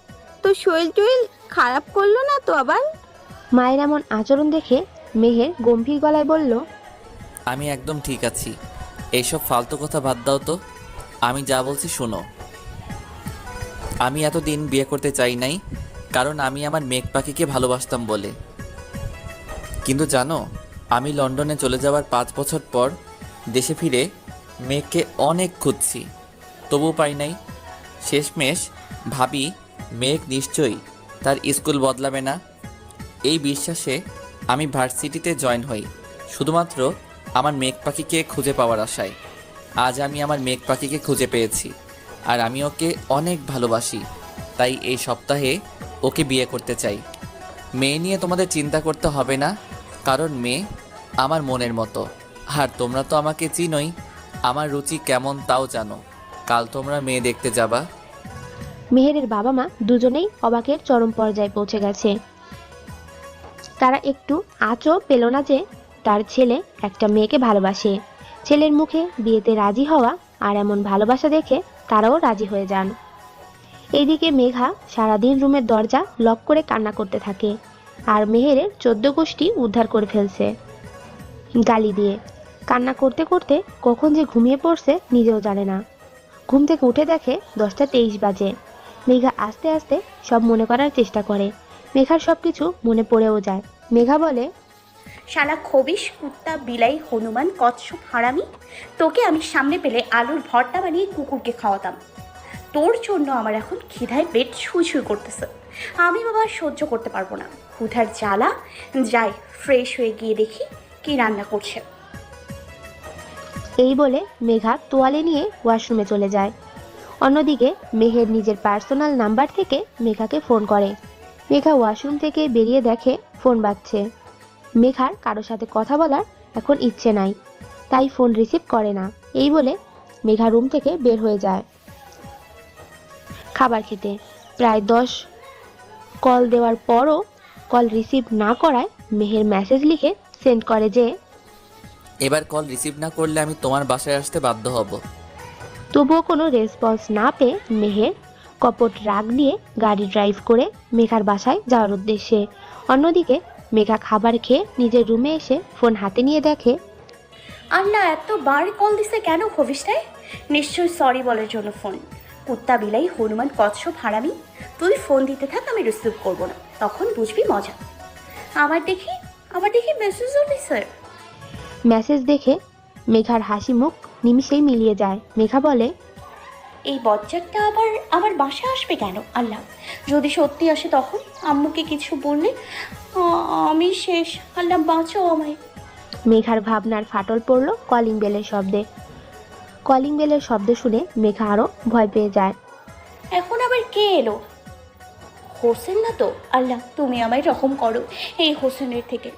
তোর শরীর টরীর খারাপ করলো না তো আবার? মায়ের এমন আচরণ দেখে মেহের গম্ভীর গলায় বলল, আমি একদম ঠিক আছি, এইসব ফালতু কথা বাদ দাও তো। আমি যা বলছি শোনো। আমি এতদিন বিয়ে করতে চাই নাই, কারণ আমি আমার মেঘ পাখিকে ভালোবাসতাম বলে। কিন্তু জানো, আমি লন্ডনে চলে যাওয়ার 5 বছর পর দেশে ফিরে মেঘকে অনেক খুঁজছি, তবুও পাই নাই। শেষমেশ ভাবি মেঘ নিশ্চয়ই তার স্কুল বদলাবে না। এই বিশ্বাসে আমি ভার্সিটিতে জয়েন হই, শুধুমাত্র আমার মেঘ পাখিকে খুঁজে পাওয়ার আশায়। আজ আমি আমার মেঘ পাখিকে খুঁজে পেয়েছি, আর আমি ওকে অনেক ভালোবাসি, তাই এই সপ্তাহে ওকে বিয়ে করতে চাই। মেয়ে নিয়ে তোমাদের চিন্তা করতে হবে না, কারণ মেয়ে আমার মনের মতো। আর তোমরা তো আমাকে চিনোই, আমার রুচি কেমন তাও জানো। কাল তোমরা মেয়ে দেখতে যাবা। মেহেরের বাবা মা দুজনেই অবাকের চরম পর্যায়ে পৌঁছে গেছে। তারা একটু আঁচও পেল না যে তার ছেলে একটা মেয়েকে ভালোবাসে। ছেলের মুখে বিয়েতে রাজি হওয়া আর এমন ভালোবাসা দেখে তারাও রাজি হয়ে যান। এইদিকে মেঘা সারাদিন রুমের দরজা লক করে কান্না করতে থাকে, আর মেহেরের 14 গোষ্ঠী উদ্ধার করে ফেলছে গালি দিয়ে। কান্না করতে করতে কখন যে ঘুমিয়ে পড়ছে নিজেও জানে না। ঘুম থেকে উঠে দেখে 10টা 23 বাজে। মেঘা আস্তে আস্তে সব মনে করার চেষ্টা করে। মেঘার সব কিছু মনে পড়েও যায়। মেঘা বলে, শালা খবিস, কুত্তা, বিলাই, হনুমান, কচ্ছপ, হারামি, তোকে আমি সামনে পেলে আলুর ভর্তা বানিয়ে কুকুরকে খাওয়াতাম। তোর জন্য আমার এখন খিদায় পেট ছুঁই ছুঁই করতেছে। আমি বাবা সহ্য করতে পারবো না ক্ষুধার জ্বালা। যাই ফ্রেশ হয়ে গিয়ে দেখি কি রান্না করছে। এই বলে মেঘা তোয়ালে নিয়ে ওয়াশরুমে চলে যায়। অন্যদিকে মেহের নিজের পার্সোনাল নাম্বার থেকে মেঘাকে ফোন করে। মেঘা ওয়াশরুম থেকে বেরিয়ে দেখে ফোন বাজছে। মেঘার কারো সাথে কথা বলার এখন ইচ্ছে নাই, তাই ফোন রিসিভ করে না। এই বলে মেঘা রুম থেকে বের হয়ে যায় খাবার খেতে। প্রায় 10 কল দেওয়ার পরও কল রিসিভ না করায় মেহের মেসেজ লিখে সেন্ড করে যে, এবার কল রিসিভ না করলে আমি তোমার বাসায় আসতে বাধ্য হব। তবুও কোনো রেসপন্স না পেয়ে মেহের কপট রাগ নিয়ে গাড়ি ড্রাইভ করে মেঘার বাসায় যাওয়ার উদ্দেশ্যে। অন্যদিকে মেঘা খাবার খেয়ে নিজের রুমে এসে ফোন হাতে নিয়ে দেখে আল্লাহ, এতবার কল দিছে কেন খবিসটায়? নিশ্চয়ই সরি বলার জন্য ফোন। কুত্তা, বিলাই, হনুমান, কচ্ছপ, হারামি, তুই ফোন দিতে থাক, আমি রিসিভ করবো না, তখন বুঝবি মজা। আবার দেখি মেসেজও দিছে। মেসেজ দেখে মেঘার হাসি মুখ নিমিষেই মিলিয়ে যায়। মেঘা বলে, এই বজ্জারটা আবার আমার বাসায় আসবে কেন? আল্লাহ, যদি সত্যি আসে তখন আম্মুকে কিছু বললে আমি শেষ। আল্লাহ বাঁচাও আমায়। মেঘার ভাবনার ফাটল পড়ল কলিং বেলের শব্দে। কলিং বেলের শব্দ শুনে মেঘা আরো ভয় পেয়ে যায়। এখন আবার কে এলো? হোসেন না তো? আল্লাহ, তুমি আমায় রকম করো এই হোসেনের থেকে।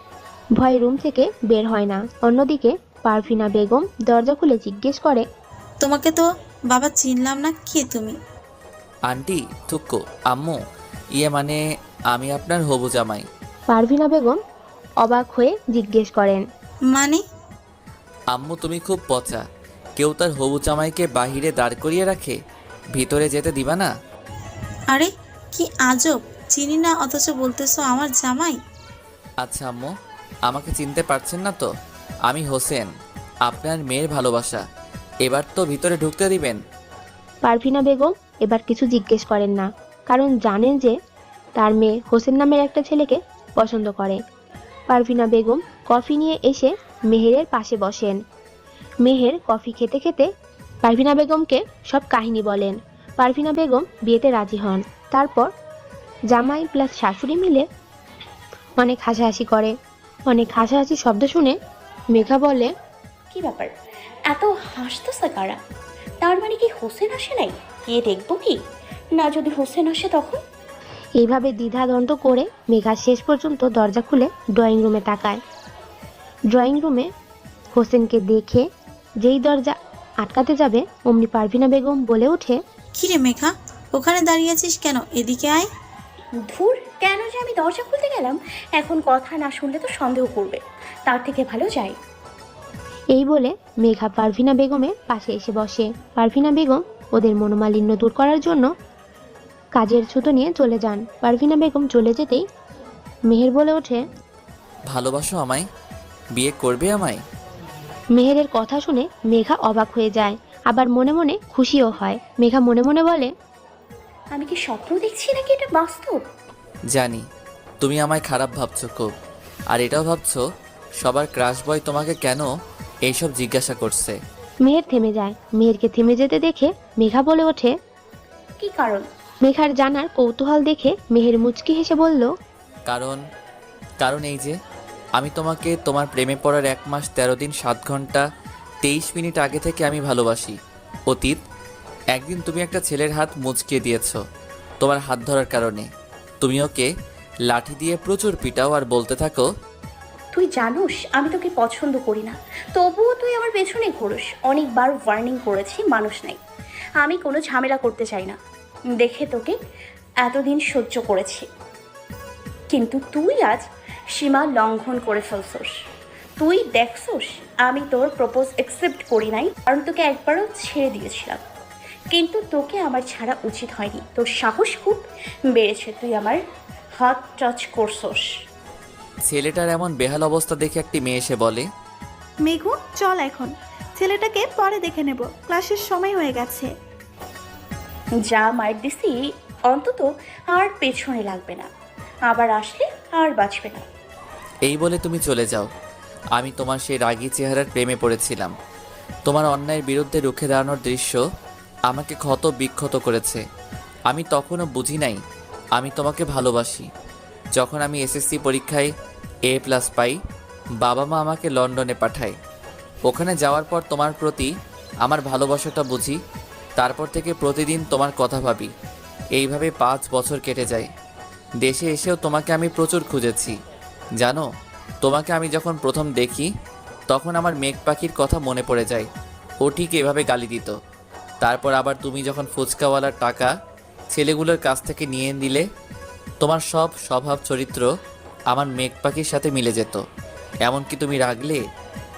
ভয় রুম থেকে বের হয় না। অন্যদিকে পারভিনা বেগম দরজা খুলে জিজ্ঞেস করে, তোমাকে তো বাবা চিনলাম না, কে তুমি? আন্টি, থুক্কো, আম্মু, ইয়ে মানে আমি আপনার হবু জামাই। পারভিনা বেগম অবাক হয়ে জিজ্ঞেস করেন, মানে? আম্মু তুমি খুব পচা। কেউ তার হবু জামাইকে বাহিরে দাঁড় করিয়ে রাখে, ভিতরে যেতে দিবা না? আরে কি আজব, চিনি না অথচ বলতেছো আমার জামাই। আচ্ছা আম্মু, আমাকে চিনতে পারছেন না তো? আমি হোসেন, আপনার মেয়ের ভালোবাসা। এবার তো ভিতরে ঢুকতে দিবেন? পারভিনা বেগম এবার কিছু জিজ্ঞেস করেন না, কারণ জানেন যে তার মেয়ে হোসেন নামের একটা ছেলেকে পছন্দ করে। পারভিনা বেগম কফি নিয়ে এসে মেহেরের পাশে বসেন। মেহের কফি খেতে খেতে পারভিনা বেগমকে সব কাহিনী বলেন। পারভিনা বেগম বিয়েতে রাজি হন। তারপর জামাই প্লাস শাশুড়ি মিলে অনেক হাসাহাসি করে। অনেক হাসাহাসি শব্দ শুনে মেঘা বলে, কি ব্যাপার, এত হাসতেছে কারা? তার মানে কি হোসেন আসে নাই? গিয়ে দেখবো কি না, যদি হোসেন আসে তখন? এইভাবে দ্বিধাদ্বন্দ্ব করে মেঘা শেষ পর্যন্ত দরজা খুলে ড্রয়িং রুমে তাকায়। ড্রয়িং রুমে হোসেনকে দেখে যেই দরজা আটকাতে যাবে অমনি পারভিনা বেগম বলে ওঠে, কিরে মেঘা, ওখানে দাঁড়িয়ে আছিস কেন? এদিকে আয়। ধুর, কেন যে আমি দরজা খুলতে গেলাম? এখন কথা না শুনলে তো সন্দেহ করবে, তার থেকে ভালো যাই। এই বলে মেঘা পারভিনা বেগমের পাশে এসে বসে। পারভিনা বেগম ওদের মনোমালিন্য দূর করার জন্য কাজের ছুতো নিয়ে চলে যান। পারভিনা বেগম চলে যেতেই মেহের বলে ওঠে, ভালোবাসো আমায়? বিয়ে করবে আমায়? মেহেরের কথা শুনে মেঘা অবাক হয়ে যায়, আবার মনে মনে খুশিও হয়। মেঘা মনে মনে বলে, আমি কি স্বপ্ন দেখছি নাকি এটা বাস্তব? জানি তুমি আমায় খারাপ ভাবছো খুব, আর এটাও ভাবছো সবার ক্রাশ বয় তোমাকে কেন এইসব জিজ্ঞাসা করছে। মেহের থেমে যায়। মেহেরকে থেমে যেতে দেখে মেঘা বলে ওঠে, কি কারণ? মেঘার জানার কৌতূহল দেখে মেহের মুচকি হেসে বলল, কারণ এই যে আমি তোমাকে তোমার প্রেমে পড়ার 1 মাস 13 দিন 7 ঘন্টা 23 মিনিট আগে থেকে আমি ভালোবাসি। অতীত একদিন তুমি একটা ছেলের হাত মুচকিয়ে দিয়েছো তোমার হাত ধরার কারণে। তুমি ওকে লাঠি দিয়ে প্রচুর পিটাও আর বলতে থাকো, তুই জানোস আমি তোকে পছন্দ করি না, তবুও তুই আমার পেছনে ঘোরস। অনেকবার ওয়ার্নিং করেছি, মানুষ নাই। আমি কোনো ঝামেলা করতে চাই না দেখে তোকে এতদিন সহ্য করেছি, কিন্তু তুই আজ সীমা লঙ্ঘন করে ফেলছোস। তুই দেখছোস আমি তোর প্রপোজ অ্যাকসেপ্ট করি নাই, কারণ তোকে একবারও ছেড়ে দিয়েছিলাম, কিন্তু তোকে আমার ছাড়া উচিত হয়নি। তোর সাহস খুব বেড়েছে, তুই আমার হাত টাচ করছোস। ছেলেটার এমন বেহাল অবস্থা দেখে একটি মেয়ে এসে বলে, মেঘু চল এখন, ছেলেটাকে পরে দেখে নেব, ক্লাসের সময় হয়ে গেছে। যা মার দিছি অন্তত আর পেছনে লাগবে না, আবার আসলে আর বাঁচবে না। এই বলে তুমি চলে যাও। আমি তোমার সেই রাগী চেহারার প্রেমে পড়েছিলাম। তোমার অন্যায়ের বিরুদ্ধে রুখে দাঁড়ানোর দৃশ্য আমাকে ক্ষত বিক্ষত করেছে। আমি তখনও বুঝি নাই আমি তোমাকে ভালোবাসি। যখন আমি এসএসসি পরীক্ষায় A+ পাই, বাবা মা আমাকে লন্ডনে পাঠায়। ওখানে যাওয়ার পর তোমার প্রতি আমার ভালোবাসাটা বুঝি। তারপর থেকে প্রতিদিন তোমার কথা ভাবি। এইভাবে 5 বছর কেটে যায়। দেশে এসেও তোমাকে আমি প্রচুর খুঁজেছি। জানো, তোমাকে আমি যখন প্রথম দেখি তখন আমার মেঘ পাখির কথা মনে পড়ে যায়। ও ঠিক এভাবে গালি দিত। তারপর আবার তুমি যখন ফুচকাওয়ালার টাকা ছেলেগুলোর কাছ থেকে নিয়ে নিলে, তোমার সব স্বভাব চরিত্র আমার মেঘ পাখির সাথে মিলে যেত। এমনকি তুমি রাগলে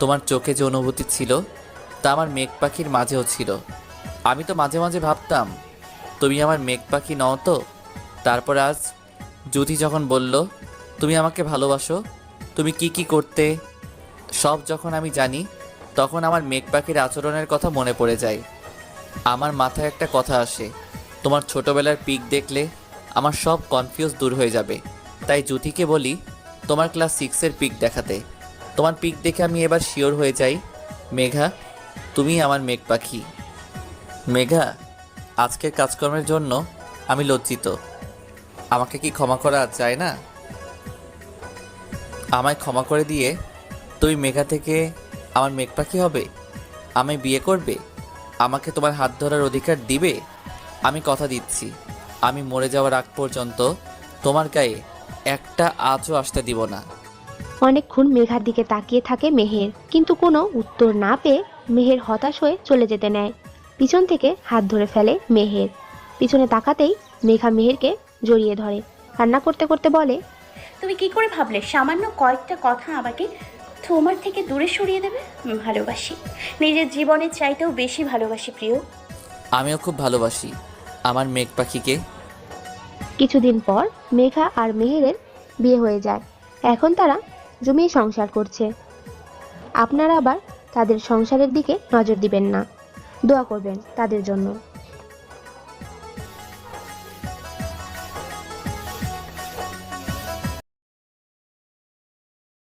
তোমার চোখে যে অনুভূতি ছিল তা আমার মেঘ পাখির মাঝেও ছিল। আমি তো মাঝে মাঝে ভাবতাম তুমি আমার মেঘ পাখি নও তো। তারপর আজ জ্যোতি যখন বলল তুমি আমাকে ভালোবাসো, তুমি কি কি করতে সব যখন আমি জানি, তখন আমার মেঘ পাখির আচরণের কথা মনে পড়ে যায়। আমার মাথায় একটা কথা আসে, তোমার ছোটবেলার পিক দেখলে আমার সব কনফিউজ দূর হয়ে যাবে। তাই জ্যোতিকে বলি তোমার ক্লাস 6-এর পিক দেখাতে। তোমার পিক দেখে আমি এবার শিওর হয়ে যাই মেঘা তুমি আমার মেঘ পাখি। মেঘা, আজকের কাজকর্মের জন্য আমি লজ্জিত। আমাকে কি ক্ষমা করা যায় না? আমায় ক্ষমা করে দিয়ে তুমি মেঘা থেকে আমার মেঘ পাখি হবে, আমায় বিয়ে করবে, আমাকে তোমার হাত ধরার অধিকার দিবে। আমি কথা দিচ্ছি, আমি মরে যাওয়ার আগ পর্যন্ত তোমার গায়ে একটা আঁচও আসতে দিব না। অনেকক্ষণ মেঘার দিকে তাকিয়ে থাকে মেহের, কিন্তু কোনো উত্তর না পেয়ে মেহের হতাশ হয়ে চলে যেতে নেয়। পিছন থেকে হাত ধরে ফেলে মেহের। পিছনে তাকাতেই মেঘা মেহেরকে জড়িয়ে ধরে, কান্না করতে করতে বলে, তুমি কি করে ভাবলে সামান্য কয়েকটা কথা আমাকে তোমার থেকে দূরে সরিয়ে দেবে? ভালোবাসি, নিজের জীবনের চাইতেও বেশি ভালোবাসি প্রিয়। আমিও খুব ভালোবাসি আমার মেঘ পাখিকে। কিছুদিন পর মেঘা আর মেহেরের বিয়ে হয়ে যায়। এখন তারা জমিয়ে সংসার করছে। আপনারা আবার তাদের সংসারের দিকে নজর দিবেন না, দোয়া করবেন তাদের জন্য।